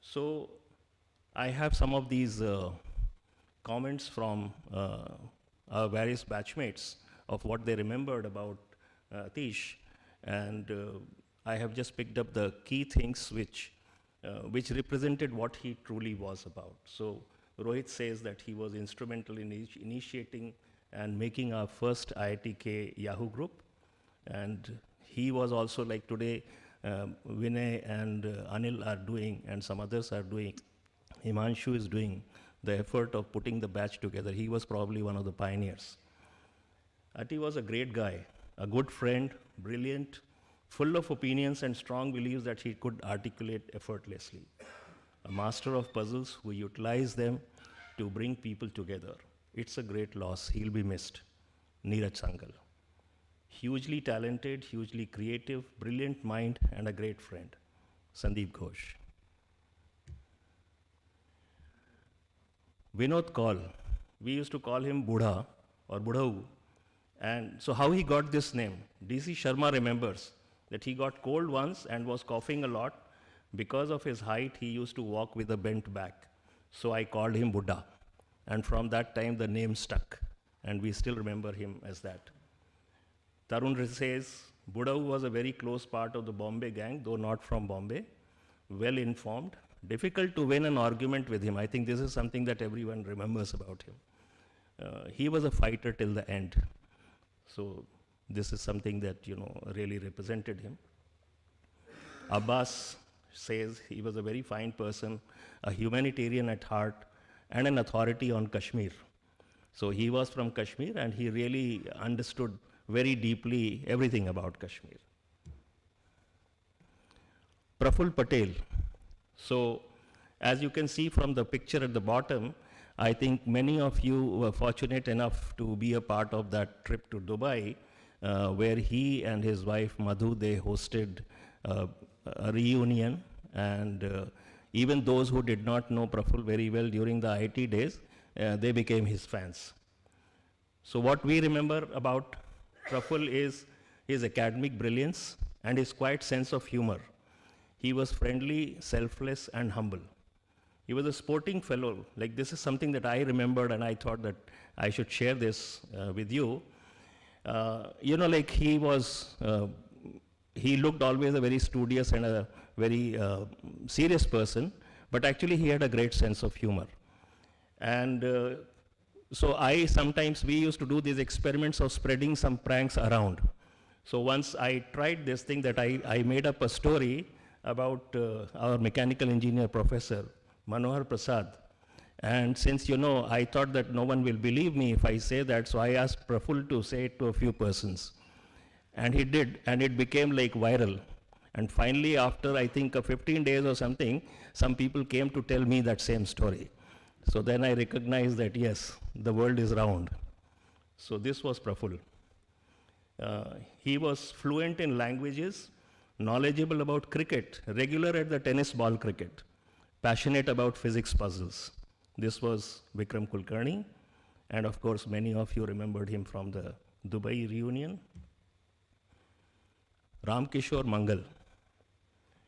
So I have some of these comments from our various batchmates of what they remembered about Atish. And I have just picked up the key things which represented what he truly was about. So Rohit says that he was instrumental in initiating and making our first IITK Yahoo group. And he was also, like today, Vinay and Anil are doing, and some others are doing, Himanshu is doing the effort of putting the batch together. He was probably one of the pioneers. Ati was a great guy, a good friend, brilliant, full of opinions and strong beliefs that he could articulate effortlessly. A master of puzzles who utilized them to bring people together. It's a great loss. He'll be missed. Neeraj Sangal. Hugely talented, hugely creative, brilliant mind, and a great friend. Sandeep Ghosh. Vinod Kaul. We used to call him Budha or Budhau. And so how he got this name? DC Sharma remembers that he got cold once and was coughing a lot. Because of his height, he used to walk with a bent back. So I called him Buddha. And from that time, the name stuck. And we still remember him as that. Tarun says, Buddha was a very close part of the Bombay gang, though not from Bombay. Well informed. Difficult to win an argument with him. I think this is something that everyone remembers about him. He was a fighter till the end. So this is something that, really represented him. Abbas says he was a very fine person, a humanitarian at heart, and an authority on Kashmir. So he was from Kashmir, and he really understood very deeply everything about Kashmir. Praful Patel. So as you can see from the picture at the bottom, I think many of you were fortunate enough to be a part of that trip to Dubai, where he and his wife Madhu, they hosted a reunion. And even those who did not know Praful very well during the IT days, they became his fans. So what we remember about Praful is his academic brilliance and his quiet sense of humor. He was friendly, selfless, and humble. He was a sporting fellow. Like, this is something that I remembered, and I thought that I should share this with you. Like he was, he looked always a very studious and a very serious person, but actually he had a great sense of humor. And so we used to do these experiments of spreading some pranks around. So once I tried this thing that I made up a story about our mechanical engineer professor, Manohar Prasad. And since, I thought that no one will believe me if I say that, so I asked Praful to say it to a few persons. And he did, and it became like viral. And finally, after I think 15 days or something, some people came to tell me that same story. So then I recognized that, yes, the world is round. So this was Praful. He was fluent in languages, knowledgeable about cricket, regular at the tennis ball cricket, passionate about physics puzzles. This was Vikram Kulkarni. And of course, many of you remembered him from the Dubai reunion. Ram Kishore Mangal.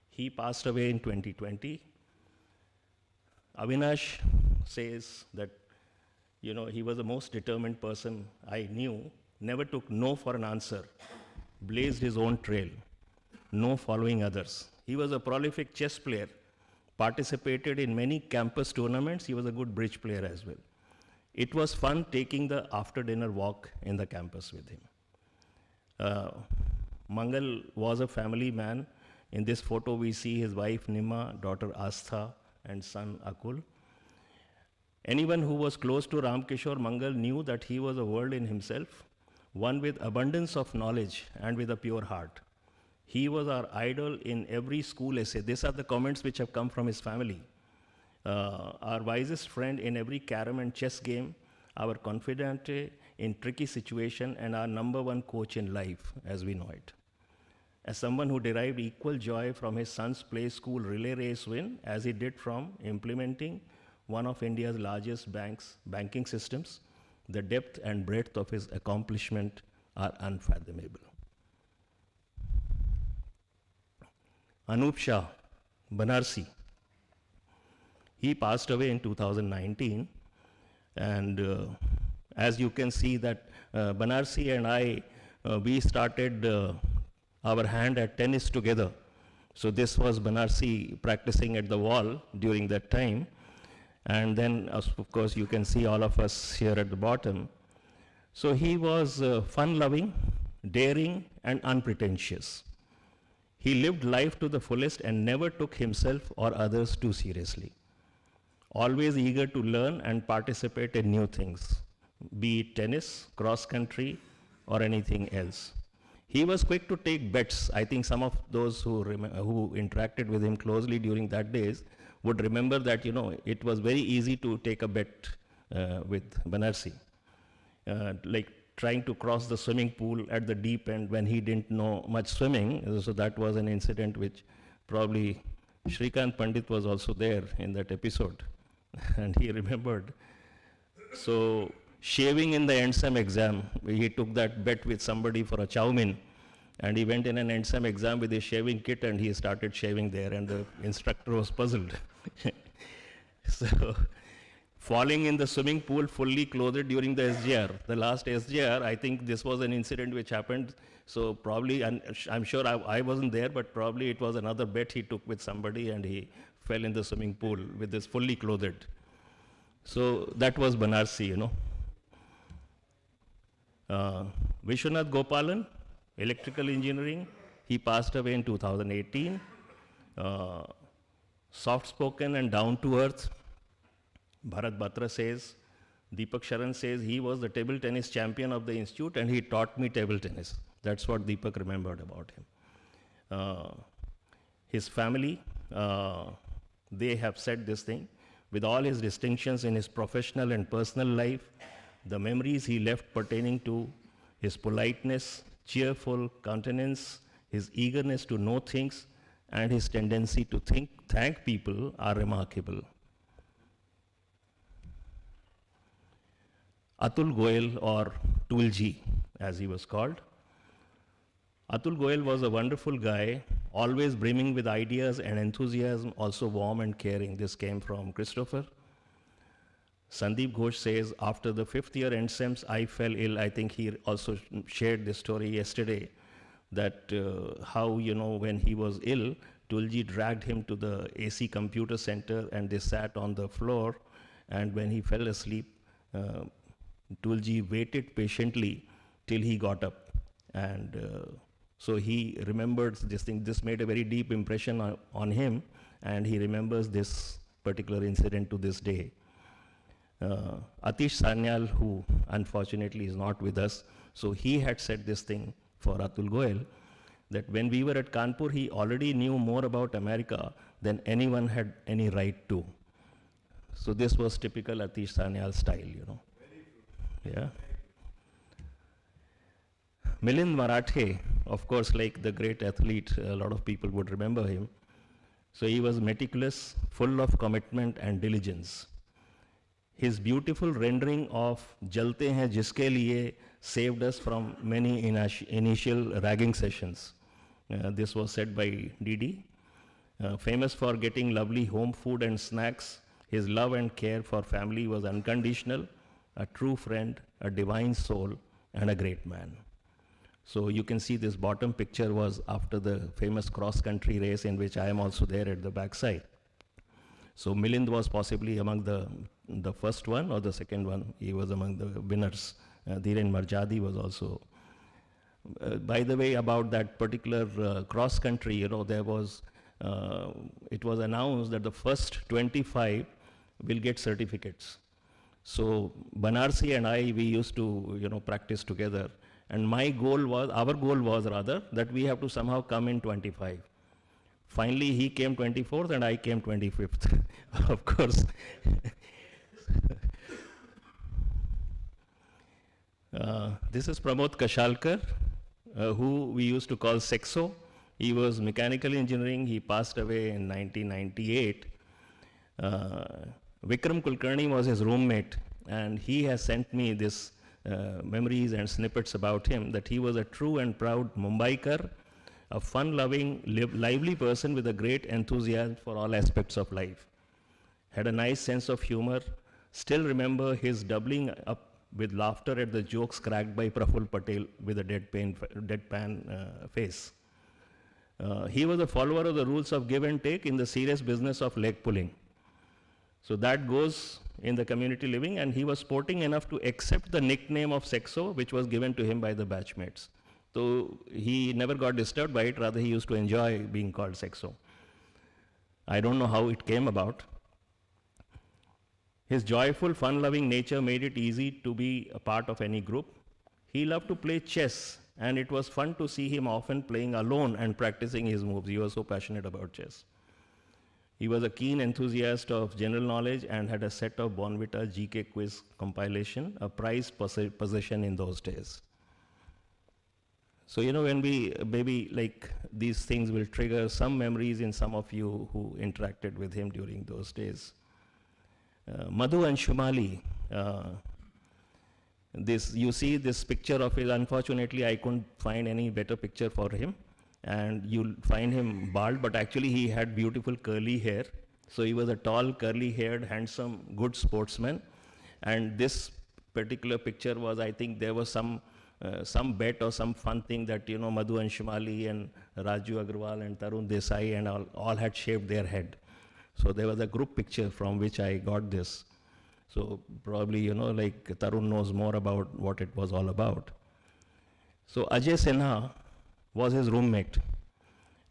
He passed away in 2020. Avinash says that, he was the most determined person I knew, never took no for an answer, blazed his own trail, no following others. He was a prolific chess player, participated in many campus tournaments. He was a good bridge player as well. It was fun taking the after-dinner walk in the campus with him. Mangal was a family man. In this photo, we see his wife Nima, daughter Astha, and son Akul. Anyone who was close to Ramkishore Mangal knew that he was a world in himself, one with abundance of knowledge and with a pure heart. He was our idol in every school essay. These are the comments which have come from his family. Our wisest friend in every carom and chess game, our confidante in tricky situation, and our #1 coach in life, as we know it. As someone who derived equal joy from his son's play school relay race win, as he did from implementing one of India's largest banking systems, the depth and breadth of his accomplishment are unfathomable. Anup Shah, Banarsi. He passed away in 2019, and as you can see that Banarsi and I, we started our hand at tennis together. So this was Banarsi practicing at the wall during that time. And then, of course, you can see all of us here at the bottom. So he was fun-loving, daring, and unpretentious. He lived life to the fullest and never took himself or others too seriously. Always eager to learn and participate in new things, be it tennis, cross-country, or anything else. He was quick to take bets. I think some of those who interacted with him closely during that days would remember that, you know, it was very easy to take a bet with Banarsi. Like trying to cross the swimming pool at the deep end when he didn't know much swimming. So that was an incident which probably Shrikant Pandit was also there in that episode. And he remembered. So shaving in the endsem exam, he took that bet with somebody for a chow mein, and he went in an endsem exam with his shaving kit and he started shaving there, and the instructor was puzzled. So falling in the swimming pool fully clothed during the SGR, the last SGR, I think this was an incident which happened. So probably, and I'm sure I wasn't there, but probably it was another bet he took with somebody and he fell in the swimming pool with this fully clothed. So that was Banarsi, you know. Vishwanath Gopalan, electrical engineering, he passed away in 2018. Soft-spoken and down-to-earth, Bharat Batra says. Deepak Sharan says he was the table tennis champion of the institute and he taught me table tennis. That's what Deepak remembered about him. His family, they have said this thing. With all his distinctions in his professional and personal life, the memories he left pertaining to his politeness, cheerful countenance, his eagerness to know things, and his tendency to thank people are remarkable. Atul Goyal, or Tulji, as he was called. Atul Goyal was a wonderful guy, always brimming with ideas and enthusiasm, also warm and caring. This came from Christopher. Sandeep Ghosh says, after the 5th year NSEMS, I fell ill. I think he also shared this story yesterday, that how, you know, when he was ill, Tulji dragged him to the AC computer center and they sat on the floor. And when he fell asleep, Tulji waited patiently till he got up. And so he remembered this thing. This made a very deep impression on him, and he remembers this particular incident to this day. Atish Sanyal, who unfortunately is not with us, so he had said this thing for Atul Goyal, that when we were at Kanpur, he already knew more about America than anyone had any right to. So this was typical Atish Sanyal style, you know. Yeah. Milind Marathe, of course, like the great athlete, a lot of people would remember him. So he was meticulous, full of commitment and diligence. His beautiful rendering of Jalte Hain Jiske Liye saved us from many initial ragging sessions. This was said by Didi. Famous for getting lovely home food and snacks, his love and care for family was unconditional, a true friend, a divine soul, and a great man. So you can see this bottom picture was after the famous cross-country race in which I am also there at the backside. So Milind was possibly among the first one or the second one. He was among the winners. Dhiren Marjadi was also. By the way, about that particular cross-country, you know, there was it was announced that the first 25 will get certificates. So Banarsi and I, we used to, practice together. And our goal was rather, that we have to somehow come in 25. Finally, he came 24th and I came 25th, of course. This is Pramod Kashalkar, who we used to call Sexo. He was mechanical engineering. He passed away in 1998. Vikram Kulkarni was his roommate, and he has sent me this memories and snippets about him, that he was a true and proud Mumbaikar, a fun-loving, lively person with a great enthusiasm for all aspects of life. Had a nice sense of humor. Still remember his doubling up with laughter at the jokes cracked by Praful Patel with a deadpan face. He was a follower of the rules of give and take in the serious business of leg pulling. So that goes in the community living, and he was sporting enough to accept the nickname of Sexo, which was given to him by the batchmates. So he never got disturbed by it, rather he used to enjoy being called Sexo. I don't know how it came about. His joyful, fun-loving nature made it easy to be a part of any group. He loved to play chess, and it was fun to see him often playing alone and practicing his moves. He was so passionate about chess. He was a keen enthusiast of general knowledge and had a set of Bonvita GK quiz compilation, a prized possession in those days. So, when maybe like these things will trigger some memories in some of you who interacted with him during those days. Madhu and Shumali, you see this picture of his. Unfortunately, I couldn't find any better picture for him. And you'll find him bald, but actually he had beautiful curly hair. So he was a tall, curly-haired, handsome, good sportsman. And this particular picture was, I think there was some bet or some fun thing that, Madhu and Shumali and Raju Agrawal and Tarun Desai and all had shaved their head. So there was a group picture from which I got this. So probably, like Tarun knows more about what it was all about. So Ajay Sinha was his roommate.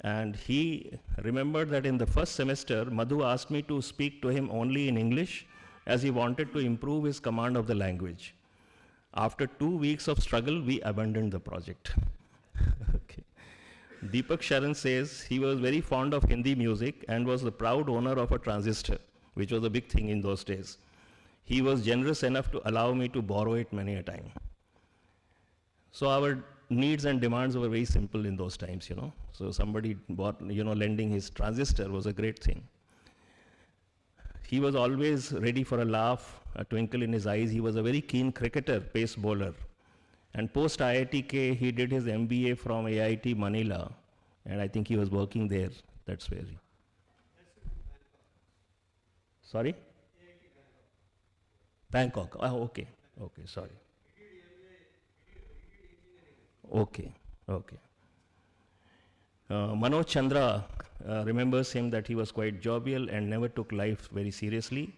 And he remembered that in the first semester, Madhu asked me to speak to him only in English, as he wanted to improve his command of the language. After 2 weeks of struggle, we abandoned the project. Okay. Deepak Sharan says he was very fond of Hindi music and was the proud owner of a transistor, which was a big thing in those days. He was generous enough to allow me to borrow it many a time. So our needs and demands were very simple in those times, So somebody bought, lending his transistor was a great thing. He was always ready for a laugh, a twinkle in his eyes. He was a very keen cricketer, pace bowler. And post IIT, he did his MBA from IIT Manila. And I think he was working there. That's where he... Sorry? Bangkok. Oh, okay. Okay, sorry. Okay. Manoj Chandra remembers him that he was quite jovial and never took life very seriously.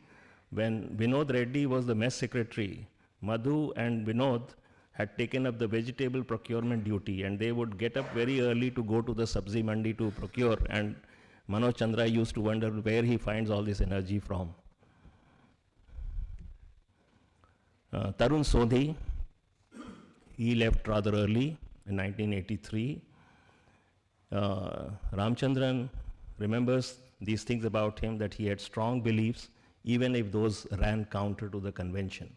When Vinod Reddy was the mess secretary, Madhu and Vinod had taken up the vegetable procurement duty, and they would get up very early to go to the sabzi mandi to procure, and Manoj Chandra used to wonder where he finds all this energy from. Tarun Sodhi, he left rather early in 1983. Ramchandran remembers these things about him, that he had strong beliefs, even if those ran counter to the convention.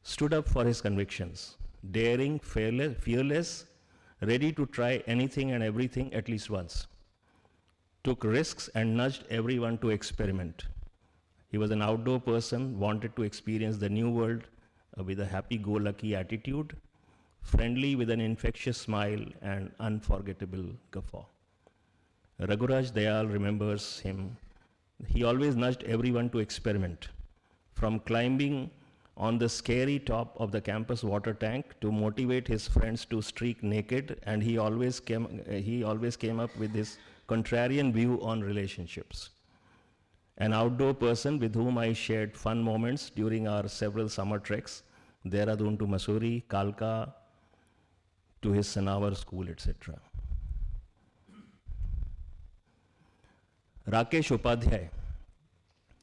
Stood up for his convictions, daring, fearless, ready to try anything and everything at least once. Took risks and nudged everyone to experiment. He was an outdoor person, wanted to experience the new world with a happy-go-lucky attitude, friendly with an infectious smile and unforgettable guffaw. Raghuraj Dayal remembers him. He always nudged everyone to experiment, from climbing on the scary top of the campus water tank to motivate his friends to streak naked, and he always came up with this contrarian view on relationships. An outdoor person with whom I shared fun moments during our several summer treks, Dehradun to Mussoorie, Kalka, to his Sanawar school, etc. Rakesh Upadhyay,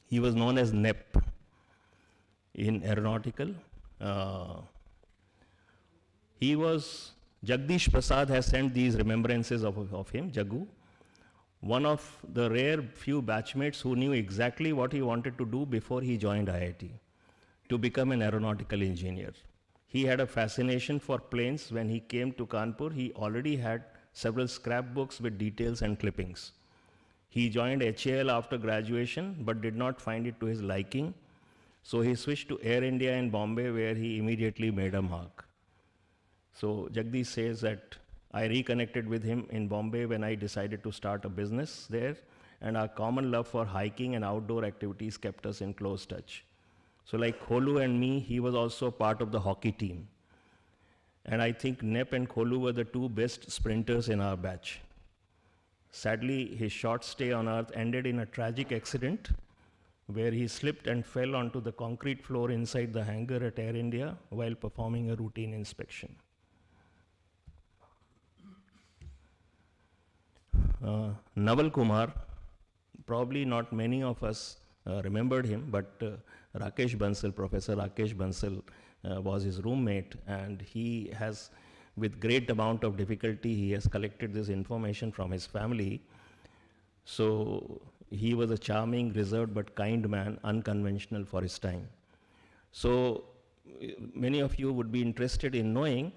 he was known as NEP in aeronautical. Jagdish Prasad has sent these remembrances of him, Jagu. One of the rare few batchmates who knew exactly what he wanted to do before he joined IIT, to become an aeronautical engineer. He had a fascination for planes. When he came to Kanpur, he already had several scrapbooks with details and clippings. He joined HAL after graduation, but did not find it to his liking. So he switched to Air India in Bombay, where he immediately made a mark. So Jagdish says that I reconnected with him in Bombay when I decided to start a business there, and our common love for hiking and outdoor activities kept us in close touch. So like Kholu and me, he was also part of the hockey team. And I think Nep and Kholu were the two best sprinters in our batch. Sadly, his short stay on Earth ended in a tragic accident where he slipped and fell onto the concrete floor inside the hangar at Air India while performing a routine inspection. Naval Kumar, probably not many of us remembered him, but Rakesh Bansal, Professor Rakesh Bansal was his roommate, and he has, with great amount of difficulty, he has collected this information from his family. So he was a charming, reserved but kind man, unconventional for his time. So many of you would be interested in knowing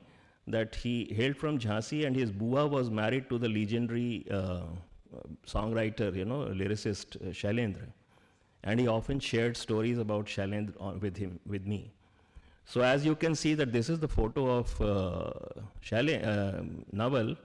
that he hailed from Jhansi, and his Bua was married to the legendary songwriter, lyricist Shailendra. And he often shared stories about Shailendra with me. So as you can see that this is the photo of Naval.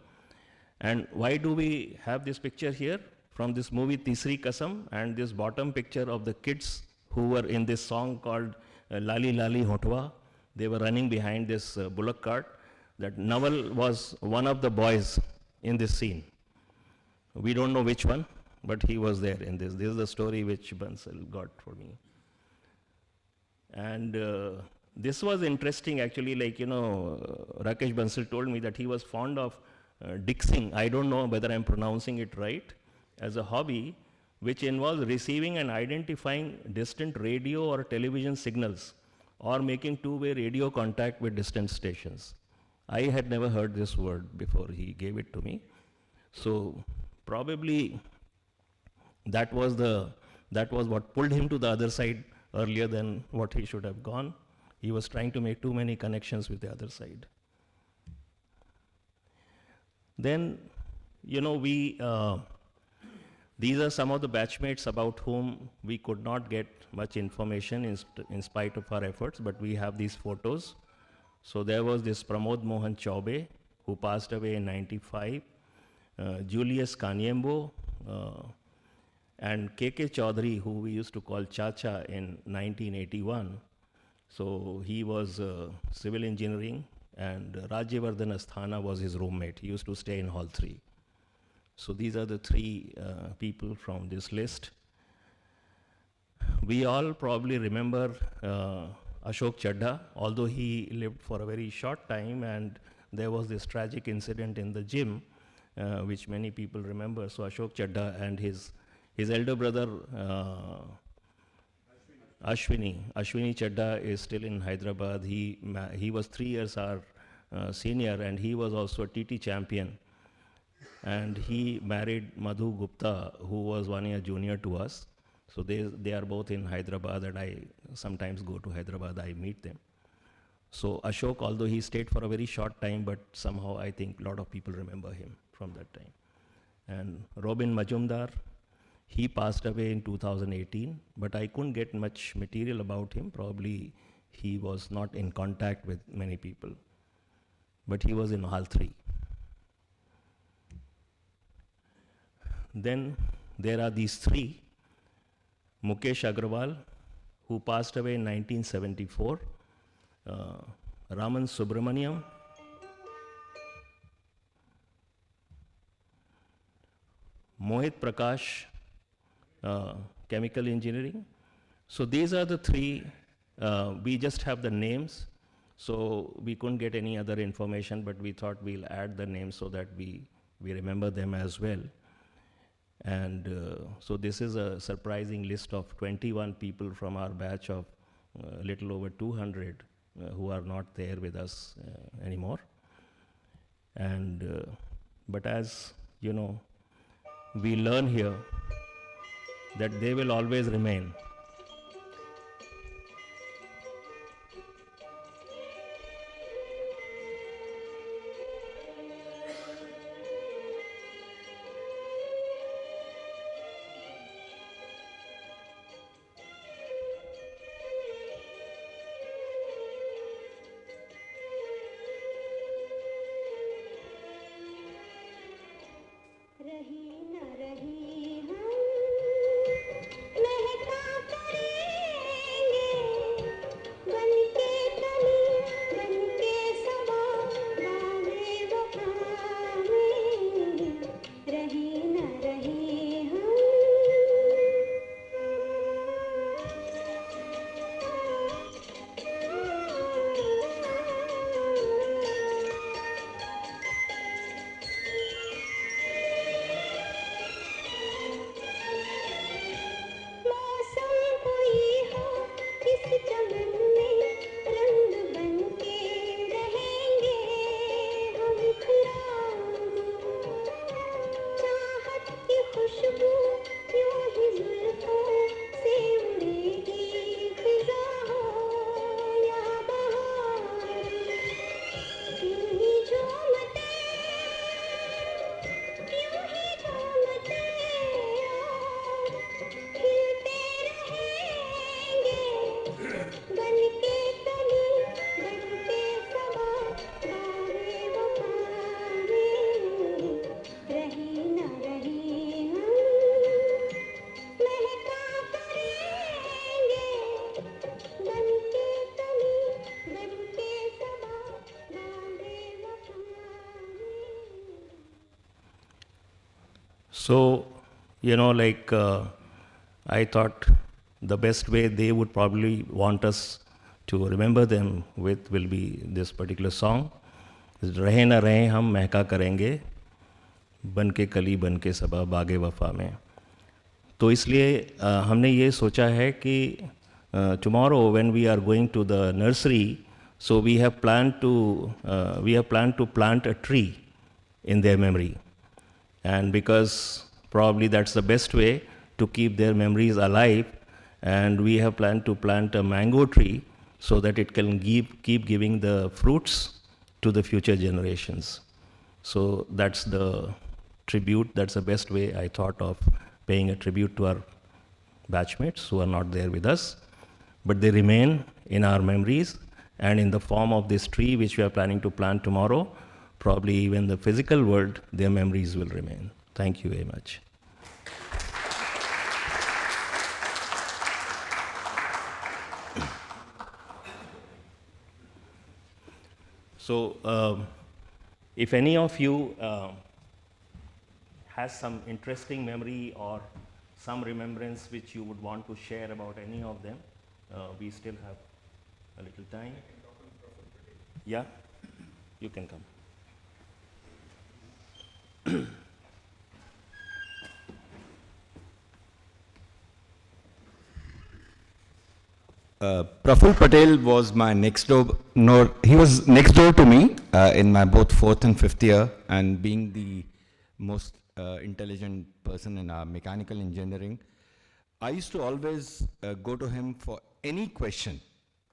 And why do we have this picture here? From this movie Tisri Kasam, and this bottom picture of the kids who were in this song called Lali Lali Hotwa. They were running behind this bullock cart. That Naval was one of the boys in this scene. We don't know which one, but he was there in this. This is the story which Bansal got for me. And this was interesting actually, Rakesh Bansal told me that he was fond of dixing. I don't know whether I'm pronouncing it right, as a hobby, which involves receiving and identifying distant radio or television signals, or making two-way radio contact with distant stations. I had never heard this word before he gave it to me. So probably that was what pulled him to the other side earlier than what he should have gone. He was trying to make too many connections with the other side. Then, these are some of the batchmates about whom we could not get much information in spite of our efforts, but we have these photos. So there was this Pramod Mohan Chaube, who passed away in '95, Julius Kanyembo, and K.K. Chaudhary, who we used to call Chacha in 1981. So he was civil engineering, and Rajyavardhan Asthana was his roommate. He used to stay in Hall 3. So these are the three people from this list. We all probably remember Ashok Chadha, although he lived for a very short time, and there was this tragic incident in the gym, which many people remember. So Ashok Chadha and his elder brother, Ashwini Chadha is still in Hyderabad. He was 3 years our senior, and he was also a TT champion. And he married Madhu Gupta, who was 1 year junior to us. So they are both in Hyderabad, and I sometimes go to Hyderabad, I meet them. So Ashok, although he stayed for a very short time, but somehow I think a lot of people remember him from that time. And Robin Majumdar, he passed away in 2018, but I couldn't get much material about him. Probably he was not in contact with many people, but he was in Hall 3. Then there are these three. Mukesh Agrawal, who passed away in 1974. Raman Subramaniam. Mohit Prakash, chemical engineering. So these are the three. We just have the names. So we couldn't get any other information, but we thought we'll add the names so that we remember them as well. And so this is a surprising list of 21 people from our batch of a little over 200 who are not there with us anymore. And but as you know, we learn here that they will always remain. So, you know, like I thought the best way they would probably want us to remember them with will be this particular song. रहे न रहे हम महका करेंगे बन के कली बन के सबा बागे वफा में. तो इसलिए हमने ये सोचा है कि tomorrow when we are going to the nursery, so we have planned to plant a tree in their memory. And because probably that's the best way to keep their memories alive, and we have planned to plant a mango tree so that it can keep giving the fruits to the future generations. So that's the tribute, that's the best way I thought of paying a tribute to our batchmates who are not there with us, but they remain in our memories, and in the form of this tree which we are planning to plant tomorrow, probably even the physical world, their memories will remain. Thank you very much. So, if any of you has some interesting memory or some remembrance which you would want to share about any of them, we still have a little time. Yeah, you can come. Praful Patel was my next door, he was next door to me in my both 4th and 5th year, and being the most intelligent person in our mechanical engineering, I used to always go to him for any question,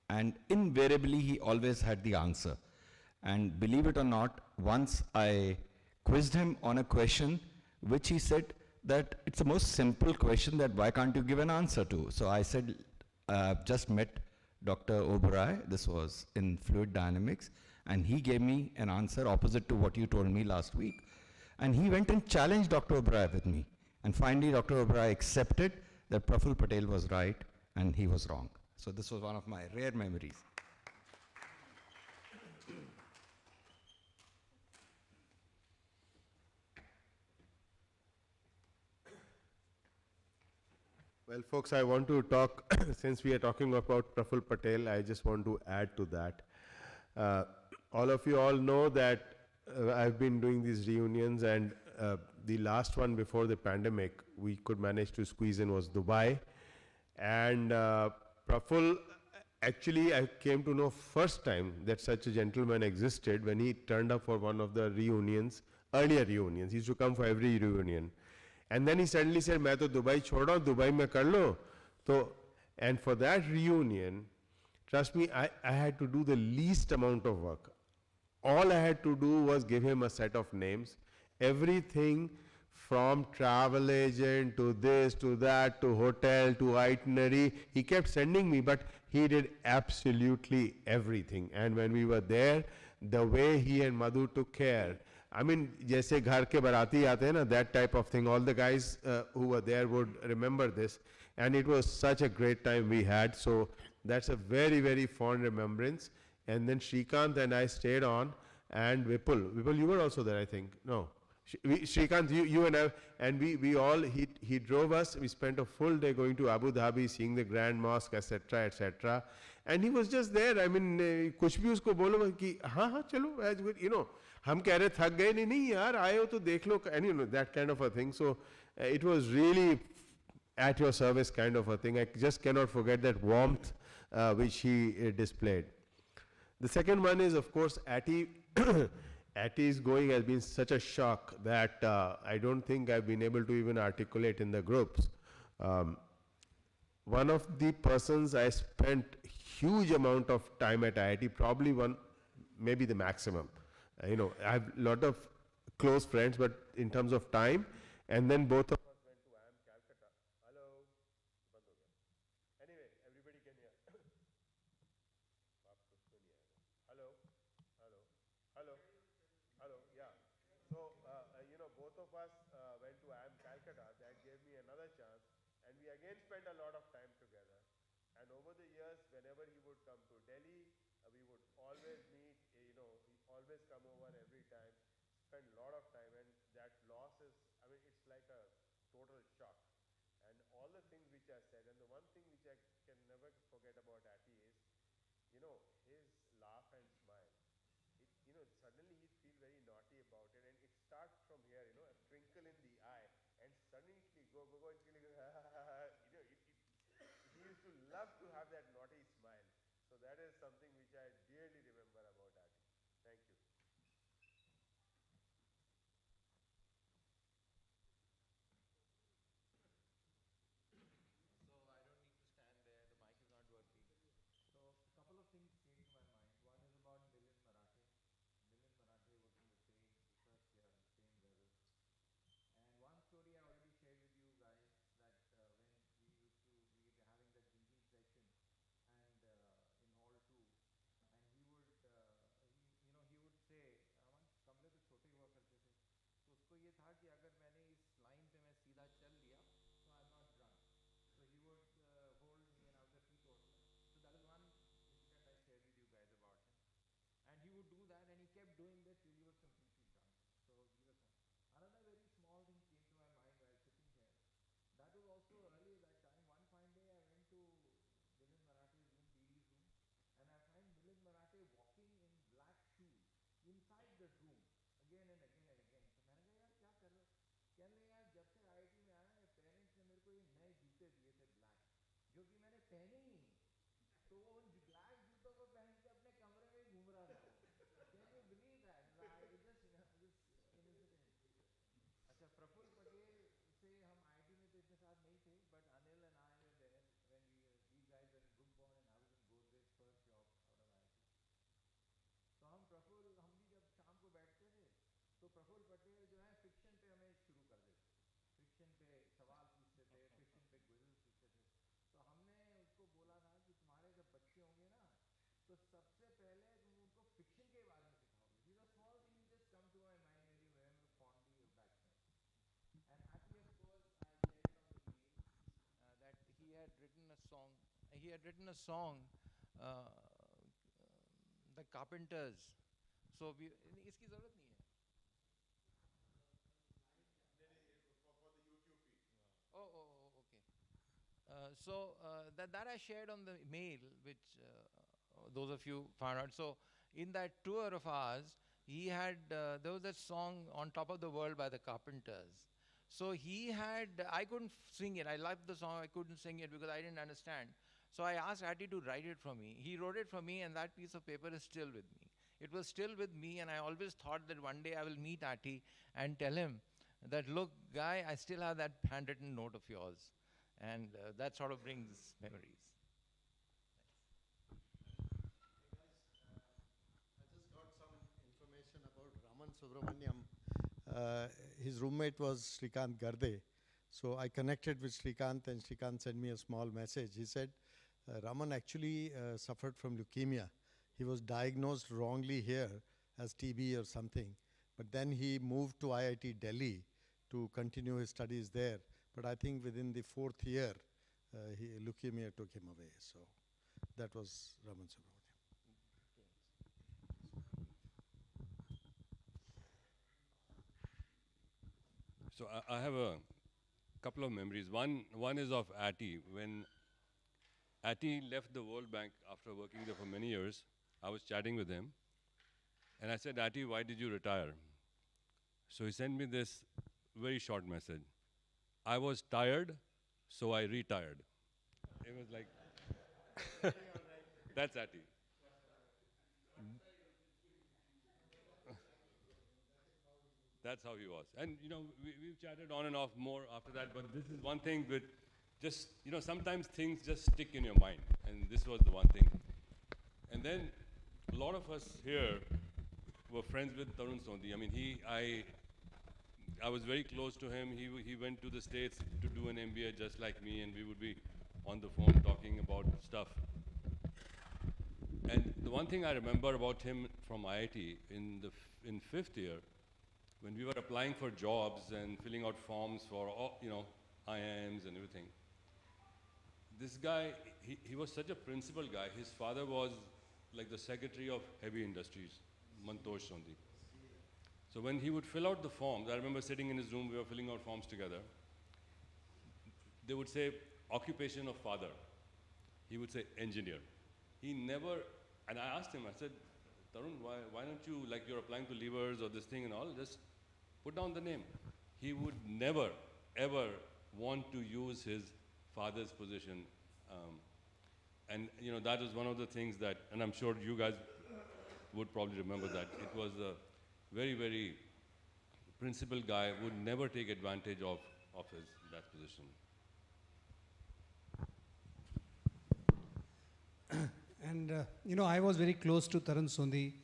and invariably he always had the answer. And believe it or not, once I quizzed him on a question which he said that it's the most simple question, that why can't you give an answer to? So I said, I've just met Dr. Oberoi, this was in fluid dynamics, and he gave me an answer opposite to what you told me last week. And he went and challenged Dr. Oberoi with me. And finally, Dr. Oberoi accepted that Praful Patel was right and he was wrong. So this was one of my rare memories. Well, folks, I want to talk, since we are talking about Praful Patel, I just want to add to that. All of you all know that I've been doing these reunions, and the last one before the pandemic we could manage to squeeze in was Dubai. And Praful, actually I came to know first time that such a gentleman existed when he turned up for one of the reunions, earlier reunions. He used to come for every reunion. And then he suddenly said, मैं तो Dubai छोड़ रहा हूँ, Dubai में कर लो. So, and for that reunion, trust me, I had to do the least amount of work. All I had to do was give him a set of names. Everything from travel agent to this, to that, to hotel, to itinerary, he kept sending me, but he did absolutely everything. And when we were there, the way he and Madhu took care, I mean, जैसे घर के बाराती आते हैं ना, that type of thing. All the guys who were there would remember this. And it was such a great time we had. So that's a very, very fond remembrance. And then Shrikant and I stayed on, and Vipul, you were also there, I think. No. Shrikant, you and I, and we all, he drove us. We spent a full day going to Abu Dhabi, seeing the Grand Mosque, etc., etc. And he was just there. I mean, कुछ भी उसको बोलो कि हाँ हाँ चलो, you know, हम कह रहे थक गए नहीं यार आए हो तो देख लो, and you know that kind of a thing. So it was really at your service kind of a thing. I just cannot forget that warmth which he displayed. The second one is, of course, Ati. Ati's going has been such a shock that I don't think I've been able to even articulate in the groups. One of the persons I spent huge amount of time at IIT, probably one, maybe the maximum. You know, I have a lot of close friends, but in terms of time, and then both of us went to IIM Calcutta. Hello. Anyway, everybody can hear. Hello. Hello. Hello. Hello. Yeah. So, you know, both of us went to IIM Calcutta. That gave me another chance. And we again spent a lot of time together. And over the years, whenever he would come to Delhi, we would always meet, you know, he always come over every time, spend a lot of time. And that loss is, I mean, it's like a total shock. And all the things which I said, and the one thing which I can never forget about Ati is, you know, his laugh and smile. You know, suddenly he'd feel very naughty about it, and it starts from here, you know, a twinkle in the eye, and suddenly go, and you know, he used to love to have that naughty smile. So that is something which I dearly remember about Ati. Thank you. So I don't need to stand there, the mic is not working. So a couple of things came to my mind. One is about Milind Marathe. Milind Marathe was in the same research here, in the same level. And one story I already shared with you guys, that when we were having that drinking session, and in hall 2, and he would, you know, he would say, "Aman, कमरे तो छोटे हुआ करते थे, तो उसको ये था कि अगर मैंने इस लाइन पे मैं सीधा चल लिया, so I'm not drunk." So he would hold me and I was a teetotaler. So that is one incident I shared with you guys about him. And he would do that, and he kept doing that till he was completely drunk. So he was another very small thing came to my mind while sitting here. That was also early that time. One fine day I went to Milind Marathe's room, PD's room, and I find Milind Marathe walking in black shoes inside the room again and again and again. So मैंने कहा यार क्या कर रहे हो? कहने लगे यार जब से IIT में आया मेरे पेरेंट्स ने मेरे को ये नए जूते दिए थे ब्लैक, जो कि मैंने पहने ही नहीं, तो वो उन ब्लैक जूतों को पहन के अपने कमरे में ही घूम रहा था वो. Can you believe that? I just, you know, this incident. अच्छा, प्रफुल्ल पटेल से हम IIT में तो इतने साथ नहीं थे, but Anil and I were there when these guys were in Brookborn and I was in Godrej, first job out of IIT. तो हम भी जब शाम को बैठते थे, तो प्रफुल्ल पटेल जो है फिक्शन पे हमें शुरू कर देते थे, फिक्शन पे सवाल पूछते थे, फिक्शन पे क्विज़ पूछते थे. तो हमने उसको बोला था कि तुम्हारे जब बच्चे होंगे ना, तो सबसे पहले तुम उनको फिक्शन के बारे में सिखाओगे. These are small things just come to my mind when you remember fondly of back then. And Ati, of course, I shared on the mail that he had written a song. He had written a song, The Carpenters. So इसकी जरूरत नहीं है. For the YouTube feed. Oh, okay. So that I shared on the mail, which those of you found out. So in that tour of ours, he had, there was that song On Top of the World by the Carpenters. So he had, I couldn't sing it. I loved the song, I couldn't sing it because I didn't understand. So I asked Hattie to write it for me. He wrote it for me, and that piece of paper is still with me. It was still with me, and I always thought that one day I will meet Hattie and tell him that, look, guy, I still have that handwritten note of yours. And that sort of brings memories. I just got some information about Raman Subramaniam. His roommate was Srikant Garde. So I connected with Srikant, and Srikant sent me a small message. He said Raman actually suffered from leukemia. He was diagnosed wrongly here as TB or something. But then he moved to IIT Delhi to continue his studies there. But I think within the 4th year, leukemia took him away. So that was Raman Subramaniam. So I have a couple of memories. One is of Atty. When Atty left the World Bank after working there for many years, I was chatting with him, and I said, Atty, why did you retire? So he sent me this very short message. I was tired, so I retired. It was like, that's Atty. That's how he was. And you know, we've chatted on and off more after that, but this is one thing with just, you know, sometimes things just stick in your mind, and this was the one thing. And then a lot of us here were friends with Tarun Sondhi. I mean, I was very close to him. He went to the States to do an MBA just like me, and we would be on the phone talking about stuff. And the one thing I remember about him from IIT in 5th year, when we were applying for jobs and filling out forms for all, you know, IIMs and everything, this guy, he was such a principled guy. His father was like the secretary of heavy industries, Mantosh Sondhi. So when he would fill out the forms, I remember sitting in his room, we were filling out forms together. They would say, occupation of father. He would say, engineer. He never, and I asked him, I said, Tarun, why don't you, like you're applying to levers or this thing and all, just put down the name. He would never, ever want to use his father's position. And you know, that was one of the things that, and I'm sure you guys would probably remember that, it was a very, very principled guy, would never take advantage of that position. And you know, I was very close to Tarun Sondhi.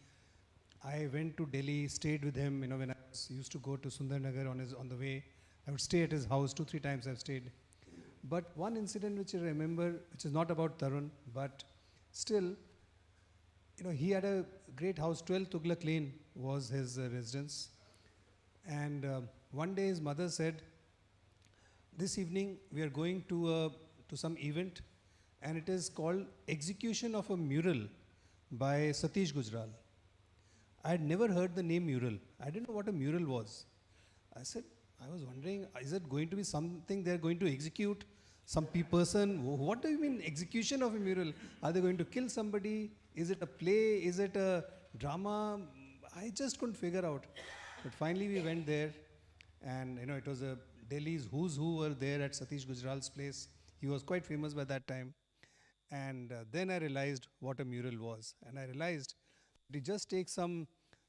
I went to Delhi, stayed with him. You know, when I used to go to Sundarnagar on the way, I would stay at his house 2-3 times. I've stayed. But one incident which I remember, which is not about Tarun, but still, you know, he had a great house. 12 Tughlaq Lane was his residence. And one day his mother said, this evening we are going to some event, and it is called Execution of a Mural by Satish Gujral. I had never heard the name mural. I didn't know what a mural was. I was wondering, is it going to be something they're going to execute? Some person? What do you mean execution of a mural? Are they going to kill somebody? Is it a play? Is it a drama? I just couldn't figure out. But finally we went there, and you know, it was a Delhi's who's who were there at Satish Gujral's place. He was quite famous by that time. And then I realized what a mural was. And I realized you just take some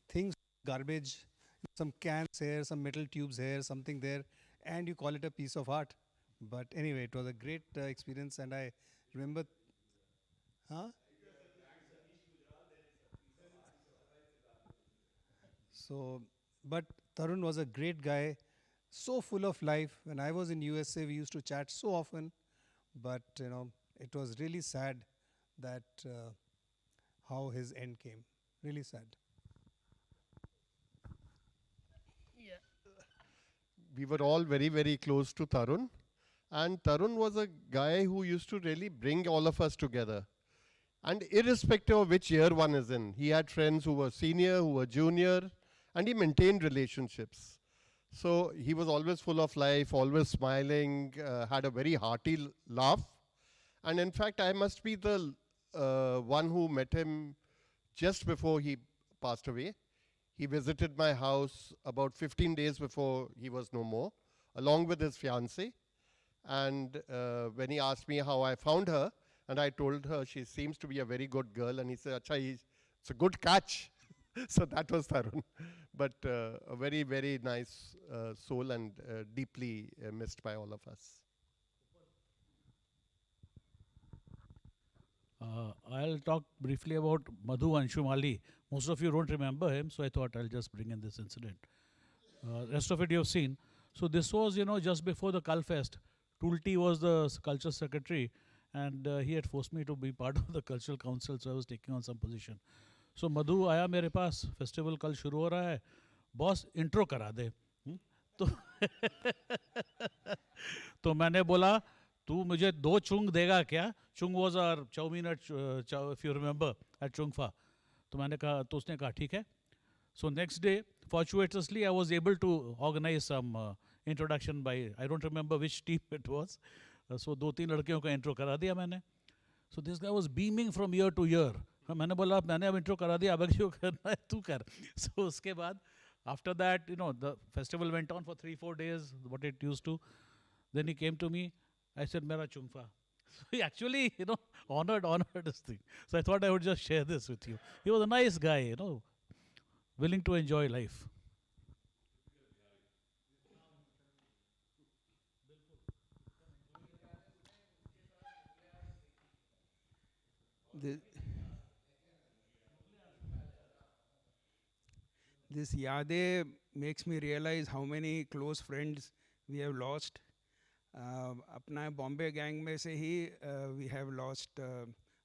things, garbage, some cans here, some metal tubes here, something there, and you call it a piece of art. But anyway, it was a great experience, and I remember. Huh? So, but Tarun was a great guy, so full of life. When I was in USA, we used to chat so often, but you know, it was really sad that how his end came. Really sad. Yeah. We were all very, very close to Tarun. And Tarun was a guy who used to really bring all of us together. And irrespective of which year one is in, he had friends who were senior, who were junior, and he maintained relationships. So he was always full of life, always smiling, had a very hearty laugh. And in fact, I must be the one who met him just before he passed away. He visited my house about 15 days before he was no more, along with his fiancée. And when he asked me how I found her, and I told her she seems to be a very good girl, and he said, "Acha, it's a good catch." So that was Tarun. But a very, very nice soul, and deeply missed by all of us. I'll talk briefly about Madhu Anshumali. Most of you don't remember him, so I thought I'll just bring in this incident. Rest of it you have seen. So this was, just before the Culfest. Tulti was the culture secretary, and he had forced me to be part of the cultural council, so I was taking on some position. So Madhu आया मेरे पास, festival कल शुरू हो रहा है, boss intro करा दे. तो तो मैंने बोला तू मुझे 2 चुंग देगा क्या? चुंग was our chowmein at if you remember at Chungfa. तो मैंने कहा, तो उसने कहा ठीक है. So next day, fortuitously, I was able to organize some introduction by, I don't remember which team it was. So 2-3 लड़कियों का intro करा दिया मैंने. So this guy was beaming from year to year. मैंने बोला मैंने अब intro करा दिया, अब क्यों करना है, तू कर. So उसके बाद, after that, the festival went on for 3-4 days, what it used to. Then he came to me. I said, Mera Chungfa. So he actually, honored this thing. So I thought I would just share this with you. He was a nice guy, willing to enjoy life. This Yade makes me realize how many close friends we have lost. अपना Bombay gang में से ही we have lost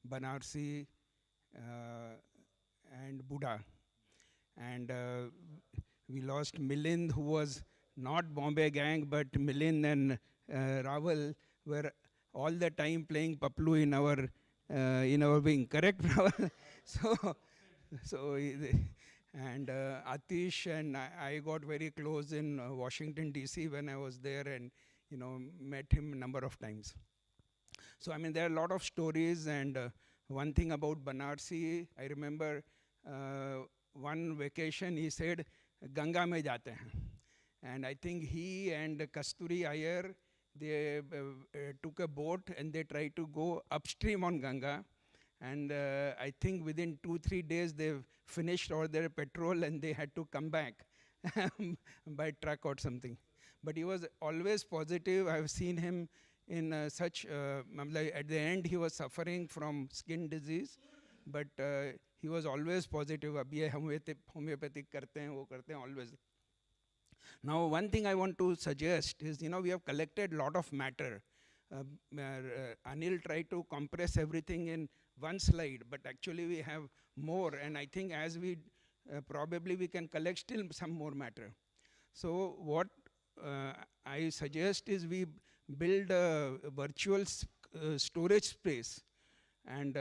Banarsi and Buddha. And we lost Milind, who was not Bombay gang, but Milind and Raval were all the time playing Paplu in our wing. Correct, Raval? And Atish and I got very close in Washington, D.C. when I was there, and met him a number of times. So, there are a lot of stories, and one thing about Banarsi, I remember one vacation he said, Ganga mein jate hain. And I think he and Kasturi Iyer, they took a boat and they tried to go upstream on Ganga. And I think within 2-3 days, they've finished all their petrol and they had to come back by truck or something. But he was always positive. I've seen him in at the end, he was suffering from skin disease, but he was always positive. Abhi homeopathic karte hain, wo karte hain, always. Now, one thing I want to suggest is, we have collected a lot of matter. Anil tried to compress everything in one slide, but actually we have more, and I think as we probably we can collect still some more matter. So what I suggest is we build a virtual storage space. And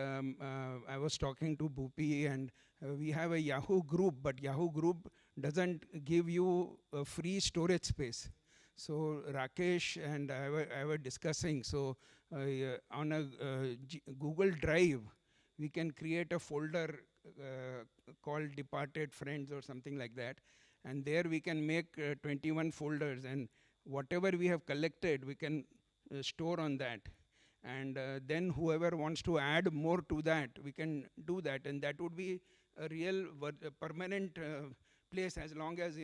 I was talking to Bhupi, and we have a Yahoo group, but Yahoo group doesn't give you a free storage space. So Rakesh and I were discussing, so on a Google Drive, we can create a folder called Departed Friends or something like that. And there we can make 21 folders, and whatever we have collected, we can store on that. And then whoever wants to add more to that, we can do that. And that would be a real permanent place, as long as,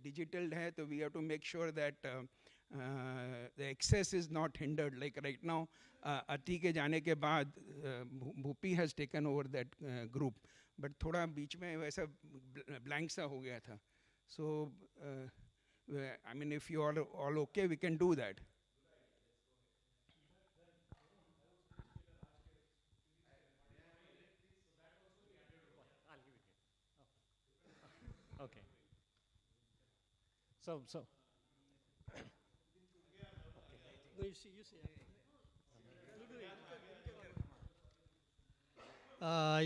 digital hai, so we have to make sure that the access is not hindered. Like right now, Ati ke jaane ke baad, Bhupi has taken over that group. But thoda beech mein waisa blank sa ho gaya tha. So, if you are all okay, we can do that. Okay. So. No, you see.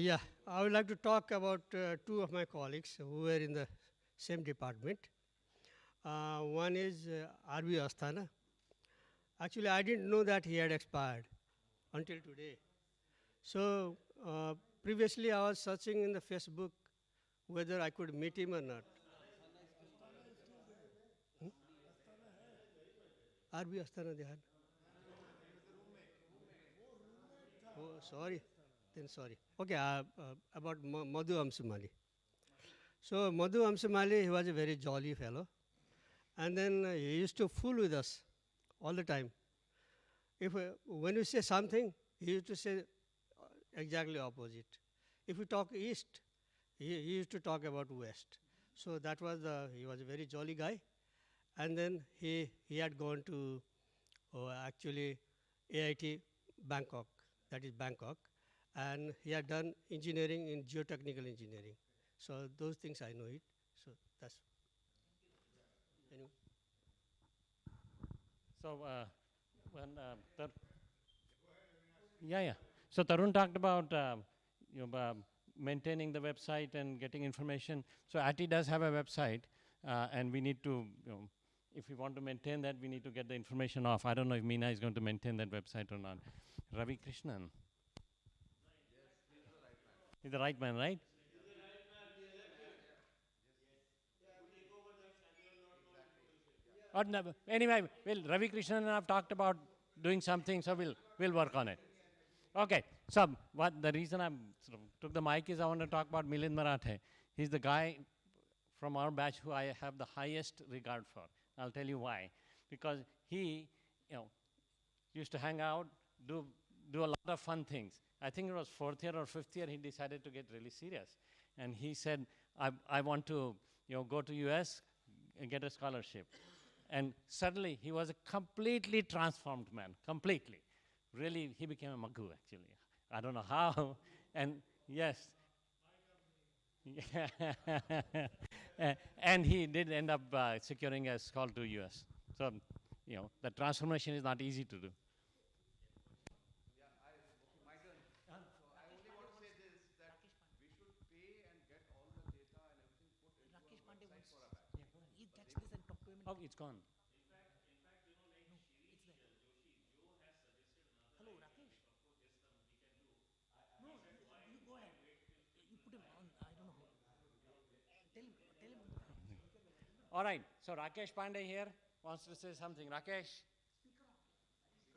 Yeah, I would like to talk about 2 of my colleagues who were in the same department. One is R.V. Asthana. Actually, I didn't know that he had expired until today. So previously I was searching in the Facebook whether I could meet him or not. RB Astana Dehan. Oh, sorry. Then sorry. Okay, about Madhu Amsumali. So Madhu Amsumali, he was a very jolly fellow. And then he used to fool with us all the time. If when we say something, he used to say exactly opposite. If we talk east, he used to talk about west. So that was he was a very jolly guy. And then he had gone to actually IIT Bangkok, that is Bangkok, and he had done engineering in geotechnical engineering. So those things I know it. So that's. Anyway. So yeah. So Tarun talked about maintaining the website and getting information. So IIT does have a website, and we need to, if we want to maintain that, we need to get the information off. I don't know if Meena is going to maintain that website or not. Ravi Krishnan. He's the right man, right? Or never. Anyway, Ravi Krishnan and I have talked about doing something, so we'll work on it. Okay, so the reason I took the mic is I want to talk about Milind Marathe. He's the guy from our batch who I have the highest regard for. I'll tell you why. Because he, used to hang out, do a lot of fun things. I think it was 4th year or 5th year he decided to get really serious. And he said, I want to go to US and get a scholarship. And suddenly he was a completely transformed man, completely. Really, he became a Maghu, actually. I don't know how. And yes. And he did end up securing a scholarship to US. So, the transformation is not easy to do. Yeah, my turn. So I only want to say this, that we should pay and get all the data and everything put into a website for our batch. Yeah, go ahead. You catch this and talk to him. Oh, it's gone. Hello, Rakesh. No, you go ahead. You put him on. I don't know. Tell him. All right. So Rakesh Pandey here wants to say something. Rakesh.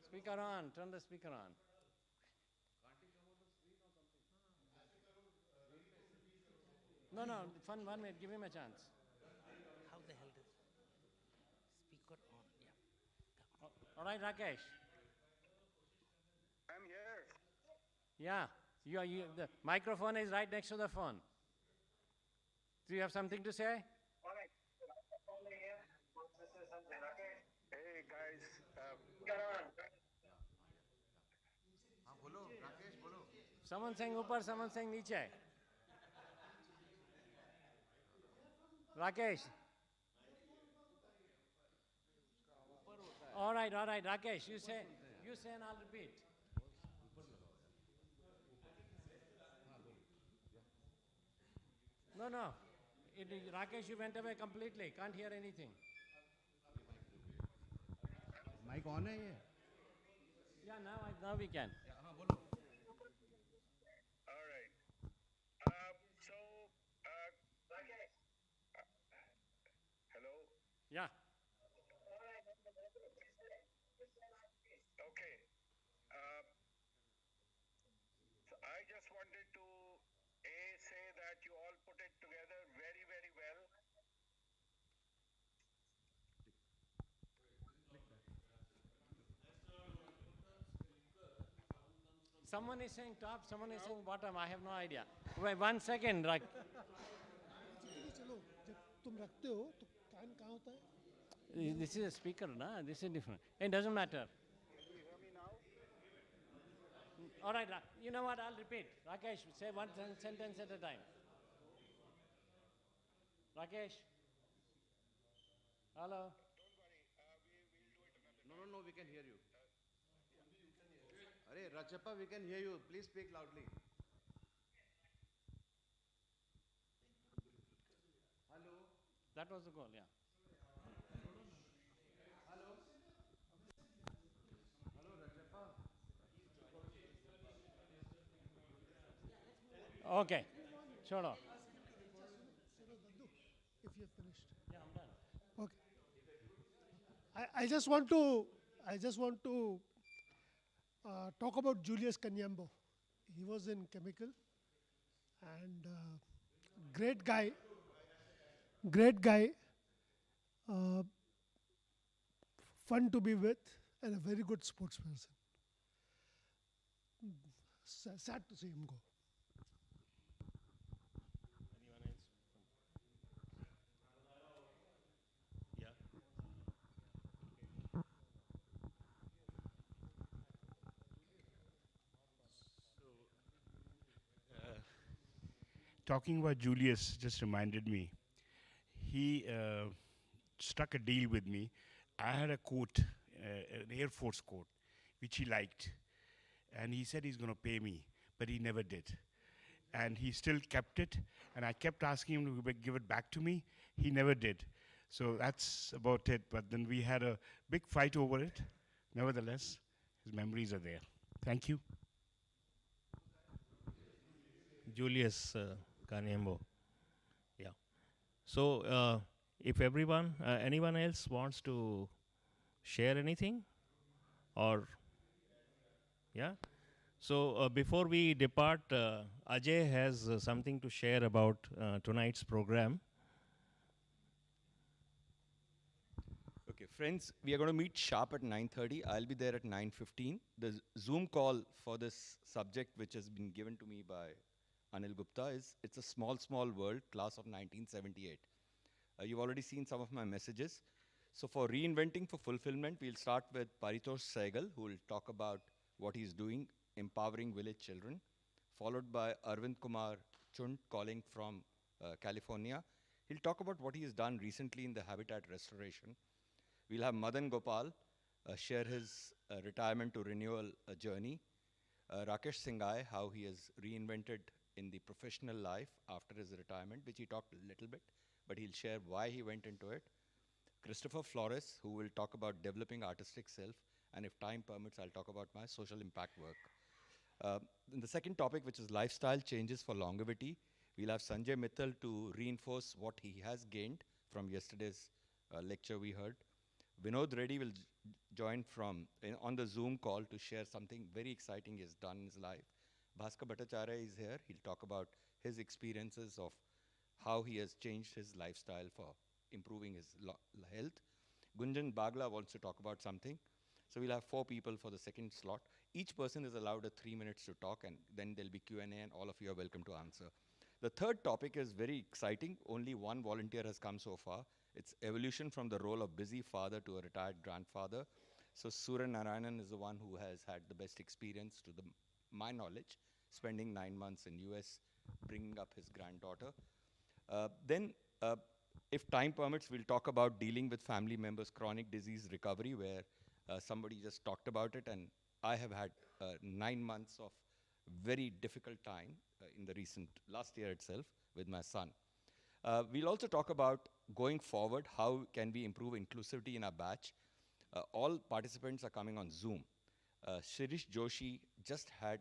Speaker on. Turn the speaker on. Can't he come on the screen or something? No. 1 minute. Give him a chance. How the hell does speaker on? Yeah. All right, Rakesh. I'm here. Yeah. The microphone is right next to the phone. Do you have something to say? All right. Hey guys. Bolo, Rakesh, bolo. Someone saying upar, someone saying niche. Rakesh. All right, Rakesh, you say and I'll repeat. No. Rakesh, you went away completely. Can't hear anything. Mic on hai ye? Yeah, now we can. All right. Hello? Yeah. Okay. So I just wanted to say that you all put it together very, very well. Someone is saying top, someone is saying bottom. I have no idea. Wait 1 second. This is a speaker, na? This is different. It doesn't matter. All right, you know what? I'll repeat. Rakesh, say one sentence at a time. Rakesh? Hello? No, we can hear you. Arey, Rajappa, we can hear you. Please speak loudly. Hello? That was the goal, yeah. Hello? Hello, Rajappa. Okay. Cholo. if you're finished. Yeah, I'm done. Okay. I just want to talk about Julius Kanyambo. He was in chemical and great guy, uh, fun to be with, and a very good sports person. Sad to see him go. Anyone else? Yeah. Talking about Julius just reminded me. He struck a deal with me. I had a coat, an Air Force coat, which he liked. And he said he's going to pay me, but he never did. And he still kept it. And I kept asking him to give it back to me. He never did. So that's about it. But then we had a big fight over it. Nevertheless, his memories are there. Thank you. Julius Kanyembo. Yeah. So, if anyone else wants to share anything, or yeah. So before we depart, Ajay has something to share about tonight's program. Okay, friends, we are going to meet sharp at 9:30. I'll be there at 9:15. The Zoom call for this subject, which has been given to me by Anil Gupta, it's a small, small world, class of 1978. You've already seen some of my messages. So for reinventing for fulfillment, we'll start with Paritosh Sehgal, who will talk about what he's doing, empowering village children, followed by Arvind Kumar Chund, calling from California. He'll talk about what he has done recently in the habitat restoration. We'll have Madan Gopal share his retirement to renewal journey. Rakesh Singhai, how he has reinvented in the professional life after his retirement, which he talked a little bit, but he'll share why he went into it. Christopher Flores, who will talk about developing artistic self, and if time permits, I'll talk about my social impact work. In the second topic, which is lifestyle changes for longevity, we'll have Sanjay Mittal to reinforce what he has gained from yesterday's lecture we heard. Vinod Reddy will join on the Zoom call to share something very exciting he has done in his life. Bhaskar Bhattacharya is here. He'll talk about his experiences of how he has changed his lifestyle for improving his health. Gunjan Bagla wants to talk about something. So we'll have 4 people for the second slot. Each person is allowed 3 minutes to talk, and then there'll be Q&A, and all of you are welcome to answer. The third topic is very exciting. Only one volunteer has come so far. It's evolution from the role of busy father to a retired grandfather. So Suran Narayanan is the one who has had the best experience, to my knowledge, spending 9 months in US, bringing up his granddaughter. Then, if time permits, we'll talk about dealing with family members' chronic disease recovery, where somebody just talked about it, and I have had 9 months of very difficult time in the last year itself with my son. We'll also talk about going forward, how can we improve inclusivity in our batch. All participants are coming on Zoom. Shirish Joshi just had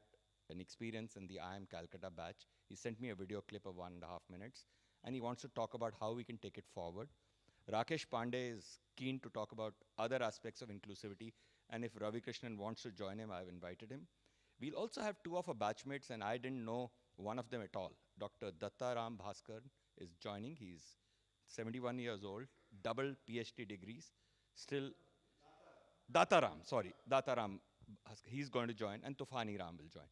an experience in the IIM Calcutta batch. He sent me a video clip of 1.5 minutes, and he wants to talk about how we can take it forward. Rakesh Pandey is keen to talk about other aspects of inclusivity, and if Ravi Krishnan wants to join him, I've invited him. We'll also have 2 of our batchmates, and I didn't know one of them at all. Dr. Dattaram Bhaskar is joining. He's 71 years old, double PhD degrees, still. Dattaram, sorry, Dattaram. He's going to join, and Tufani Ram will join.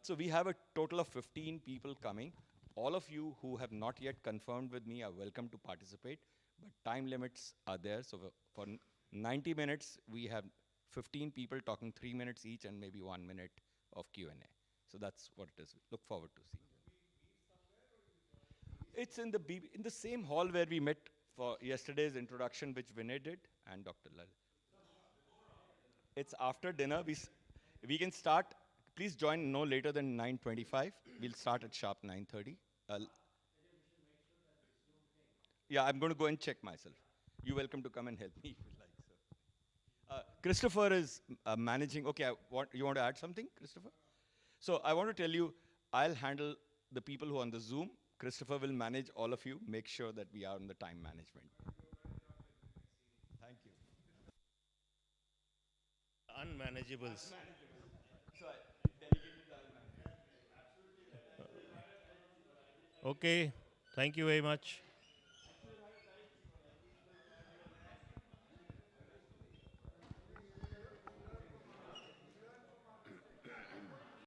So we have a total of 15 people coming. All of you who have not yet confirmed with me are welcome to participate, but time limits are there. So for 90 minutes, we have 15 people talking 3 minutes each, and maybe 1 minute of Q&A. So that's what it is. Look forward to seeing you. It's in the same hall where we met for yesterday's introduction, which Vinay did, and Dr. Lal. It's after dinner. We can start. Please join no later than 9:25. We'll start at sharp 9:30. Yeah, I'm going to go and check myself. You're welcome to come and help me if you like, sir. Christopher is managing. Okay, you want to add something, Christopher? So I want to tell you, I'll handle the people who are on the Zoom. Christopher will manage all of you. Make sure that we are on the time management. Thank you. Unmanageables. Okay, thank you very much.